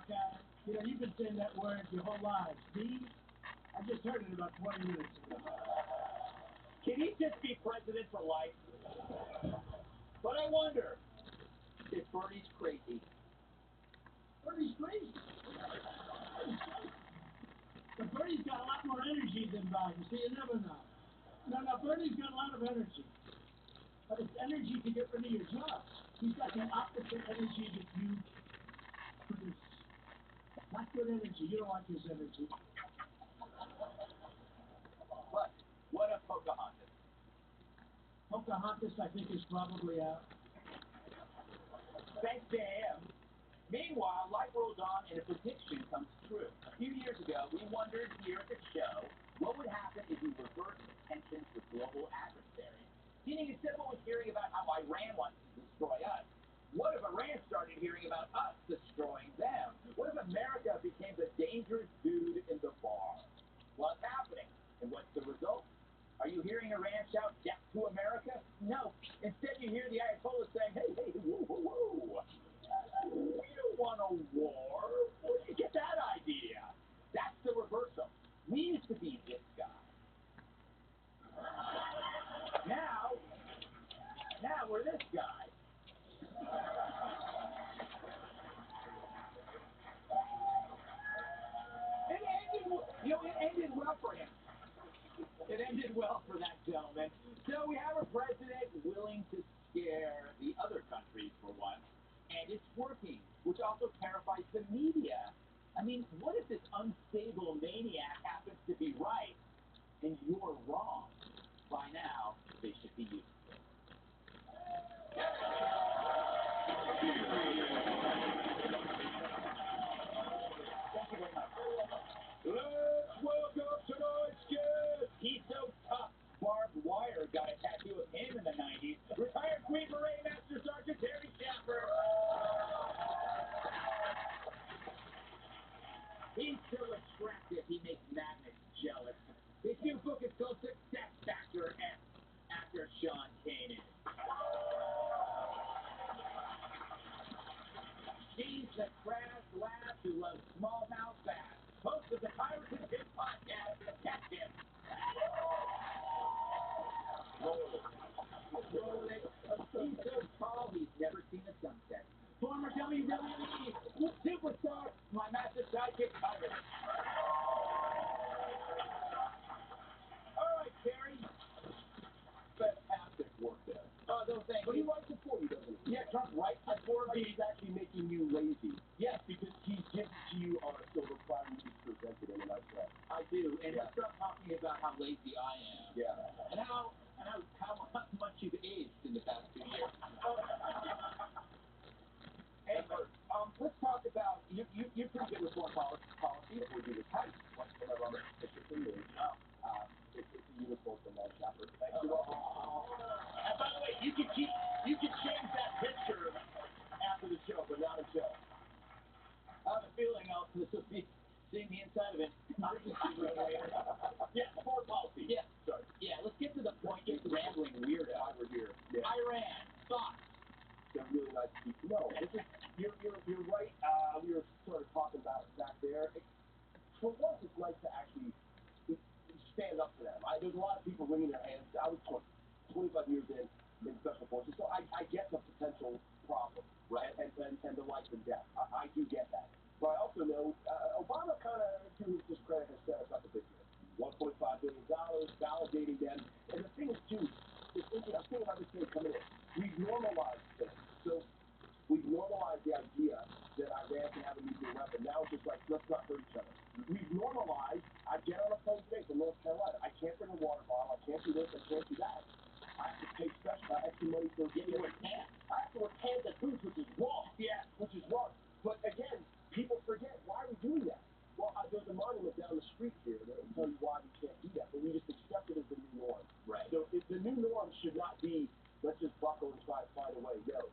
Okay. You know, you've been saying that word your whole life. See? I just heard it about 20 minutes ago. Can he just be president for life? But I wonder if Bernie's crazy. Bernie's crazy. But Bernie's got a lot more energy than Biden. See, you never know. No, Bernie's got a lot of energy. But it's energy to get rid of your job. He's got the opposite energy that you produce. Not good energy. You don't want this energy. But what of Pocahontas? Pocahontas, I think, is probably out. Thanks to him. Meanwhile, life rolls on and a prediction comes true. A few years ago, we wondered here at the show what would happen if we reversed the tensions with global adversaries. Seeming as simple as hearing about how Iran wants to destroy us. What if Iran started hearing about us destroying them? What if America became the dangerous dude in the bar? What's happening? And what's the result? Are you hearing Iran shout death to America? No. Instead, you hear the Ayatollah saying, hey, whoa, whoa, whoa. We don't want a war. Where did you get that idea? That's the reversal. We used to be this guy. Now we're this guy. It ended well for him. It ended well for that gentleman. So we have a president willing to scare the other countries for once. And it's working, which also terrifies the media. I mean, what if this unstable maniac happens to be right and you're wrong? By now, they should be used to it. Thank you very much. Let's welcome tonight's guest. He's so tough, barbed wire got a tattoo of him in the 90s. Retired Green Beret Master Sergeant Terry Shepard. He's so attractive, he makes magnets jealous. His new book is called Success Factor X, after Sean Kanan. She's the crass lass who loves smallmouth bass, host of the Pirates and Pimp podcast, Detective. Roll it. He's so tall, he's never seen a sunset. Former WWE superstar, my master sidekick, Tiger. All right, Terry. Fantastic work there. Oh, no, thank you. But he writes it for you, doesn't he? Yeah, Trump writes it for me. He's actually making you lazy. Yes, because he gives to you on a silver platter and you just present it in a nice way. I do, and yeah. Start talking about how lazy I am. Yeah. And how much you've aged in the past 2 years. Hey, let's talk about, you're pretty good with foreign policy. Would you just type? What's the level of picture for you? It's a unicorn from Long Shopper. Thank you. And by the way, you can change that picture after the show, but not until. I have a feeling I'll be seeing the inside of it. Yeah, foreign policy. Yeah, sorry. Yeah, let's get to the point. Get the rambling weirdo. We're here. Yeah. Iran, thoughts? They're really nice people. No, you're right. We were sort of talking about back there. For once, it's nice to actually you why we can't do that, but we just accept it as the new norm. Right. So the new norm should not be, let's just buckle and try to find a way. No,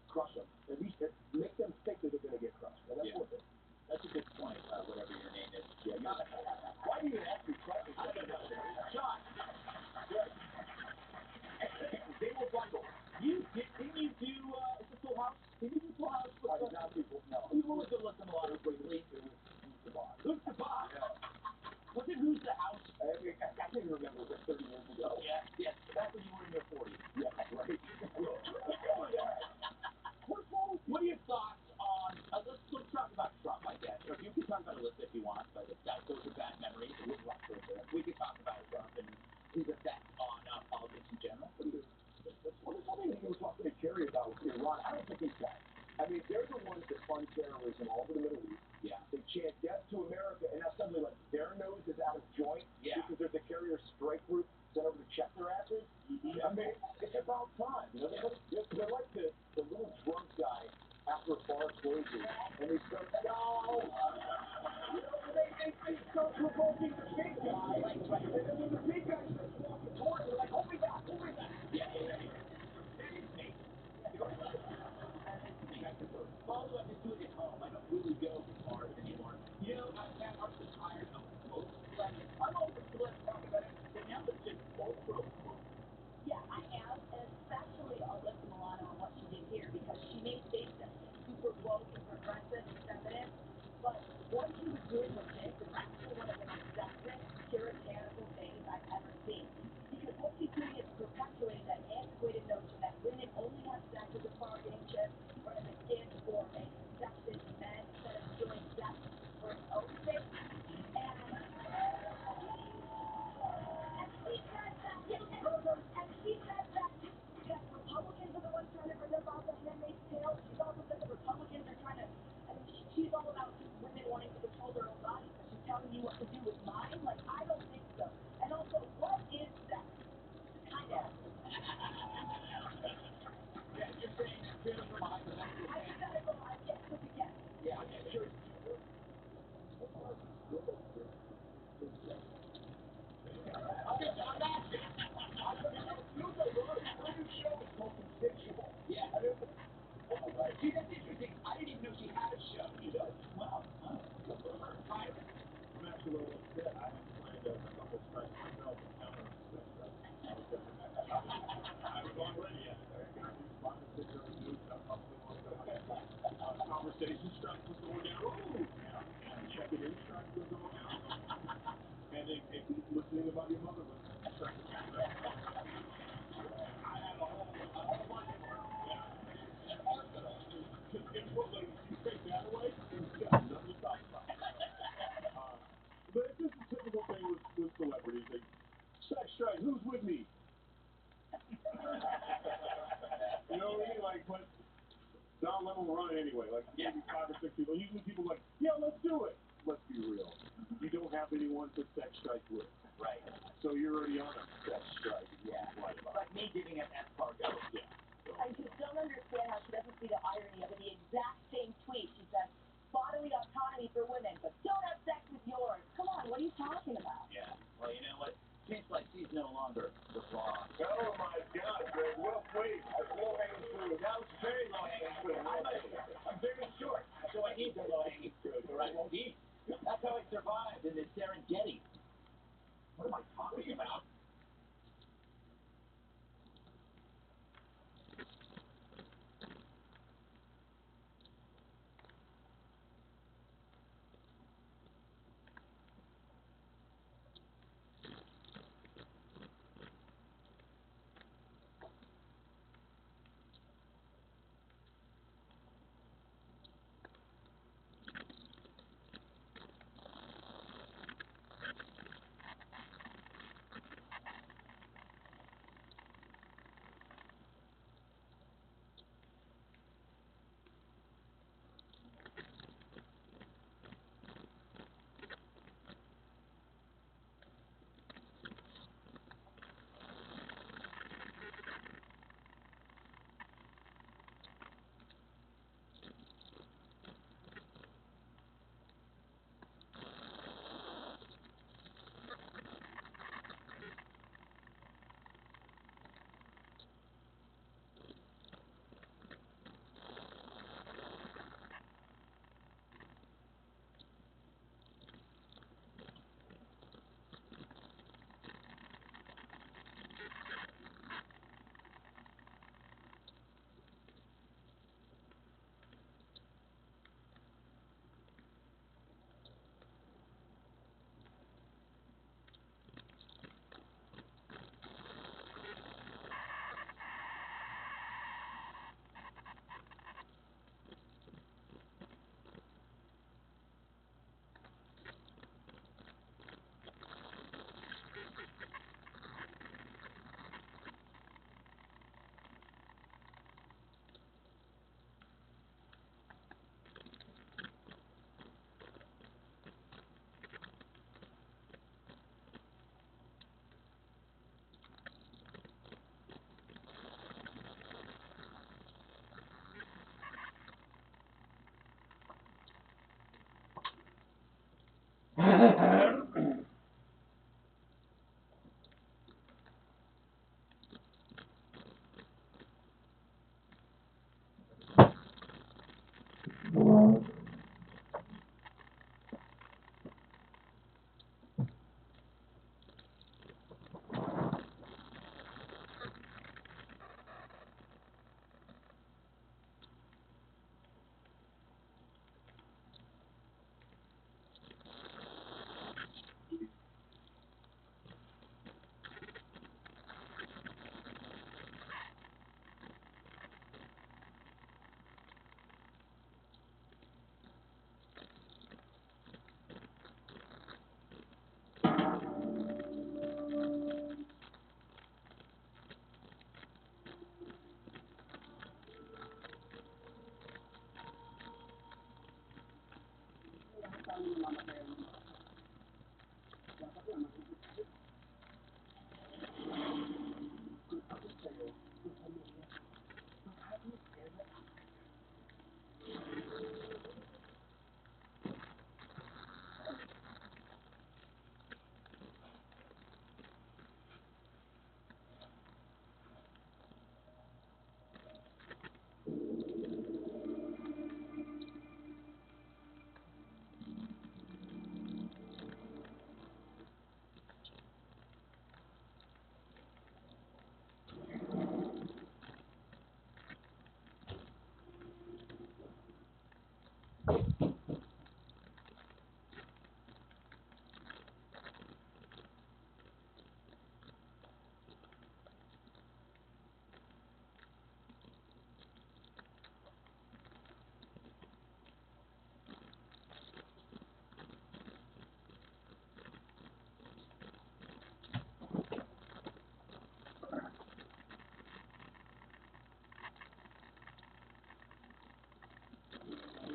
crush them. At least make them think that they're going to get crushed. And that's what it is. That's a good point, whatever your name is. Yeah, why do you ask me questions? I don't know. John. Good. They will bundle. Didn't you do, is it Full House? Did you do Full House? I did not do Full House. You were good looking a lot of lately. It was Who's the Boss. Who's the Boss? Yeah. Was it Who's the House? I can't even remember. It was like 30 years ago. Yeah, yes. Back when you were in your 40s. Yeah, right. What are your thoughts on, let's talk about Trump, I guess. Or you can talk about Alyssa if you want, but those are bad memories. We could talk about Trump and his effect on politics in general. Well, there's something that you were talking to Kerry about with Iran. I don't think it's that. I mean, they're the ones that fund terrorism all over the Middle East. Yeah. They chant death to America, and now suddenly, like, their nose is out of joint because there's a carrier strike group sent over to check their asses. Mm-hmm. I mean, it's about time. You know, they're like the little drunk guy after a bar closes, and they start, no! You know, they start provoking the big guy, and then the big guy starts walking towards them, like, hold me back, hold me back. Yeah, that is me. Although I just do it at home, I don't really go to bars anymore. You know, I'm so tired of most celebrities. I'm over celebrities talking about it, and now it's just both broke. Yeah, I am, and especially Alyssa Milano and what she did here, because she may say something super woke and progressive and feminine, but what she was doing with this is actually one of the most sexist, puritanical things I've ever seen. Because what she's doing is perpetuating that antiquated notion that women only have sex as a bargaining chip or as a gift for a sexist men instead of doing sex for its own sake. And she said that Republicans are the ones trying to bring about the Handmaid's Tale. She's also said the Republicans are trying to, I mean, she's all about women wanting to control their own bodies, but she's telling you what to do with mine? Like, I don't think so. And also, what is sex? Kind of. Yeah, you're saying that feeling from a hypothetical standpoint. Hypothetical, I guess, with a guess. Yeah, sure. Yeah. See, that's interesting. I didn't even know she had a show. You know? Wow. Good for her. Private. I'm actually a little upset. I had planned a couple strikes myself and counter sex strikes. I was on ready. I got these 5 or 6 other dudes. I'm still on the conversation. Strikes was going down. Ooh! Yeah. Checking in. Strikes was going down. And they keep listening about your mother. Strikes was going down. I had a whole bunch of them. Yeah. Just input, like, you take that away, and you got nothing to talk about. But it's just a typical thing with celebrities. They sex strike, who's with me? You know what I mean? Like, but don't let them run anyway. Like, maybe 5 or 6 people. Usually people are like, yeah, let's do it. Let's be real. You don't have anyone to sex strike with. Right. So you're already on a sex strike. Yeah. Like me giving an escargot. Yeah. So, I just don't understand how she doesn't see the irony of it. The exact same tweet, she said, bodily autonomy for women, but don't have sex with yours. Come on, what are you talking about? Yeah. Well, you know what? Seems like she's no longer the boss. oh my God, Greg. Well played. That's low-hanging fruit. That was very low-hanging fruit. I'm very short, so I need the low-hanging fruit. Right? That's how I survived in this Serengeti. What am I talking about?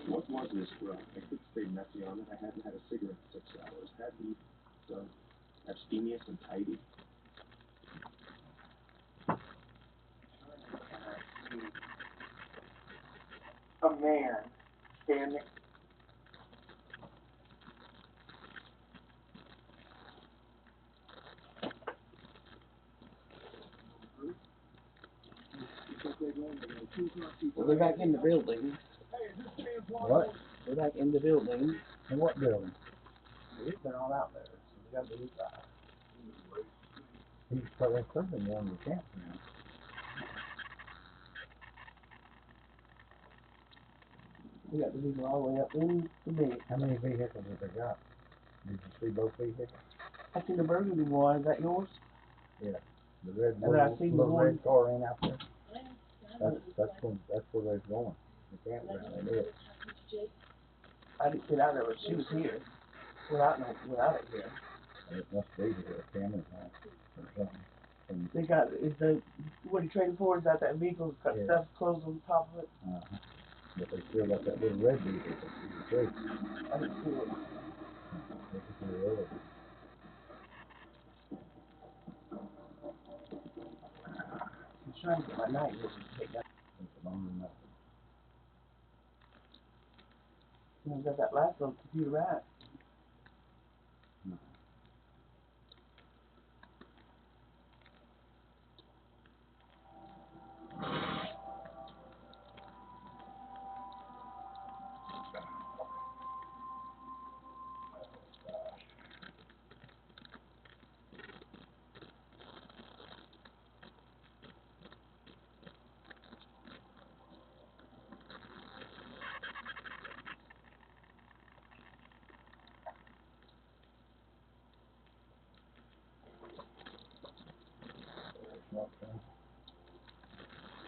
What was this drug? I could stay messy on it. I hadn't had a cigarette in 6 hours. Hadn't eaten. So, abstemious and tidy. A man standing. Well, we're back in the building. What? We're back in the building. In what building? They're all out there. So we got to do that. He's probably cooking one of the camps now. We got the people all the way up in the bed. How many vehicles have they got? Did you see both vehicles? I see the burgundy one. Is that yours? Yeah. The red, And I see the little one. red car in out there. That's where they're going. The campground, they did. I didn't get out of it. She was here. Without it here. It must be here, cameras on or something. And They got, what he traded for is that vehicle got Yeah. stuff closed on top of it. But they still got that little red vehicle that you see. I didn't see it. This is the red. I'm trying to get my night vision to take that. It's long enough. You got that last little computer right.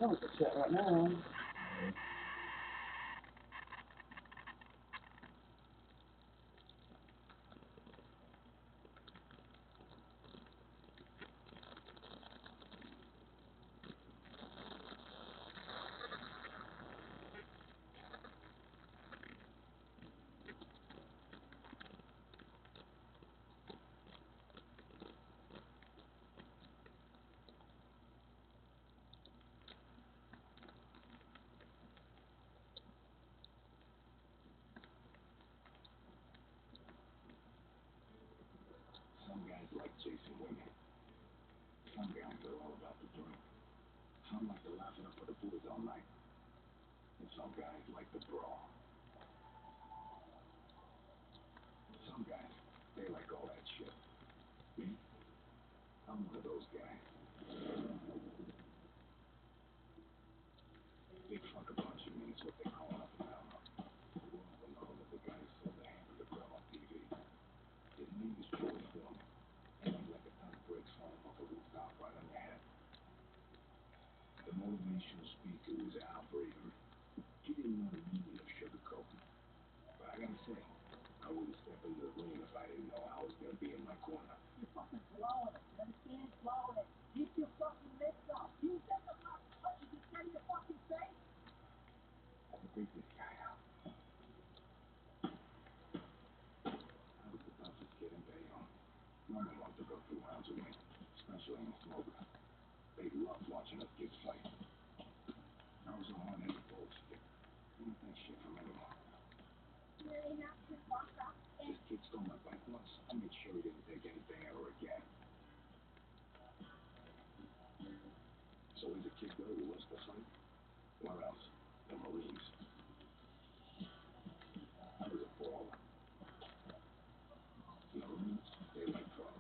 That was a shit right now. Some guys like chasing women. Some guys are all about the drink. Some like to laugh it up for the boys all night. And some guys like the brawl. Some guys, they like all that shit. Me? I'm one of those guys. Big fuck a bunch of me is what they call up and down. The world will know that the guy who sold the hamburger grill on TV. His name is Joey Foreman. And he's like a ton of bricks falling off a rooftop right on your head. The motivational speaker was Al Braver. He didn't know the meaning of sugarcoating. But I gotta say, I wouldn't step into the ring if I didn't know I was gonna be in my corner. You're fucking blowing it. You understand? Blowing it. Keep your fucking mitts up. You think I'm not punching you dead in your fucking face? I could take this guy out. I was the toughest kid in Bayonne. Nobody to win, especially in Florida. They love watching us kids fight. I was a hard-headed bullshit. I don't think shit from anyone. This kid stole my bike once. I made sure he didn't take anything ever again. So he's a kid girl who loves to fight? Where else? The Marines. I was a baller. The Marines, they like pros.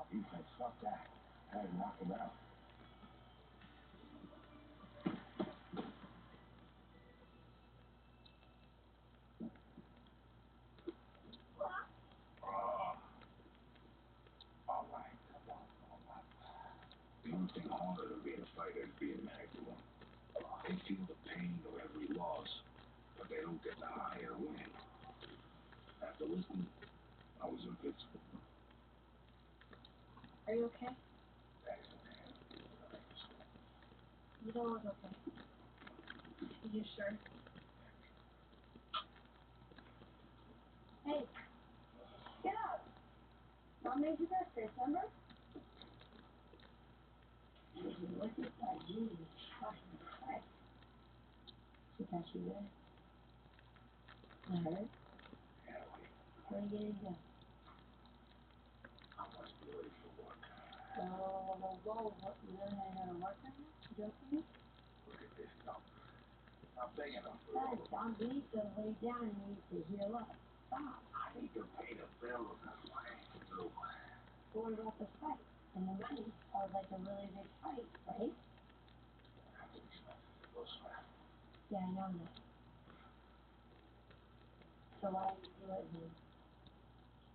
Defense, fuck that. I had to knock him out. All right, come on. The only thing harder than being a fighter is being married to one. They feel the pain of every loss, but they don't get the high of winning. After listening, I was invincible. Are you okay? Thanks, man. You don't look okay. Are you sure? Hey, get up. Mom made you breakfast, remember? Look at that beauty. Fucking Christ. She got you there. I heard. Where are you gonna go? I must be ready for work. Whoa. What, you really ain't gonna work on you? You joking me? Look at this stuff. Not big enough for all of us. Stop. You need to lay down and you need to heal up. Stop. I need to pay the bills. That's why I ain't through. What about the fight? And the money are like a really big fight, right? That's expensive. It goes fast. Yeah, I know that. So why did you do it then?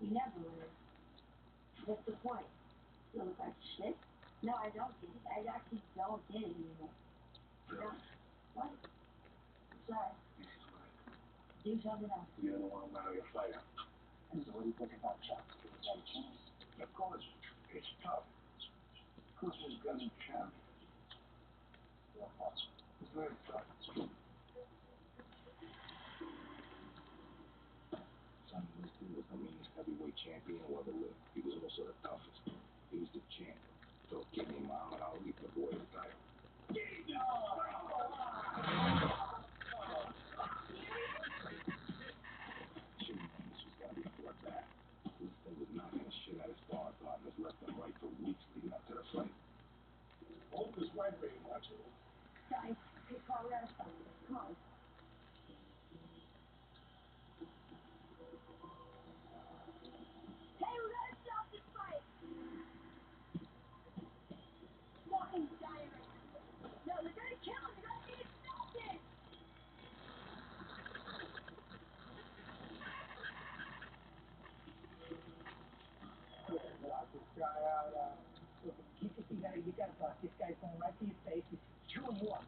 You never learn. What's the point? You look like shit? No, I don't get it. I actually don't get it anymore. Really? What? I'm sorry. This is what I Do something else. You don't want to marry a fighter. So what do you think about Chuck? Give the guy a chance? Of course. It's tough. Christmas gun and champ. It's very tough. Son, this dude was the meanest heavyweight champion who ever lived. He was also the toughest. He was the champ. So give me Muhammad Ali for the boy the title. This was gonna be a bloodbath. This thing was knocking the shit out of his sparring partners left and right for weeks leading up to Try pretty much. Guys, hey, Carl, we gotta stop this. Come on. Hey, we gotta stop this fight. Fucking diary. No, they're gonna kill him. You gotta get it stopped it. Knock this guy out. Look, you gotta block. This guy's going right to your face. He's chewing you up.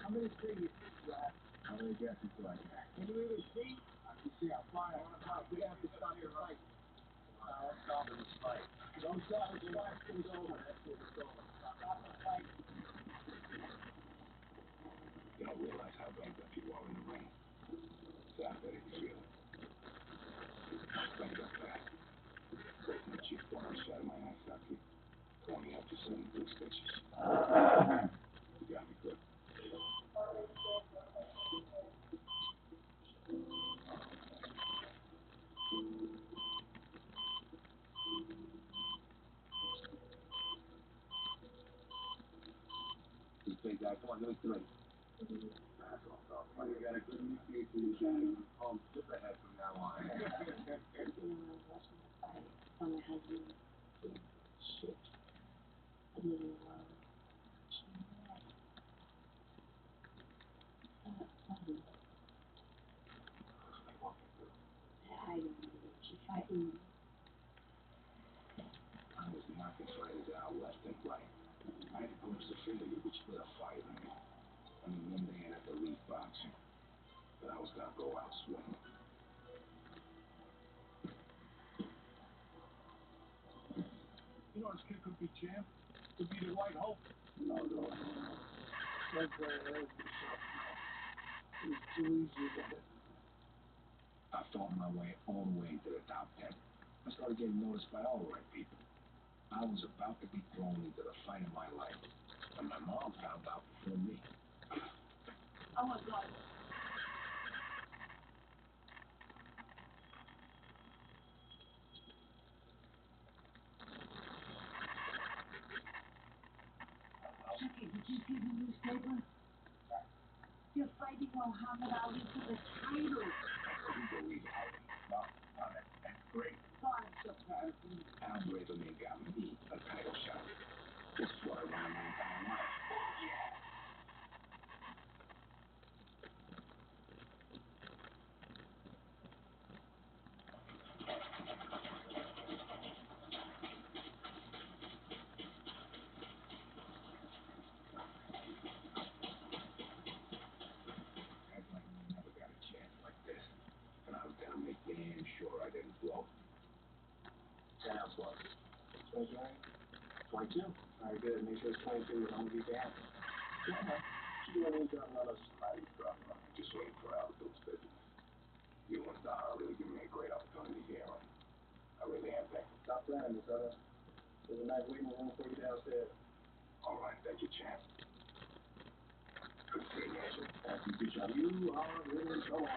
How many fingers you have? How many guesses do I get? Can you even see? I can see I'm fine. We have to stop the fight. I'm stopping this fight. Don't stop the fight. It's over. That's it. It's over. Stop the fight. You don't realize how banged up you are in the ring. So I bet you feel it. Banged up fast. Breaking the cheekbone and shutting my ass up. Only up to 76 stitches. You got me good. You take that. Come on, give me 3. That's all, dog. Well, you got a good excuse for you guys. Home, skip ahead from now on. You know, I was watching the fight. On my husband. Shit. I didn't know. I don't know. She's fighting. I was knocking fighters out left and right. I had a glimpse of fear you could split a fight with me. I mean, one day I'd have to leave boxing. But I was gonna go out swinging. You know, this kid could be champ. Could be the white hope. No. It's too easy to hit. I fought my way all the way to the top 10. I started getting noticed by all the right people. I was about to be thrown into the fight of my life. And my mom found out before me. Oh my God. Chucky, did you see the newspaper? You're fighting Muhammad Ali for the title. I couldn't believe it. Wow, that's great. God, I'm so proud of you. Al Braverman got me a title shot. This is what I wanted my entire life. Yeah. Act like we never got a chance like this. And I was gonna make damn sure I didn't blow. 10 ounce was. 22, right? 22? Alright, good. Make sure it's 22. I'm gonna be back. You don't need to let us highly drop on. Just waiting for Al to do his business. You and Don are really giving me a great opportunity here. I really am thankful. Stop planning, Miss Otto. There's a nice waiting room for you downstairs. All right, that's your chance. Good seeing you. Thank you, Bishop. You are in trouble.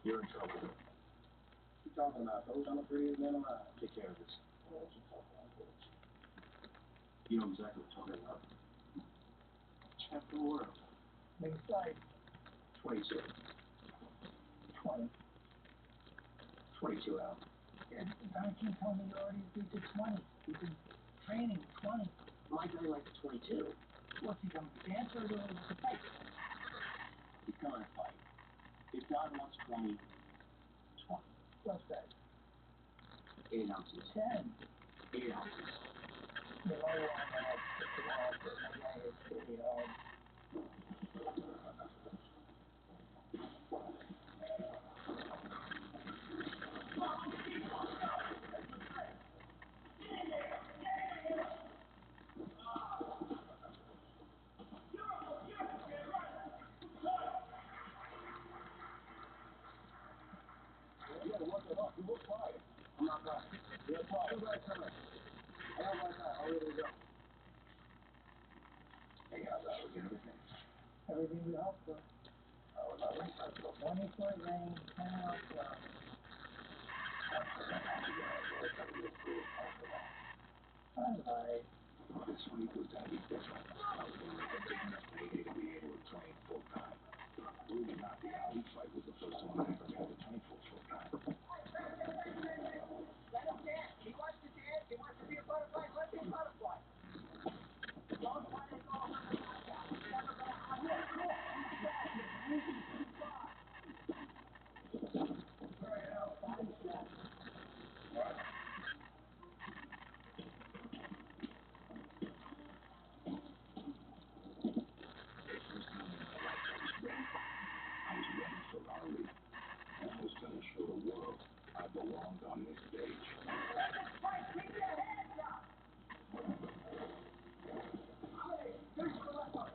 You're in trouble. What you talking about? Coach, I'm the prettiest man alive. Take care of this. Oh, what you talking about, Coach? You know exactly what I'm talking about. Champ of the world. Next slide. 22. 20. 22 Al. Yeah, Don King told me you already agreed to 20. You've been training 20. My guy likes 22. What's he going to dance or doing the fight? He's gonna fight. If Don wants 20, 20. What's that? 8 ounces. 10. 8 ounces. You know what? My guy is pretty hard. Yeah, work it up. You look fine. I'm not right. You're fine. You guys come in. I have my time. I'll leave it go. Hey, how's that? everything you hope for. 20-foot range, 10 out club. Sunlight. This week was gonna be different. I was gonna make a big enough payday to be able to train full time. Believe it or not, the Ali fight was the first one I ever had to train full time. Let him dance. He wants to dance. He wants to be a butterfly. Let him be a butterfly. Don't fight it all on the knockout. It's never gonna happen. Yeah, cool. I was ready for Ali. I was gonna show the world I belonged on this stage. Keep your hands up. Here's the left one.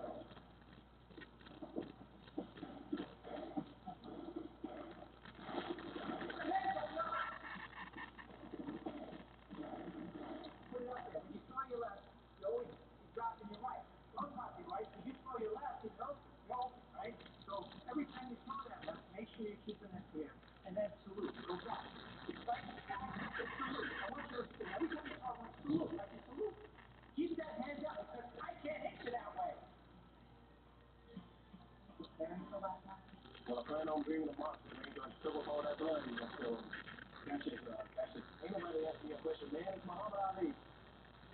Put it up there. When you throw your left, you always drop in your right. Don't drop your right. If you throw your left, it's open. You're open, right? So every time you throw that left, make sure you're keeping it here. And then salute. Go back. Right? Salute. I want you to spin. Every time you throw one, salute. Like you salute. Keep that hand up because I can't hit you that way. Preparing for last time? Well, I plan on being a monster. I ain't gonna spill up all that blood you're gonna spill. That's it. Ain't nobody asking me a question, man. It's Muhammad Ali.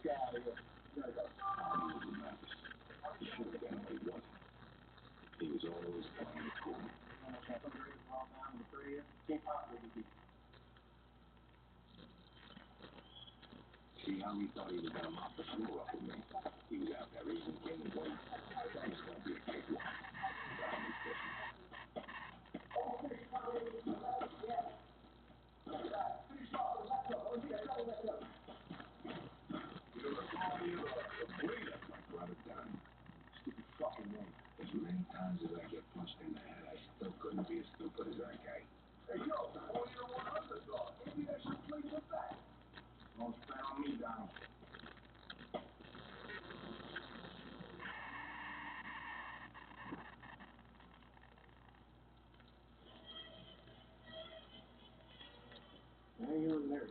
Get out of here. You gotta go. Ali was a mess. He should have been, but he wasn't. He was always playing it cool. Can't put your ball down in the 30th. Can't possibly be. See how he thought he was gonna mop the floor up with me. He was out there eating, gaining weight. That was gonna be a cakewalk. But I was different. You're a warrior, a breeder, my brother Don. Stupid fucking name. As many times as I get punched in the head, I still couldn't be as stupid as that guy. Hey, yo, warrior one underdog. Maybe they should play with that. Don't spend on me, Donald. Hey, you're there.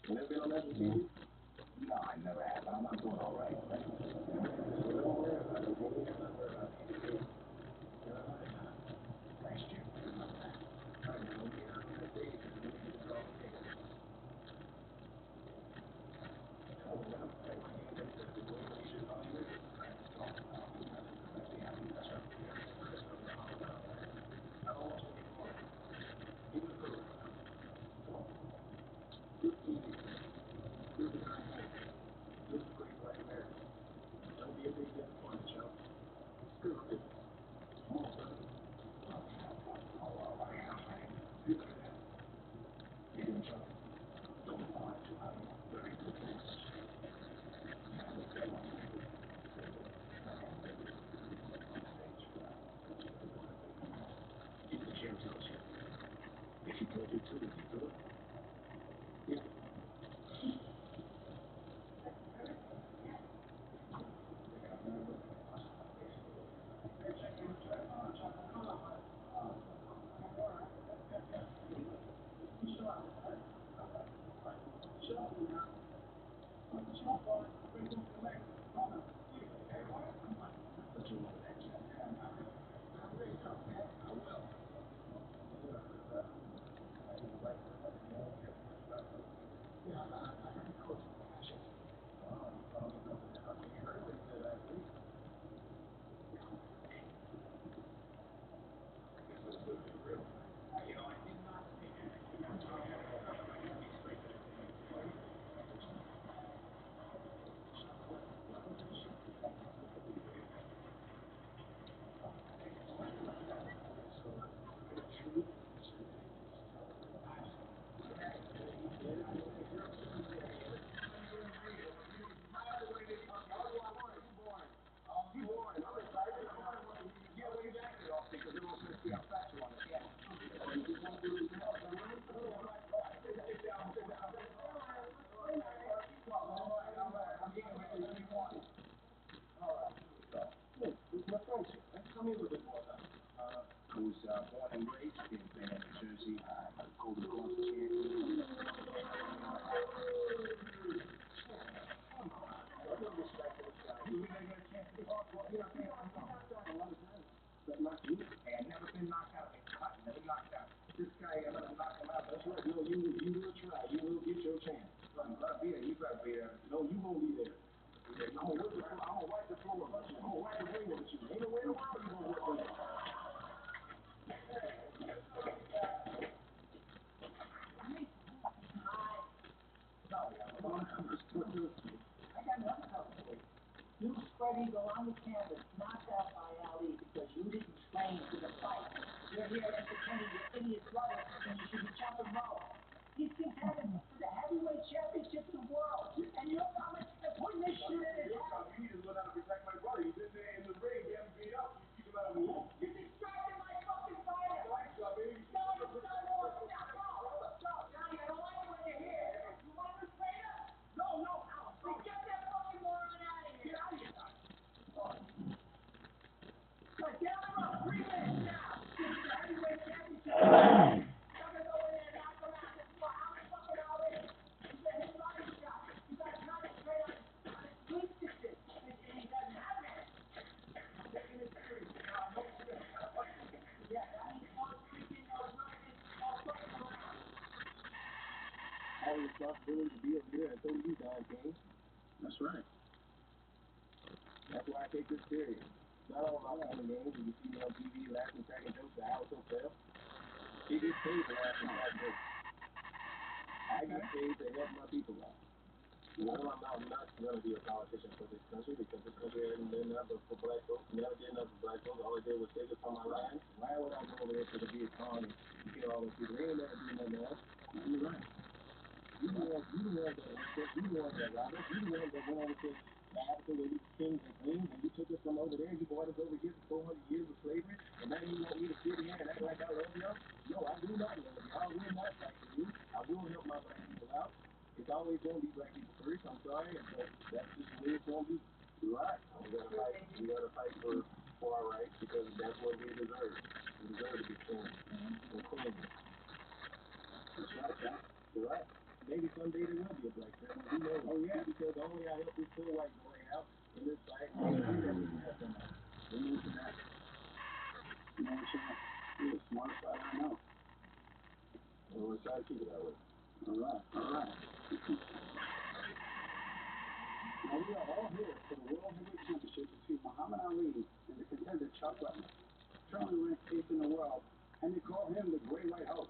You never been on that TV? No, I never have. I'm doing all right. Thanks, Jim. If you told you to, you do it. Yeah. Well, you know, he knocked out 11 times, but not you. And never been knocked out. Been cut, never knocked out. This guy, I'm gonna knock him out. That's right. No, you will try. You will get your chance. I'm gonna be there. You gotta be there. No, you won't be there. I'm gonna whip the floor. I'm gonna wipe the floor with you. I'm gonna wipe the ring with you. Ain't no way in the world you gonna whip me. I got another couple for you. You spread eagle on the canvas, knocked out by Ali because you didn't train for the fight. You're here entertaining your idiot brother and you should be jumping rope. He's contending for the heavyweight championship of the world. And you're coming and putting this shit in his head. You need to learn how to protect my brother. He's in there in the ring, getting beat up. You keep him out of the move. You're distracting my fucking fighter. Right, Chubby. No, it's not more. No, Johnny, I don't like it when you're here. You want to trade us? No. Then get that fucking moron out of here. Get out of here. Get on the road. 3 minutes now. This is the heavyweight championship. I'm gonna go in there and knock him out. This is Muhammad fucking Ali. He's a hit body shot. You gotta concentrate on his weaknesses. And he doesn't have that. I'm taking it serious. Yeah, that means no tweaking, no running, no fucking around. All the responsibility to be over here and so do you, Don King. That's right. That's why I take this serious. Not all about fun games when you see me on TV laughing, cracking jokes that I was so fail. He gets paid to laugh and crack jokes. I get paid to help my people out. You know, I'm not going to be a politician for this country because this country hasn't done nothing for black folks. Never did nothing for black folks. All they did was take us from our land. Why would I go over there to the Vietcong and kill all those people? They ain't never do nothing else. You're right. You the ones that left us. You the ones that robbed us. You the ones that went over to Africa where we were kings and queens, and you took us from over there. You brought us over here for 400 years of slavery, and now you want me to sit here and act like I love y'all? No, I do not love y'all. I will not fight for you. I will help my black people out. It's always going to be black people first. I'm sorry, but that's just the way it's going to be. You're right. We got to fight for our rights because that's what we deserve. We deserve to be kings and queens. That's right, Jack. You're right. Maybe someday there will be a black family. Who knows? Oh, yeah. Because only I help this poor white boy out in this fight. We need to that. You know what, Sean? You're the smartest fighter I know. Well, we'll try to keep it that way. All right. Now, we are all here for the World Heavyweight Championship between Muhammad Ali and the contender Chuck Liddell. Currently ranked 8th in the world, and they call him the Great White Hope.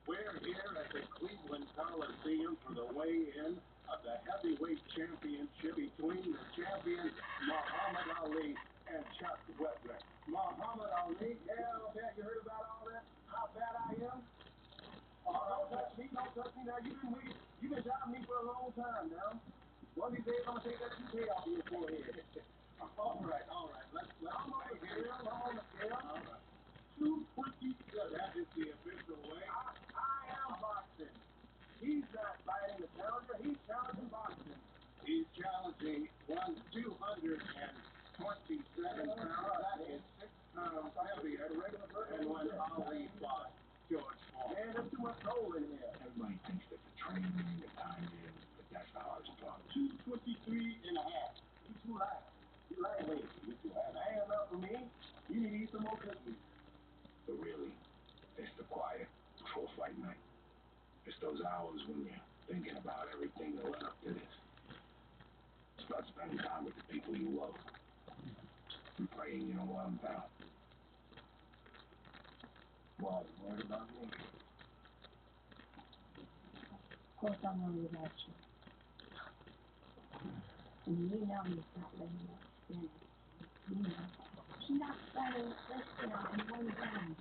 We're here at the Cleveland Coliseum for the weigh-in of the heavyweight championship between the champions Muhammad Ali and Chuck Liddell. Muhammad Ali, hell, man, you heard about all that? How bad I am? Don't touch me. Now, you've been doubting me for a long time now. One of these days, I'm going to take that toupee off of your forehead. All right. I'm on the scale. All right. 227. That is the official weight. I am boxing. He's not fighting the challenger. He's challenging boxing. He's challenging 227 pounds. That is 6 pounds heavier than when Ali fought George Foreman. Man, there's too much coal in here. Everybody thinks that the training, the timing, but that's not hard to talk. 223 and a half. You're too light. You're lightweight. You're too light. That ain't enough for me. You need to eat some more cookies. But really, it's the quiet before fight night. It's those hours when you're thinking about everything that led up to this. It's about spending time with the people you love. And praying you don't let them down. Well, you worried about me? Of course I'm worried about you. And you know he's not letting you experience. You know. She's not fighting this, in one round.